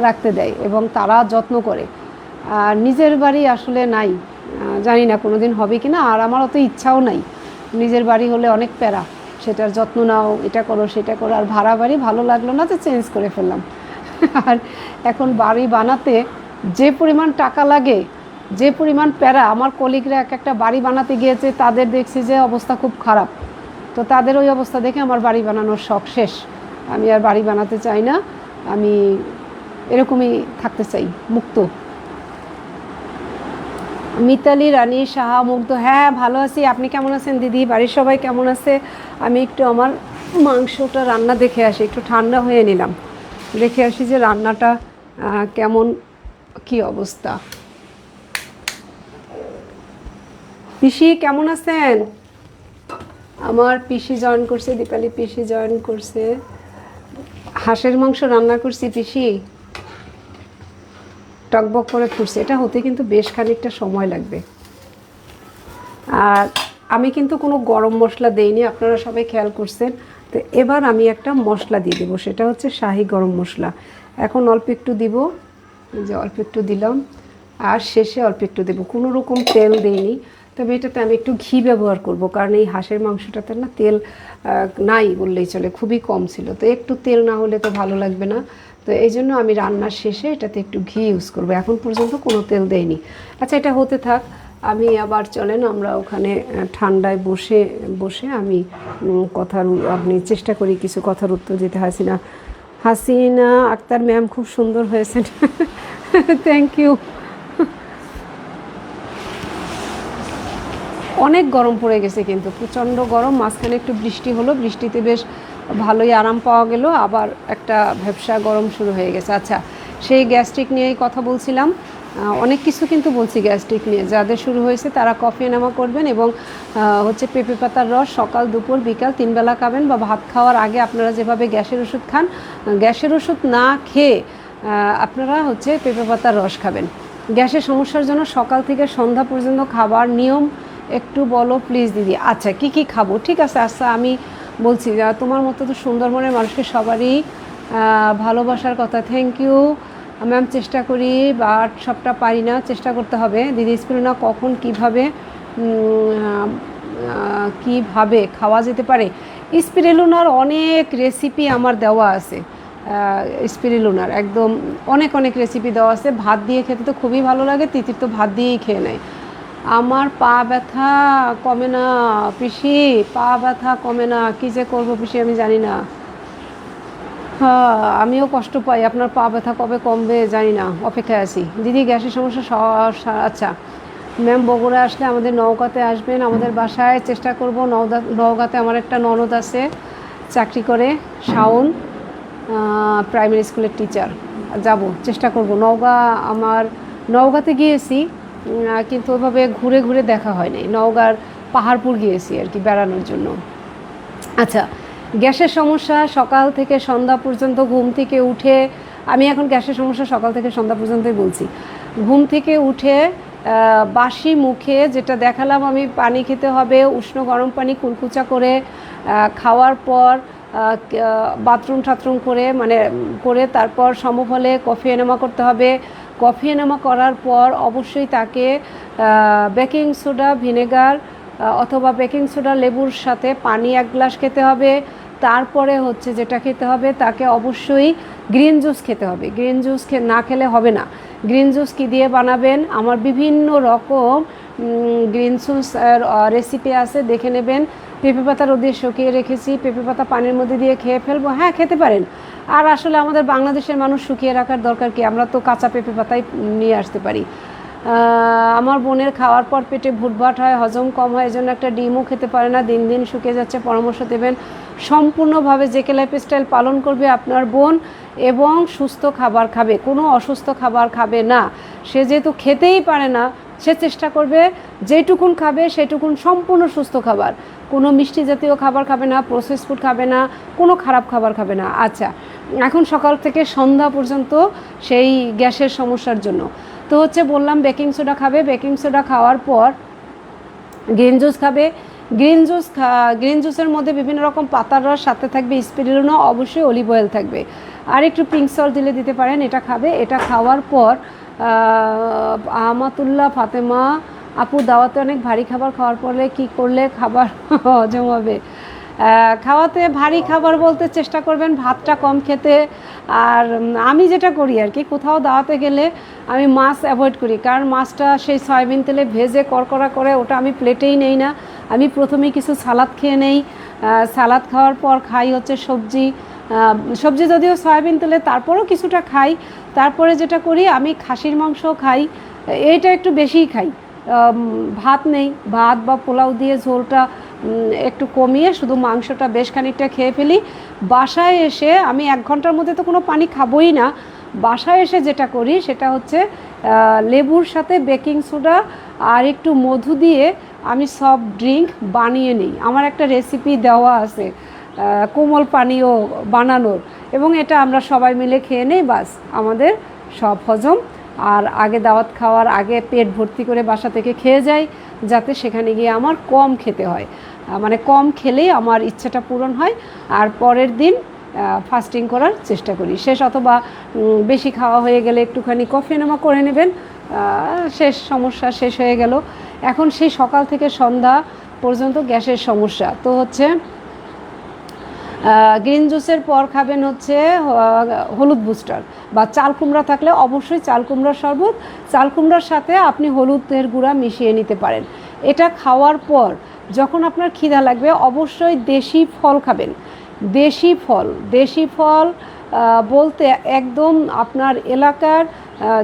রাখতে দেয় এবং তারা যত্ন করে। আর নিজের বাড়ি আসলে নাই, জানি না কোনো দিন হবে কি না, আর আমার অত ইচ্ছাও নাই। নিজের বাড়ি হলে অনেক প্যারা, সেটার যত্ন নাও, এটা করো সেটা করো। আর ভাড়া বাড়ি ভালো লাগলো না, তো চেঞ্জ করে ফেললাম। আর এখন বাড়ি বানাতে যে পরিমাণ টাকা লাগে, যে পরিমাণ প্যারা, আমার কলিগরা এক একটা বাড়ি বানাতে গিয়েছে, তাদের দেখছি যে অবস্থা খুব খারাপ। তো তাদের ওই অবস্থা দেখে আমার বাড়ি বানানোর শখ শেষ। আমি আর বাড়ি বানাতে চাই না, আমি এরকমই থাকতে চাই, মুক্ত। মিতালি রানী সাহা মুগ্ধ, হ্যাঁ ভালো আছি, আপনি কেমন আছেন দিদি? বাড়ির সবাই কেমন আছে? আমি একটু আমার মাংসটা রান্না দেখে আসি, একটু ঠান্ডা হয়ে নিলাম, দেখে আসি যে রান্নাটা কেমন, কি অবস্থা। পিসি কেমন আছেন? আমার পিসি জয়েন করছে, দীপালি পিসি জয়েন করছে। হাঁসের মাংস রান্না করছি পিসি, টকবক করে ফুটছে। এটা হতে কিন্তু বেশ খানিকটা সময় লাগবে। আর আমি কিন্তু কোনো গরম মশলা দেইনি, আপনারা সবাই খেয়াল করছেন। তো এবার আমি একটা মশলা দিয়ে দেবো, সেটা হচ্ছে শাহি গরম মশলা। এখন অল্প একটু দিব, যে অল্প একটু দিলাম, আর শেষে অল্প একটু দেবো। কোনো রকম তেল দেইনি, তবে এটাতে আমি একটু ঘি ব্যবহার করব, কারণ এই হাঁসের মাংসটাতে না তেল নাই বললেই চলে, খুবই কম ছিল। তো একটু তেল না হলে তো ভালো লাগবে না। তো এই জন্য আমি রান্নার শেষে এটাতে একটু ঘি ইউজ করবো। এখন পর্যন্ত কোনো তেল দেইনি। আচ্ছা, এটা হতে থাক। আমি আবার চলেন আমরা ওখানে ঠান্ডায় বসে বসে আমি কথার আপনি চেষ্টা করি কিছু কথার উত্তর দিতে। হাসিনা আক্তার ম্যাম খুব সুন্দর হয়েছেন। Thank you. অনেক গরম পড়ে গেছে, কিন্তু প্রচণ্ড গরম। মাঝখানে একটু বৃষ্টি হলো, বৃষ্টিতে বেশ ভালোই আরাম পাওয়া গেল, আবার একটা ভ্যাপসা গরম শুরু হয়ে গেছে। আচ্ছা, সেই গ্যাস্ট্রিক নিয়েই কথা বলছিলাম। অনেক কিছু কিন্তু বলছি গ্যাস্ট্রিক নিয়ে। যাদের শুরু হয়েছে তারা কফি এনামা করবেন, এবং হচ্ছে পেঁপে পাতার রস সকাল দুপুর বিকাল 3 বেলা খাবেন, বা ভাত খাওয়ার আগে আপনারা যেভাবে গ্যাসের ওষুধ খান, গ্যাসের ওষুধ না খেয়ে আপনারা হচ্ছে পেঁপে পাতার রস খাবেন। গ্যাসের সমস্যার জন্য সকাল থেকে সন্ধ্যা পর্যন্ত খাবার নিয়ম একটু বলো প্লিজ দিদি। আচ্ছা, কি কি খাবো? ঠিক আছে, আচ্ছা আমি বলছি। তোমার মতো তো সুন্দরবনের মানুষকে সবারই ভালোবাসার কথা। Thank you ma'am. চেষ্টা করি, বাট সবটা পারি না, চেষ্টা করতে হবে। দিদি স্পিরুলিনা কখন কিভাবে খাওয়া যেতে পারে? স্পিরুলিনার অনেক রেসিপি আমার দেওয়া আছে। স্পিরুলিনার একদম অনেক অনেক রেসিপি দেওয়া আছে। ভাত দিয়ে খেতে তো খুবই ভালো লাগে, তিতির তো ভাত দিয়েই খেয়ে নেয়। আমার পা ব্যথা কমে না পিসি, পা ব্যথা কমে না, কী যে করবো পিসি আমি জানি না। হ্যাঁ, আমিও কষ্ট পাই। আপনার পা ব্যথা কবে কমবে জানি না, অপেক্ষায় আছি। দিদি গ্যাসের সমস্যা আচ্ছা ম্যাম, বগুড়া আসলে আমাদের নওগাঁতে আসবেন, আমাদের বাসায় চেষ্টা করব। নওগাঁতে আমার একটা ননদ আছে, চাকরি করে, শাওন, প্রাইমারি স্কুলের টিচার। যাব, চেষ্টা করব। নওগাঁতে গিয়েছি, কিন্তু ওইভাবে ঘুরে ঘুরে দেখা হয়নি। নওগাঁর পাহাড়পুর গিয়েছি আর কি বেড়ানোর জন্য। আচ্ছা, গ্যাসের সমস্যা সকাল থেকে সন্ধ্যা পর্যন্ত ঘুম থেকে উঠে, আমি এখন গ্যাসের সমস্যা সকাল থেকে সন্ধ্যা পর্যন্তই বলছি। ঘুম থেকে উঠে বাসি মুখে যেটা দেখালাম আমি, পানি খেতে হবে, উষ্ণ গরম পানি কুলকুচা করে। খাওয়ার পর বাথরুম টাথরুম করে তারপর সমফলে কফি এনামা করতে হবে। কফি এনামা করার পর অবশ্যই তাকে বেকিং সোডা ভিনেগার অথবা বেকিং সোডা লেবুর সাথে পানি 1 গ্লাস খেতে হবে। তারপরে হচ্ছে যেটা খেতে হবে, তাকে অবশ্যই গ্রিন জুস খেতে হবে। গ্রিন জুস না খেলে হবে না। গ্রিন জুস কী দিয়ে বানাবেন, আমার বিভিন্ন রকম গ্রিন জুস রেসিপি আছে, দেখে নেবেন। পেঁপে পাতা রোদে শুকিয়ে রেখেছি, পেঁপে পাতা পানির মধ্যে দিয়ে খেয়ে ফেলবো, হ্যাঁ খেতে পারেন। আর আসলে আমাদের বাংলাদেশের মানুষ শুকিয়ে রাখার দরকার কি, আমরা তো কাঁচা পেঁপে পাতাই নিয়ে আসতে পারি। আমার বোনের খাওয়ার পর পেটে ভুটভাট হয়, হজম কম হয়, এজন্য একটা ডিমও খেতে পারে না, দিন দিন শুকিয়ে যাচ্ছে, পরামর্শ দেবেন। সম্পূর্ণভাবে জেকে লাইফস্টাইল পালন করবে আপনার বোন, এবং সুস্থ খাবার খাবে, কোনো অসুস্থ খাবার খাবে না। সে যেহেতু খেতেই পারে না, সে চেষ্টা করবে যেটুকুন খাবে সেটুকুন সম্পূর্ণ সুস্থ খাবার। কোনো মিষ্টি জাতীয় খাবার খাবে না, প্রসেস ফুড খাবে না, কোনো খারাপ খাবার খাবে না। আচ্ছা, এখন সকাল থেকে সন্ধ্যা পর্যন্ত সেই গ্যাসের সমস্যার জন্য তো হচ্ছে বললাম বেকিং সোডা খাবে। বেকিং সোডা খাওয়ার পর গ্রিন জুস খাবে। গ্রিন জুসের মধ্যে বিভিন্ন রকম পাতার রস, সাথে থাকবে স্পিরুলিনা, অবশ্যই অলিভ অয়েল থাকবে, আর একটু পিঙ্ক সল্ট দিতে পারেন। এটা খাবে। এটা খাওয়ার পর আহমাতুল্লাহ ফাতেমা আপু, দাওয়াতে অনেক ভারী খাবার খাওয়ার পরে কি করলে খাবার হজম হবে? খাওয়াতে ভারী খাবার বলতে চেষ্টা করবেন ভাতটা কম খেতে। আর আমি যেটা করি আর কি, কোথাও দাওয়াতে গেলে আমি মাছ অ্যাভয়েড করি, কারণ মাছটা সেই সয়াবিন তেলে ভেজে কড়কড়া করে ওটা আমি প্লেটেই নেই না। আমি প্রথমেই কিছু সালাদ খেয়ে নেই, সালাদ খাওয়ার পর খাই হচ্ছে সবজি। সবজি যদিও সয়াবিন তেলে, তারপরেও কিছুটা খাই। তারপরে যেটা করি, আমি খাসির মাংস খাই, এইটা একটু বেশিই খাই। ভাত নেই, ভাত বা পোলাও দিয়ে ঝোলটা একটু কমিয়ে শুধু মাংসটা বেশ খানিকটা খেয়ে ফেলি। বাসায় এসে আমি 1 ঘন্টার মধ্যে তো কোনো পানি খাবোই না। বাসায় এসে যেটা করি সেটা হচ্ছে লেবুর সাথে বেকিং সোডা আর একটু মধু দিয়ে আমি সফট ড্রিঙ্ক বানিয়ে নিই। আমার একটা রেসিপি দেওয়া আছে কোমল পানীয় বানানোর, এবং এটা আমরা সবাই মিলে খেয়ে নেই, বাস আমাদের সব হজম। আর আগে দাওয়াত খাওয়ার আগে পেট ভর্তি করে বাসা থেকে খেয়ে যাই, যাতে সেখানে গিয়ে আমার কম খেতে হয়, মানে কম খেলেই আমার ইচ্ছাটা পূরণ হয়। আর পরের দিন ফাস্টিং করার চেষ্টা করি। শেষ অথবা বেশি খাওয়া হয়ে গেলে একটুখানি কফি এনামা করে নেবেন, শেষ, সমস্যা শেষ হয়ে গেল। এখন সেই সকাল থেকে সন্ধ্যা পর্যন্ত গ্যাসের সমস্যা তো হচ্ছে। গ্রিন জুসের পর খাবেন হচ্ছে হলুদ বুস্টার বা চাল কুমড়া থাকলে অবশ্যই চাল কুমড়ার শরবত, চাল কুমড়ার সাথে আপনি হলুদের গুঁড়া মিশিয়ে নিতে পারেন। এটা খাওয়ার পর যখন আপনার খিদা লাগবে অবশ্যই দেশি ফল খাবেন। দেশি ফল বলতে একদম আপনার এলাকার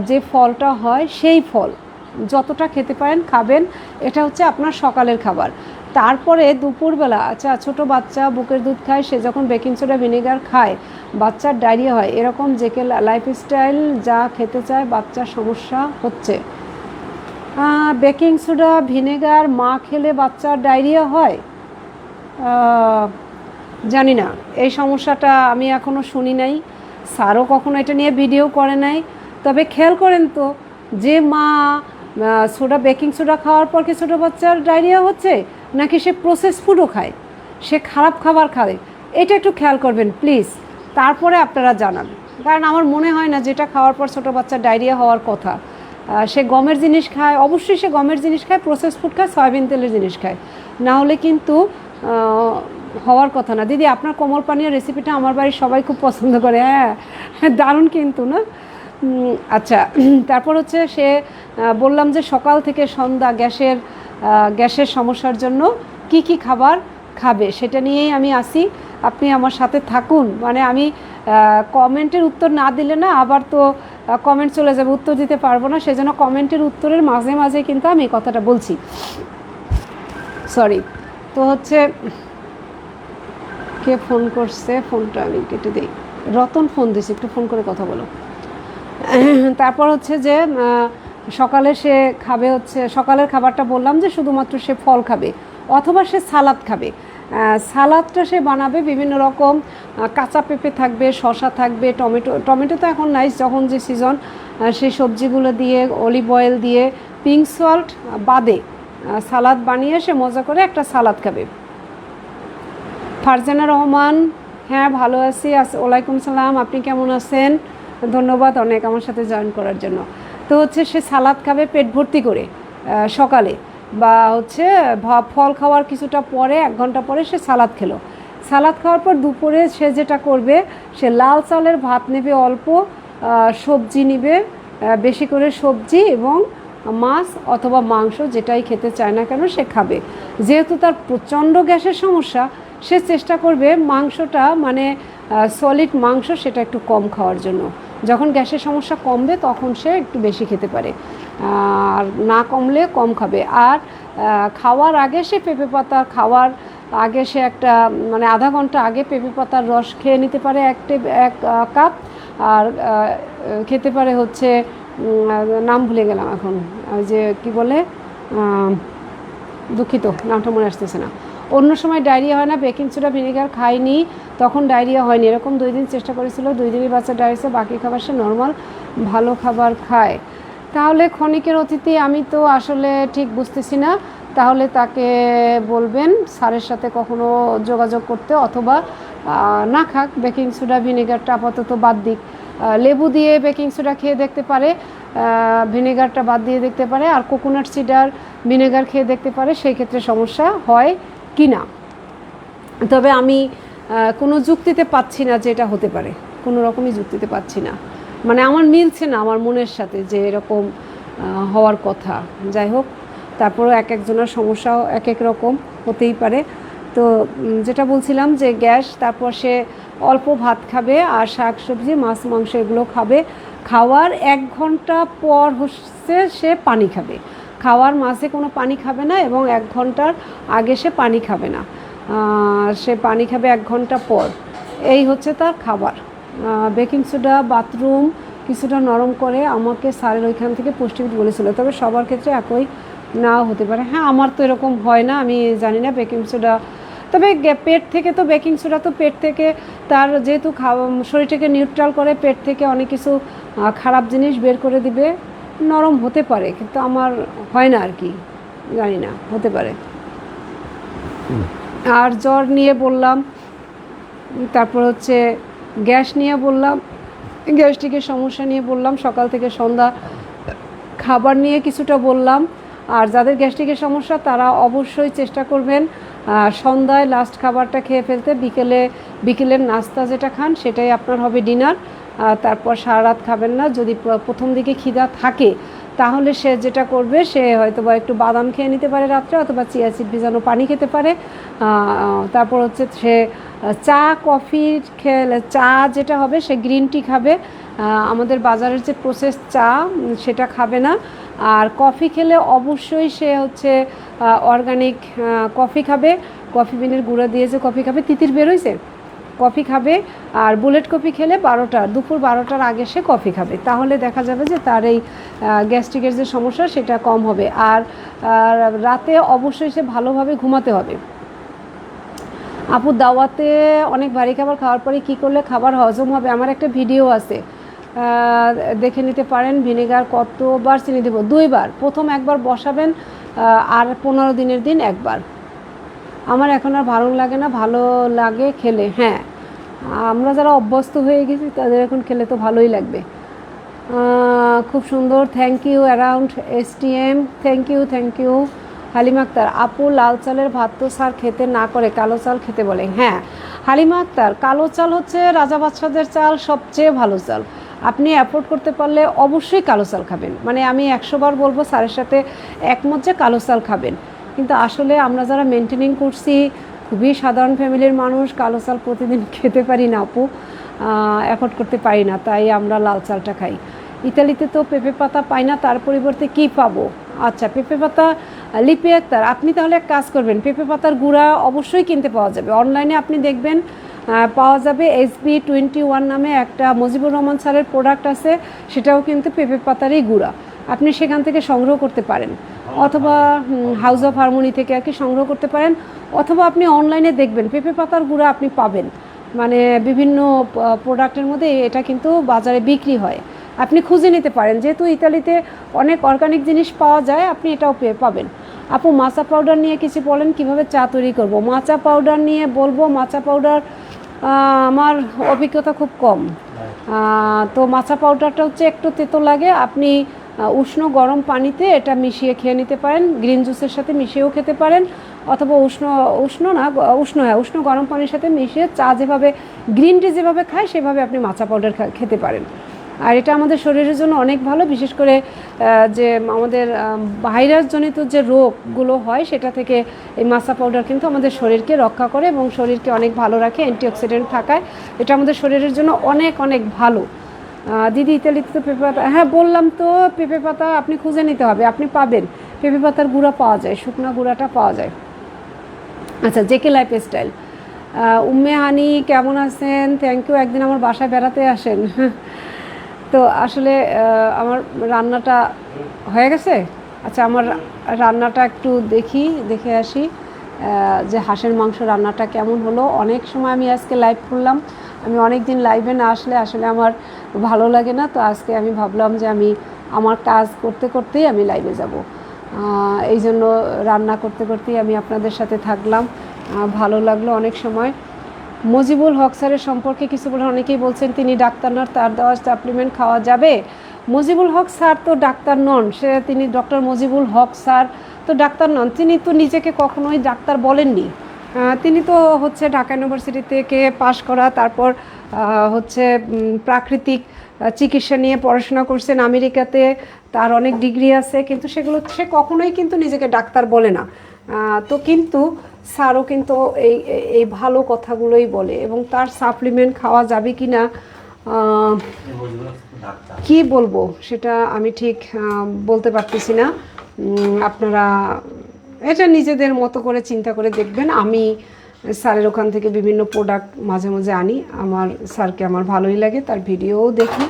যে ফলটা হয় সেই ফল যতটা খেতে পারেন খাবেন। এটা হচ্ছে আপনার সকালের খাবার। তারপরে দুপুরবেলা, আচ্ছা ছোটো বাচ্চা বুকের দুধ খায়, সে যখন বেকিং সোডা ভিনেগার খায় বাচ্চার ডায়রিয়া হয়, এরকম যে কে লাইফস্টাইল যা খেতে চায় বাচ্চার সমস্যা হচ্ছে। বেকিং সোডা ভিনেগার মা খেলে বাচ্চার ডায়রিয়া হয় জানি না, এই সমস্যাটা আমি এখনও শুনি নাই, স্যারও কখনো এটা নিয়ে ভিডিও করে নাই। তবে খেয়াল করেন তো, যে মা বেকিং সোডা খাওয়ার পর কি ছোটো বাচ্চার ডায়রিয়া হচ্ছে, নাকি সে প্রসেস ফুডও খায়, সে খারাপ খাবার খায়, এটা একটু খেয়াল করবেন প্লিজ। তারপরে আপনারা জানান, কারণ আমার মনে হয় না যেটা খাওয়ার পর ছোটো বাচ্চার ডায়রিয়া হওয়ার কথা। সে গমের জিনিস খায়, অবশ্যই সে গমের জিনিস খায়, প্রসেস ফুড খায়, সয়াবিন তেলের জিনিস খায়, না হলে কিন্তু হওয়ার কথা না। দিদি আপনার কোমল পানীয় রেসিপিটা আমার বাড়ির সবাই খুব পছন্দ করে। হ্যাঁ, দারুণ কিন্তু না। আচ্ছা, তারপর হচ্ছে সে বললাম যে সকাল থেকে সন্ধ্যা গ্যাসের সমস্যার জন্য কি কি খাবার খাবে সেটা নিয়েই আমি আসি। আপনি আমার সাথে থাকুন, মানে আমি কমেন্টের উত্তর না দিলে না আবার তো কমেন্ট চলে যাবে, উত্তর দিতে পারবো না, সেজন্য কমেন্টের উত্তরের মাঝে মাঝে কিন্তু আমি কথাটা বলছি, সরি। তো হচ্ছে কে ফোন করছে, ফোনটা আমি কেটে দিই। রতন ফোন দিয়েছে, একটু ফোন করে কথা বলো। তারপর হচ্ছে যে সকালে সে খাবে হচ্ছে, সকালের খাবারটা বললাম যে শুধুমাত্র সে ফল খাবে অথবা সে সালাদ খাবে। সালাদটা সে বানাবে বিভিন্ন রকম, কাঁচা পেঁপে থাকবে, শসা থাকবে, টমেটো তো এখন নাইস, যখন যে সিজন সেই সবজিগুলো দিয়ে অলিভ অয়েল দিয়ে পিঙ্ক সল্ট বাদে সালাদ বানিয়ে সে মজা করে একটা সালাদ খাবে। ফারজানা রহমান, হ্যাঁ ভালো আছি। ওয়ালাইকুম সালাম, আপনি কেমন আছেন? ধন্যবাদ অনেক আমার সাথে জয়েন করার জন্য। তো হচ্ছে সে সালাদ খাবে পেট ভর্তি করে সকালে, বা হচ্ছে ফল খাওয়ার কিছুটা পরে 1 ঘন্টা পরে সে সালাদ খেলো। সালাদ খাওয়ার পর দুপুরে সে যেটা করবে, সে লাল চালের ভাত নেবে, অল্প সবজি নেবে, বেশি করে সবজি এবং মাছ অথবা মাংস যেটাই খেতে চায় না কেন সে খাবে। যেহেতু তার প্রচণ্ড গ্যাসের সমস্যা, সে চেষ্টা করবে মাংসটা, মানে সলিড মাংস, সেটা একটু কম খাওয়ার জন্য। যখন গ্যাসের সমস্যা কমবে তখন সে একটু বেশি খেতে পারে, আর না কমলে কম খাবে। আর খাওয়ার আগে সে পেঁপে পাতা, খাওয়ার আগে সে একটা মানে আধা ঘন্টা আগে পেঁপে পাতার রস খেয়ে নিতে পারে 1 কাপ। আর খেতে পারে হচ্ছে, নাম ভুলে গেলাম এখন, ওই যে কি বলে, দুঃখিত নামটা মনে আসতেছে না। অন্য সময় ডায়রিয়া হয় না, বেকিং সোডা ভিনেগার খায়নি তখন ডায়রিয়া হয়নি, এরকম 2 দিন চেষ্টা করেছিল, 2 দিনই বাচ্চা ডায়রিয়া, বাকি খাবার সে নর্মাল ভালো খাবার খায়। তাহলে ক্ষণিকের অতিথি আমি তো আসলে ঠিক বুঝতেছি না, তাহলে তাকে বলবেন স্যারের সাথে কখনো যোগাযোগ করতে, অথবা না খাক, বেকিং সোডা ভিনেগারটা আপাতত বাদ দিক, লেবু দিয়ে বেকিং সোডা খেয়ে দেখতে পারে, ভিনেগারটা বাদ দিয়ে দেখতে পারে, আর কোকোনাট সিডার ভিনেগার খেয়ে দেখতে পারে, সেই ক্ষেত্রে সমস্যা হয় কি না। তবে আমি কোনো যুক্তিতে পাচ্ছি না যে এটা হতে পারে, কোনো রকমই যুক্তিতে পাচ্ছি না, মানে আমার মিলছে না আমার মনের সাথে যে এরকম হওয়ার কথা। যাই হোক, তারপরও এক একজনের সমস্যাও এক এক রকম হতেই পারে। তো যেটা বলছিলাম যে গ্যাস, তারপর সে অল্প ভাত খাবে আর শাক সবজি মাছ মাংস এগুলো খাবে। খাওয়ার 1 ঘন্টা পর হচ্ছে সে পানি খাবে, খাওয়ার মাঝে কোনো পানি খাবে না এবং 1 ঘন্টার আগে সে পানি খাবে না। সে পানি খাবে 1 ঘন্টা পর, এই হচ্ছে তার খাবার। বেকিং সোডা বাথরুম কিছুটা নরম করে আমাকে স্যারের ওইখান থেকে পুষ্টিবিদ বলেছিল, তবে সবার ক্ষেত্রে একই নাও হতে পারে। হ্যাঁ, আমার তো এরকম হয় না, আমি জানি না বেকিং সোডা। তবে পেট থেকে তো বেকিং সোডা তো পেট থেকে তার যেহেতু শরীরটাকে নিউট্রাল করে, পেট থেকে অনেক কিছু খারাপ জিনিস বের করে দিবে, নরম হতে পারে, কিন্তু আমার হয় না আর কি, জানি না, হতে পারে। আর জ্বর নিয়ে বললাম, তারপর হচ্ছে গ্যাস নিয়ে বললাম, গ্যাস্ট্রিকের সমস্যা নিয়ে বললাম, সকাল থেকে সন্ধ্যা খাবার নিয়ে কিছুটা বললাম। আর যাদের গ্যাস্ট্রিকের সমস্যা তারা অবশ্যই চেষ্টা করবেন সন্ধ্যায় লাস্ট খাবারটা খেয়ে ফেলতে। বিকেলের নাস্তা যেটা খান সেটাই আপনার হবে ডিনার। তারপর সারা রাত খাবেন না। যদি প্রথম দিকে খিদা থাকে তাহলে সে যেটা করবে, সে হয়তো বা একটু বাদাম খেয়ে নিতে পারে রাত্রে, অথবা চিয়া সিড ভিজানো পানি খেতে পারে। তারপর হচ্ছে সে চা কফি খেলে, চা যেটা হবে সে গ্রিন টি খাবে, আমাদের বাজারের যে প্রসেস চা সেটা খাবে না। আর কফি খেলে অবশ্যই সে হচ্ছে অর্গানিক কফি খাবে, কফি বিনের গুঁড়া দিয়ে যে কফি খাবে, তিতির বেরোইছে, কফি খাবে। আর বুলেট কফি খেলে দুপুর 12টার আগে সে কফি খাবে, তাহলে দেখা যাবে যে তার এই গ্যাস্ট্রিকের যে সমস্যা সেটা কম হবে। আর রাতে অবশ্যই সে ভালোভাবে ঘুমাতে হবে। আপু, দাওয়াতে অনেক ভারী খাবার খাওয়ার পরে কী করলে খাবার হজম হবে? আমার একটা ভিডিও আছে, দেখে নিতে পারেন। ভিনেগার কতবার চিনি দেবো? 2 বার। প্রথম 1 বার বসাবেন, আর 15 দিনের দিন 1 বার। আমার এখন আর ভালো লাগে না, ভালো লাগে খেলে। হ্যাঁ, আমরা যারা অভ্যস্ত হয়ে গেছি তাদের এখন খেলে তো ভালোই লাগবে। খুব সুন্দর, thank you around STM, thank you. Halima Akter আপু, লাল চালের ভাত তো স্যার খেতে না করে, কালো চাল খেতে বলে। হ্যাঁ হালিমা আক্তার, কালো চাল হচ্ছে রাজা বাদশাদের চাল, সবচেয়ে ভালো চাল। আপনি অ্যাফোর্ড করতে পারলে অবশ্যই কালো চাল খাবেন, মানে আমি 100 বার বলবো স্যারের সাথে একমত যে কালো চাল খাবেন। কিন্তু আসলে আমরা যারা মেনটেনিং করছি, খুবই সাধারণ ফ্যামিলির মানুষ, কালো চাল প্রতিদিন খেতে পারি না আপু, অ্যাফোর্ড করতে পারি না, তাই আমরা লাল চালটা খাই। ইতালিতে তো পেঁপে পাতা পাই না, তার পরিবর্তে কি পাবো? আচ্ছা, পেঁপে পাতা। লিপি আক্তার, আপনি তাহলে এক কাজ করবেন, পেঁপে পাতার গুঁড়া অবশ্যই কিনতে পাওয়া যাবে, অনলাইনে আপনি দেখবেন পাওয়া যাবে। SB21 নামে একটা মুজিবুর রহমান স্যারের প্রোডাক্ট আছে, সেটাও কিন্তু পেঁপে পাতারই গুঁড়া, আপনি সেখান থেকে সংগ্রহ করতে পারেন, অথবা হাউস অফ হারমোনি থেকে আর কি সংগ্রহ করতে পারেন, অথবা আপনি অনলাইনে দেখবেন পেঁপে পাতার গুঁড়া আপনি পাবেন, মানে বিভিন্ন প্রোডাক্টের মধ্যে এটা কিন্তু বাজারে বিক্রি হয়, আপনি খুঁজে নিতে পারেন। যেহেতু ইতালিতে অনেক অর্গানিক জিনিস পাওয়া যায়, আপনি এটাও পাবেন। আপু, মাচা পাউডার নিয়ে কিছু বলেন, কিভাবে চা তৈরি করব? মাচা পাউডার নিয়ে বলবো, মাচা পাউডার আমার অভিজ্ঞতা খুব কম। তো মাচা পাউডারটা হচ্ছে একটু তেতো লাগে, আপনি উষ্ণ গরম পানিতে এটা মিশিয়ে খেয়ে নিতে পারেন, গ্রিন জুসের সাথে মিশিয়েও খেতে পারেন, অথবা উষ্ণ গরম পানির সাথে মিশিয়ে চা যেভাবে গ্রিন টি যেভাবে খায় সেভাবে আপনি মাচা পাউডার খেতে পারেন। আর এটা আমাদের শরীরের জন্য অনেক ভালো, বিশেষ করে যে আমাদের ভাইরাসজনিত যে রোগগুলো হয় সেটা থেকে এই মাচা পাউডার কিন্তু আমাদের শরীরকে রক্ষা করে এবং শরীরকে অনেক ভালো রাখে, অ্যান্টিঅক্সিডেন্ট থাকায় এটা আমাদের শরীরের জন্য অনেক অনেক ভালো। দিদি, ইতালিতে তো পেঁপে পাতা, হ্যাঁ বললাম তো, পেঁপে পাতা আপনি খুঁজে নিতে হবে, আপনি পাবেন, পেঁপে পাতার গুঁড়া পাওয়া যায়, শুকনো গুঁড়াটা পাওয়া যায়। আচ্ছা, জেকে লাইফস্টাইল, উম্মে হানি কেমন আছেন? থ্যাংক ইউ, একদিন আমার বাসায় বেড়াতে আসেন। তো আসলে আমার রান্নাটা হয়ে গেছে। আচ্ছা, আমার রান্নাটা একটু দেখে আসি যে হাঁসের মাংস রান্নাটা কেমন হলো। অনেক সময় আমি আজকে লাইভ করলাম, আমি অনেক দিন লাইভে না আসলে আমার ভালো লাগে না, তো আজকে আমি ভাবলাম যে আমি আমার কাজ করতে করতেই আমি লাইভে যাব, এই জন্য রান্না করতে করতেই আমি আপনাদের সাথে থাকলাম, ভালো লাগলো অনেক সময়। মজিবুল হক স্যারের সম্পর্কে কিছু বলেন, অনেকেই বলছেন তিনি ডাক্তার নন, তার দেওয়া সাপ্লিমেন্ট খাওয়া যাবে? মজিবুল হক স্যার তো ডাক্তার নন, তিনি ডক্টর মজিবুল হক স্যার তো ডাক্তার নন, তিনি তো নিজেকে কখনোই ডাক্তার বলেননি, তিনি তো হচ্ছে ঢাকা ইউনিভার্সিটি থেকে পাশ করা, তারপর হচ্ছে প্রাকৃতিক চিকিৎসা নিয়ে পড়াশোনা করছেন আমেরিকাতে, তার অনেক ডিগ্রি আছে, কিন্তু সেগুলো সে কখনোই কিন্তু নিজেকে ডাক্তার বলে না। তো কিন্তু স্যারও কিন্তু এই এই ভালো কথাগুলোই বলে, এবং তার সাপ্লিমেন্ট খাওয়া যাবে কি না কি বলবো সেটা আমি ঠিক বলতে পারতেছি না। আপনারা এটা নিজেদের মতো করে চিন্তা করে দেখবেন। আমি স্যারের ওখান থেকে বিভিন্ন প্রোডাক্ট মাঝে মাঝে আনি, আমার স্যারকে আমার ভালোই লাগে, তার ভিডিওও দেখি।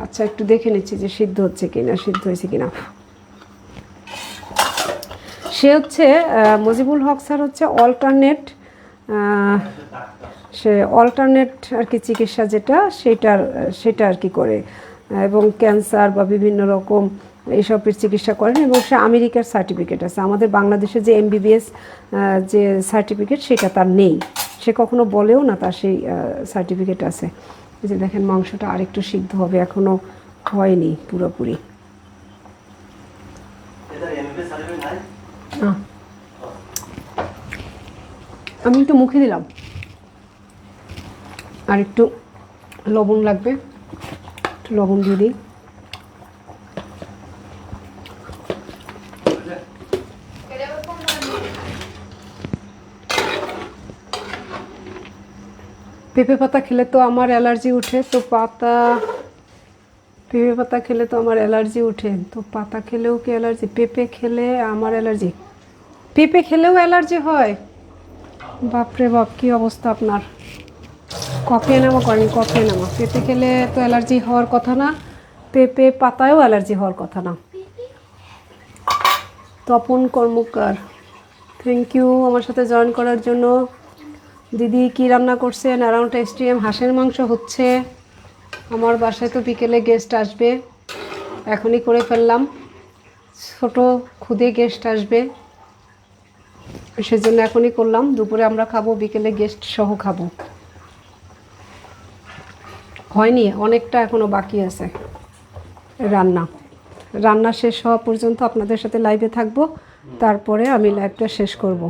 আচ্ছা, একটু দেখে নিচ্ছি যে সিদ্ধ হচ্ছে কিনা, সিদ্ধ হয়েছে কিনা। সে হচ্ছে মজিবুল হক স্যার হচ্ছে অল্টারনেট আর কি চিকিৎসা যেটা সেটা আর কি করে, এবং ক্যান্সার বা বিভিন্ন রকম এইসবের চিকিৎসা করেন, এবং সে আমেরিকার সার্টিফিকেট আছে। আমাদের বাংলাদেশে যে MBBS যে সার্টিফিকেট সেটা তার নেই, সে কখনো বলেও না তার সেই সার্টিফিকেট আছে। এই যে দেখেন মাংসটা আরেকটু সিদ্ধ হবে, এখনও হয়নি পুরোপুরি। আমি একটু মুখে দিলাম, আর একটু লবণ লাগবে, একটু লবণ দিয়ে দিই। পেঁপে পাতা খেলে তো আমার অ্যালার্জি উঠে, তো পেঁপে পাতা খেলে তো আমার অ্যালার্জি উঠে, তো পাতা খেলেও কি অ্যালার্জি? পেঁপে খেলে আমার অ্যালার্জি, পেঁপে খেলেও অ্যালার্জি হয়? বাপরে বাপ, কী অবস্থা আপনার! কফি এনামা করেন, কফি এনামা। পেঁপে খেলে তো অ্যালার্জি হওয়ার কথা না, পেঁপে পাতায়ও অ্যালার্জি হওয়ার কথা না। তপন কর্মকার, থ্যাংক ইউ আমার সাথে জয়েন করার জন্য। দিদি কি রান্না করছেন? অ্যারাউন্ড STM হাঁসের মাংস হচ্ছে। আমার বাসায় তো বিকেলে গেস্ট আসবে, এখনই করে ফেললাম, ছোট খুদে গেস্ট আসবে, সেজন্য এখনই করলাম। দুপুরে আমরা খাবো, বিকেলে গেস্ট সহ খাবো। হয়নি, অনেকটা এখনও বাকি আছে রান্না শেষ হওয়া পর্যন্ত আপনাদের সাথে লাইভে থাকবো, তারপরে আমি লাইভটা শেষ করব।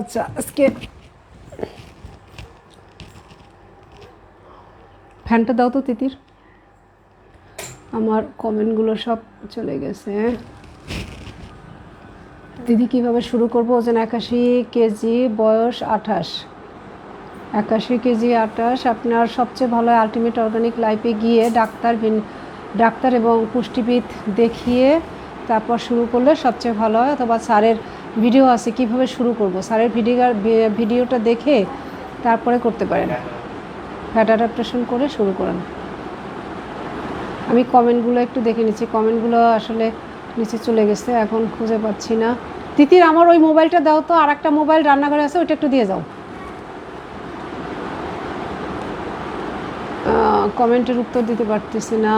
আচ্ছা, আজকে ফ্যানটা দাও তো তিতির, আমার কমেন্টগুলো সব চলে গেছে। দিদি কিভাবে শুরু করব? ওজন 81 কেজি, বয়স 28। 81 কেজি 28। আপনার সবচেয়ে ভালো আলটিমেট অর্গানিক লাইফে গিয়ে ডাক্তার এবং পুষ্টিবিদ দেখিয়ে তারপর শুরু করলে সবচেয়ে ভালো হয়, অথবা স্যারের ভিডিও আছে কিভাবে শুরু করব, স্যারের ভিডিওটা দেখে তারপরে করতে পারেন। ফ্যাট অ্যাডাপ্টেশন করে শুরু করেন। আমি কমেন্টগুলো একটু দেখে নিচ্ছি, কমেন্টগুলো আসলে নিচে চলে গেছে, এখন খুঁজে পাচ্ছি না। তিতির, আমার ওই মোবাইলটা দাও তো, আর একটা মোবাইল রান্নাঘরে আছে, ওইটা একটু দিয়ে যাও। কমেন্টের উত্তর দিতে পারতেছি না।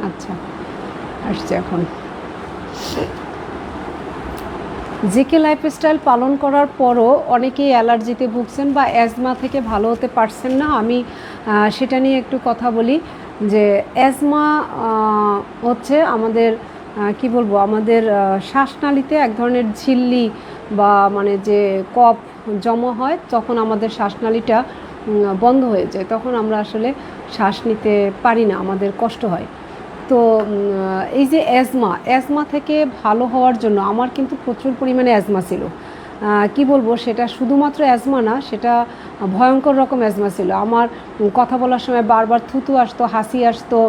আচ্ছা, আসছে এখন। জেকে লাইফস্টাইল পালন করার পরও অনেকেই অ্যালার্জিতে ভুগছেন বা অ্যাজমা থেকে ভালো হতে পারছেন না। আমি সেটা নিয়ে একটু কথা বলি যে অ্যাজমা হচ্ছে আমাদের কি বলবো, আমাদের শ্বাসনালীতে এক ধরনের ঝিল্লি বা মানে যে কফ জমা হয়, তখন আমাদের শ্বাসনালীটা বন্ধ হয়ে যায়, তখন আমরা আসলে শ্বাস নিতে পারি না, আমাদের কষ্ট হয়। তো এই যে অ্যাজমা থেকে ভালো হওয়ার জন্য আমার কিন্তু প্রচুর পরিমাণে অ্যাজমা ছিল। কি বলবো, সেটা শুধুমাত্র অ্যাজমা না, সেটা ভয়ঙ্কর রকম অ্যাজমা ছিল। আমার কথা বলার সময় বারবার থুতু আসতো, হাসি আসতো,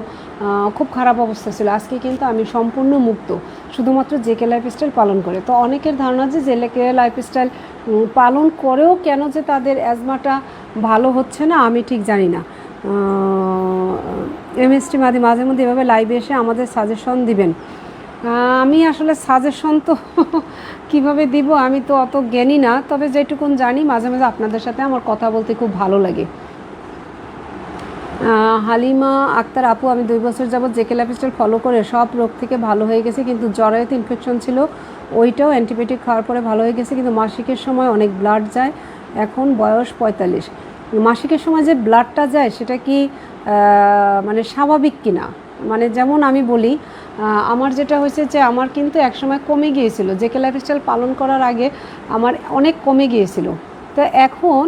খুব খারাপ অবস্থা ছিল। আজকে কিন্তু আমি সম্পূর্ণ মুক্ত, শুধুমাত্র জেকে লাইফস্টাইল পালন করে। তো অনেকের ধারণা যে জেকে লাইফস্টাইল পালন করেও কেন যে তাদের অ্যাজমাটা ভালো হচ্ছে না, আমি ঠিক জানি না। MST মাঝে মধ্যে এভাবে লাইভে এসে আমাদের সাজেশন দিবেন। আমি আসলে সাজেশন তো কিভাবে দিব, আমি তো অত জ্ঞানী না, তবে যেটুকুন জানি মাঝে মাঝে আপনাদের সাথে আমার কথা বলতে খুব ভালো লাগে। হালিমা আক্তার আপু, আমি 2 বছর যাবত জেকে লাইফস্টাইল ফলো করে সব রোগ থেকে ভালো হয়ে গেছে, কিন্তু জরায়ুতে ইনফেকশন ছিল, ওইটাও অ্যান্টিবায়োটিক খাওয়ার পরে ভালো হয়ে গেছে, কিন্তু মাসিকের সময় অনেক ব্লাড যায়, এখন বয়স 45। মাসিকের সময় যে ব্লাডটা যায় সেটা কি মানে স্বাভাবিক কি না? মানে যেমন আমি বলি, আমার যেটা হয়েছে যে আমার কিন্তু একসময় কমে গিয়েছিল, জেকে লাইফস্টাইল পালন করার আগে আমার অনেক কমে গিয়েছিল। তো এখন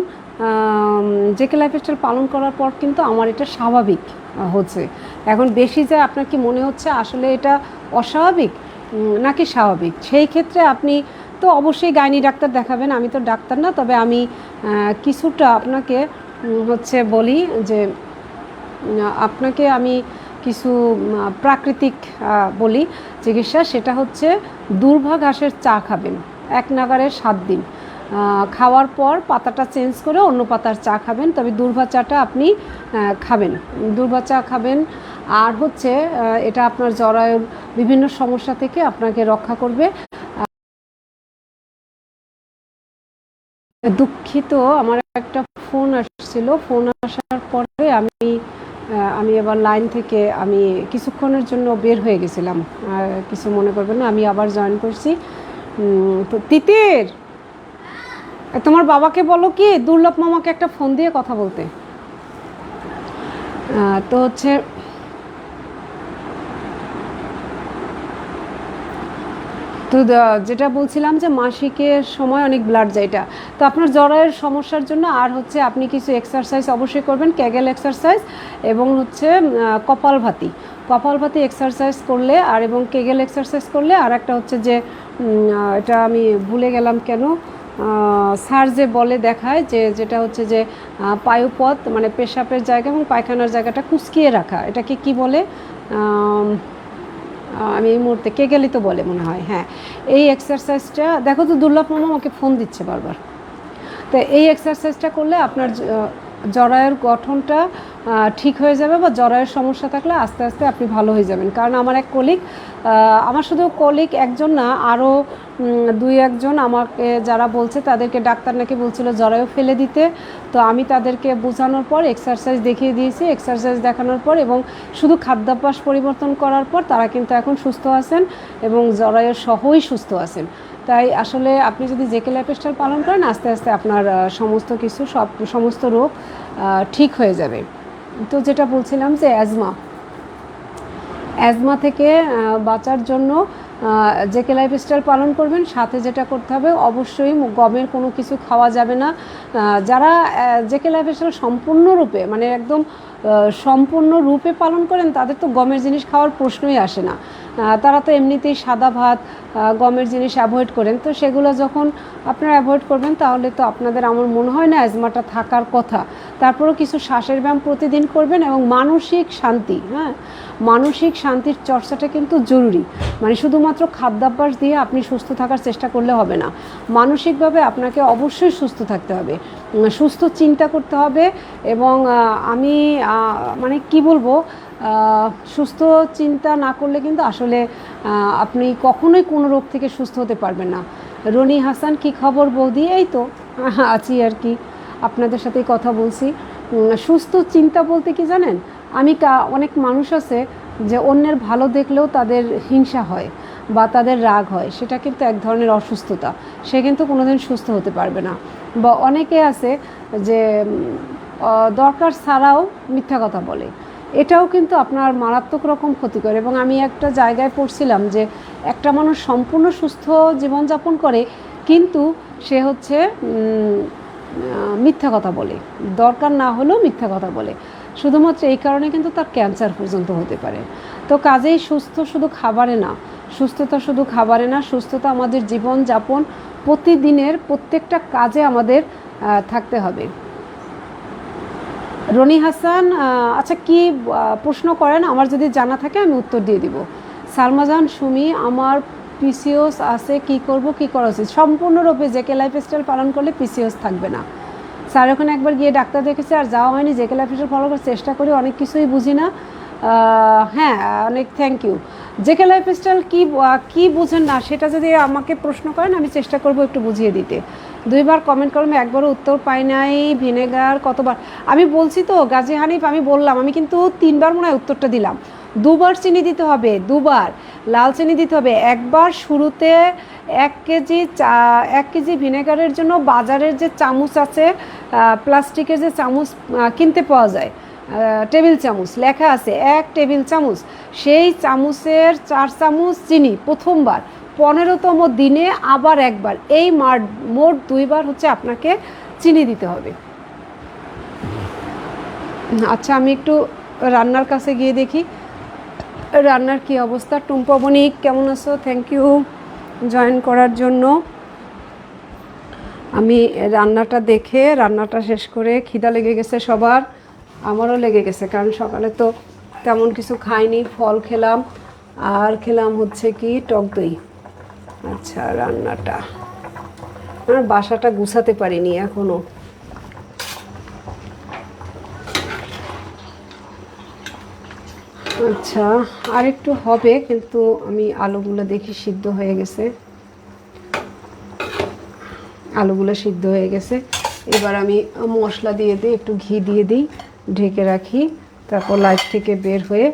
জেকে লাইফস্টাইল পালন করার পর কিন্তু আমার এটা স্বাভাবিক হচ্ছে। এখন বেশি যে আপনার কি মনে হচ্ছে আসলে এটা অস্বাভাবিক নাকি স্বাভাবিক, সেই ক্ষেত্রে আপনি তো অবশ্যই গাইনি ডাক্তার দেখাবেন। আমি তো ডাক্তার না, তবে আমি কিছুটা আপনাকে হচ্ছে বলি যে আপনাকে আমি কিছু প্রাকৃতিক বলি চিকিৎসা, সেটা হচ্ছে দূর্বা ঘাসের চা খাবেন 1 নাগাড়ে 7 দিন। খাওয়ার পর পাতাটা চেঞ্জ করে অন্য পাতার চা খাবেন, তবে দূর্বা চাটা আপনি খাবেন, দূর্বা চা খাবেন। আর হচ্ছে এটা আপনার জরায়ুর বিভিন্ন সমস্যা থেকে আপনাকে রক্ষা করবে। দুঃখিত, আমার একটা ফোন আসছিল, ফোন আসার পরে আমি এবার লাইন থেকে আমি কিছুক্ষণের জন্য বের হয়ে গেছিলাম, কিছু মনে করবেন না, আমি আবার জয়েন করছি। তো তিতির, তোমার বাবাকে বলো কি দুর্লভ মামাকে একটা ফোন দিয়ে কথা বলতে। তো হচ্ছে তো যেটা বলছিলাম যে মাসিকের সময় অনেক ব্লাড যায়, এটা তো আপনার জরায়ের সমস্যার জন্য। আর হচ্ছে আপনি কিছু এক্সারসাইজ অবশ্যই করবেন, ক্যাগেল এক্সারসাইজ এবং হচ্ছে কপালভাতি এক্সারসাইজ করলে, আর এবং কেগেল এক্সারসাইজ করলে। আর একটা হচ্ছে যে এটা আমি ভুলে গেলাম কেন, স্যার যে বলে দেখায় যে যেটা হচ্ছে যে পায়ুপথ মানে পেশাবের জায়গা এবং পায়খানার জায়গাটা কুঁচকিয়ে রাখা, এটাকে কি বলে আমি এই মুহূর্তে কেগেলই তো বলে মনে হয়। হ্যাঁ, এই এক্সারসাইজটা দেখো তো, দুর্লভ মামা আমাকে ফোন দিচ্ছে বারবার। তো এই এক্সারসাইজটা করলে আপনার জরায়ুর গঠনটা ঠিক হয়ে যাবে, বা জরায়ুর সমস্যা থাকলে আস্তে আস্তে আপনি ভালো হয়ে যাবেন। কারণ আমার এক কলিগ, আমার শুধু কলিগ একজন না, আরও 2-1 জন আমাকে যারা বলছে তাদেরকে ডাক্তার নাকি বলছিল জরায়ু ফেলে দিতে। তো আমি তাদেরকে বোঝানোর পর এক্সারসাইজ দেখিয়ে দিয়েছি, এক্সারসাইজ দেখানোর পর এবং শুধু খাদ্যাভ্যাস পরিবর্তন করার পর তারা কিন্তু এখন সুস্থ আছেন এবং জরায়ু সহই সুস্থ আছেন। তাই আসলে আপনি যদি জেকে লাইফস্টাইল পালন করেন, আস্তে আস্তে আপনার সমস্ত কিছু সমস্ত রোগ ঠিক হয়ে যাবে। তো যেটা বলছিলাম যে অ্যাজমা থেকে বাঁচার জন্য জেকে লাইফস্টাইল পালন করবেন। সাথে যেটা করতে হবে, অবশ্যই গমের কোনো কিছু খাওয়া যাবে না। যারা জেকে লাইফস্টাইল সম্পূর্ণরূপে মানে একদম সম্পূর্ণরূপে পালন করেন, তাদের তো গমের জিনিস খাওয়ার প্রশ্নই আসে না। তারা তো এমনিতেই সাদা ভাত গমের জিনিস অ্যাভয়েড করেন। তো সেগুলো যখন আপনারা অ্যাভয়েড করবেন, তাহলে তো আপনাদের আমার মনে হয় না অ্যাজমাটা থাকার কথা। তারপরেও কিছু শ্বাসের ব্যায়াম প্রতিদিন করবেন এবং মানসিক শান্তি, মানসিক শান্তির চর্চাটা কিন্তু জরুরি। মানে শুধুমাত্র খাদ্যাভ্যাস দিয়ে আপনি সুস্থ থাকার চেষ্টা করলে হবে না, মানসিকভাবে আপনাকে অবশ্যই সুস্থ থাকতে হবে, সুস্থ চিন্তা করতে হবে। এবং আমি মানে কি বলবো, সুস্থ চিন্তা না করলে কিন্তু আসলে আপনি কখনোই কোনো রোগ থেকে সুস্থ হতে পারবেন না। রনি হাসান, কি খবর বৌদি? এই তো আছি আর কি, আপনাদের সাথেই কথা বলছি। সুস্থ চিন্তা বলতে কি জানেন, অনেক মানুষ আছে যে অন্যের ভালো দেখলেও তাদের হিংসা হয় বা তাদের রাগ হয়, সেটা কিন্তু এক ধরনের অসুস্থতা, সে কিন্তু কোনোদিন সুস্থ হতে পারবে না। বা অনেকে আছে যে দরকার ছাড়াও মিথ্যা কথা বলে, এটাও কিন্তু আপনার মারাত্মক রকম ক্ষতি করে। এবং আমি একটা জায়গায় পড়ছিলাম যে একটা মানুষ সম্পূর্ণ সুস্থ জীবনযাপন করে, কিন্তু সে হচ্ছে মিথ্যা কথা বলে, দরকার না হলেও মিথ্যা কথা বলে, শুধুমাত্র এই কারণে কিন্তু তার ক্যান্সার পর্যন্ত হতে পারে। তো কাজেই সুস্থতা শুধু খাবারে না, সুস্থতা আমাদের জীবনযাপন প্রতিদিনের প্রত্যেকটা কাজে আমাদের থাকতে হবে। রনি হাসান, আচ্ছা কি প্রশ্ন করেন, আমার যদি জানা থাকে আমি উত্তর দিয়ে দিব। সালমাজান সুমি, আমার পিসিওস আছে, কি করব, কি করা উচিত? সম্পূর্ণরূপে জেকে লাইফস্টাইল পালন করলে পিসিওস থাকবে না। স্যার ওখানে একবার গিয়ে ডাক্তার দেখেছি, আর যাওয়া হয়নি। জেকে লাইফস্টাইল ফলো করার চেষ্টা করি, অনেক কিছুই বুঝি না। হ্যাঁ, অনেক থ্যাংক ইউ। জেকে লাইফস্টাইল কি বুঝেন না সেটা যদি আমাকে প্রশ্ন করেন, আমি চেষ্টা করব একটু বুঝিয়ে দিতে। 2বার কমেন্ট করলাম, একবারও উত্তর পাই নাই। ভিনেগার কতবার আমি বলছি তো, গাজী হানিফ আমি বললাম, আমি কিন্তু 3বার মনে হয় উত্তরটা দিলাম। 2বার চিনি দিতে হবে, 2বার লাল চিনি দিতে হবে। একবার শুরুতে 1 কেজি ভিনেগারের জন্য বাজারের যে চামচ আছে, প্লাস্টিকের যে চামচ কিনতে পাওয়া যায়, টেবিল চামচ লেখা আছে 1 টেবিল চামচ, সেই চামচের 4 চামচ চিনি প্রথমবার, 15তম দিনে আবার একবার, এই মোট 2বার হচ্ছে আপনাকে চিনি দিতে হবে। আচ্ছা আমি একটু রান্নার কাছে গিয়ে দেখি রান্নার কি অবস্থা। টুম্পা বণিক কেমন আছো? থ্যাংক ইউ জয়েন করার জন্য। আমি রান্নাটা দেখে রান্নাটা শেষ করে, খিদা লেগে গেছে সবার, আমারও লেগে গেছে, কারণ সকালে তো তেমন কিছু খাইনি, ফল খেলাম আর খেলাম হচ্ছে কি টক দই। আচ্ছা রান্নাটা, আমার বাসাটা গুছাতে পারিনি এখনও। আচ্ছা আর একটু হবে, কিন্তু আমি আলুগুলো দেখি সিদ্ধ হয়ে গেছে, আলুগুলো সিদ্ধ হয়ে গেছে। এবার আমি মশলা দিয়ে দিই, একটু ঘি দিয়ে দিই, ঢেকে রাখি, তারপর লাইট থেকে বের হয়ে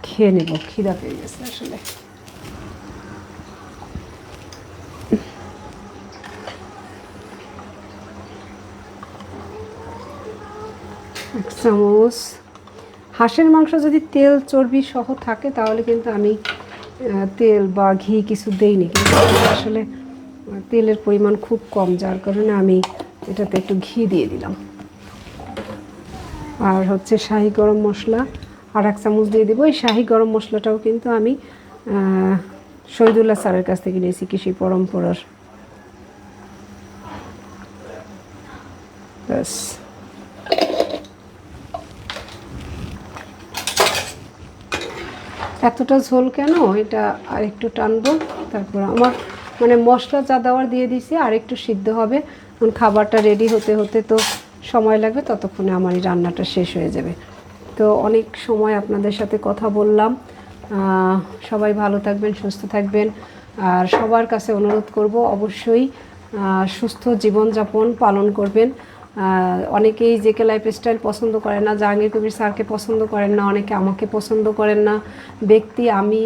খেয়ে নেব, খিদা পেয়ে গেছে আসলে। এক চামচ। হাঁসের মাংস যদি তেল চর্বি সহ থাকে তাহলে কিন্তু আমি তেল বা ঘি কিছু দেইনি, কিন্তু আসলে তেলের পরিমাণ খুব কম, যার কারণে আমি এটাতে একটু ঘি দিয়ে দিলাম। আর হচ্ছে শাহি গরম মশলা আর 1 চামচ দিয়ে দেবো। এই শাহি গরম মশলাটাও কিন্তু আমি শহীদুল্লাহ স্যারের কাছ থেকে নিয়েছি, কৃষি পরম্পরার। ব্যাস এতটা ঝোল কেন, এটা আর একটু টানবো, তারপর আমার মানে মশলা যা দেওয়ার দিয়ে দিছি, আর একটু সিদ্ধ হবে। খাবারটা রেডি হতে হতে তো সময় লাগবে, ততক্ষণে আমার এই রান্নাটা শেষ হয়ে যাবে। তো অনেক সময় আপনাদের সাথে কথা বললাম। সবাই ভালো থাকবেন, সুস্থ থাকবেন, আর সবার কাছে অনুরোধ করব অবশ্যই সুস্থ জীবনযাপন পালন করবেন। অনেকেই জেকে লাইফস্টাইল পছন্দ করেন না, জাহাঙ্গীর কবির স্যারকে পছন্দ করেন না, অনেকে আমাকে পছন্দ করেন না। ব্যক্তি আমি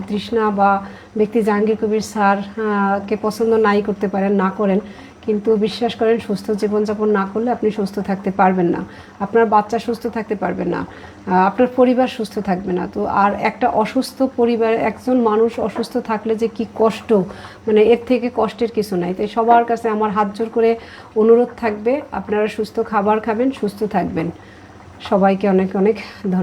তৃষ্ণা বা ব্যক্তি জাহাঙ্গীর কবির স্যারকে পছন্দ নাই করতে পারেন, না করেন, কিন্তু বিশ্বাস করেন সুস্থ জীবনযাপন না করলে আপনি সুস্থ থাকতে পারবেন না, আপনার বাচ্চা সুস্থ থাকতে পারবে না, আপনার পরিবার সুস্থ থাকবে না। তো আর একটা অসুস্থ পরিবার, একজন মানুষ অসুস্থ থাকলে যে কি কষ্ট, মানে এর থেকে কষ্টের কিছু নাই। তাই সবার কাছে আমার হাত জোর করে অনুরোধ থাকবে, আপনারা সুস্থ খাবার খাবেন, সুস্থ থাকবেন। সবাইকে অনেক অনেক ধন্যবাদ।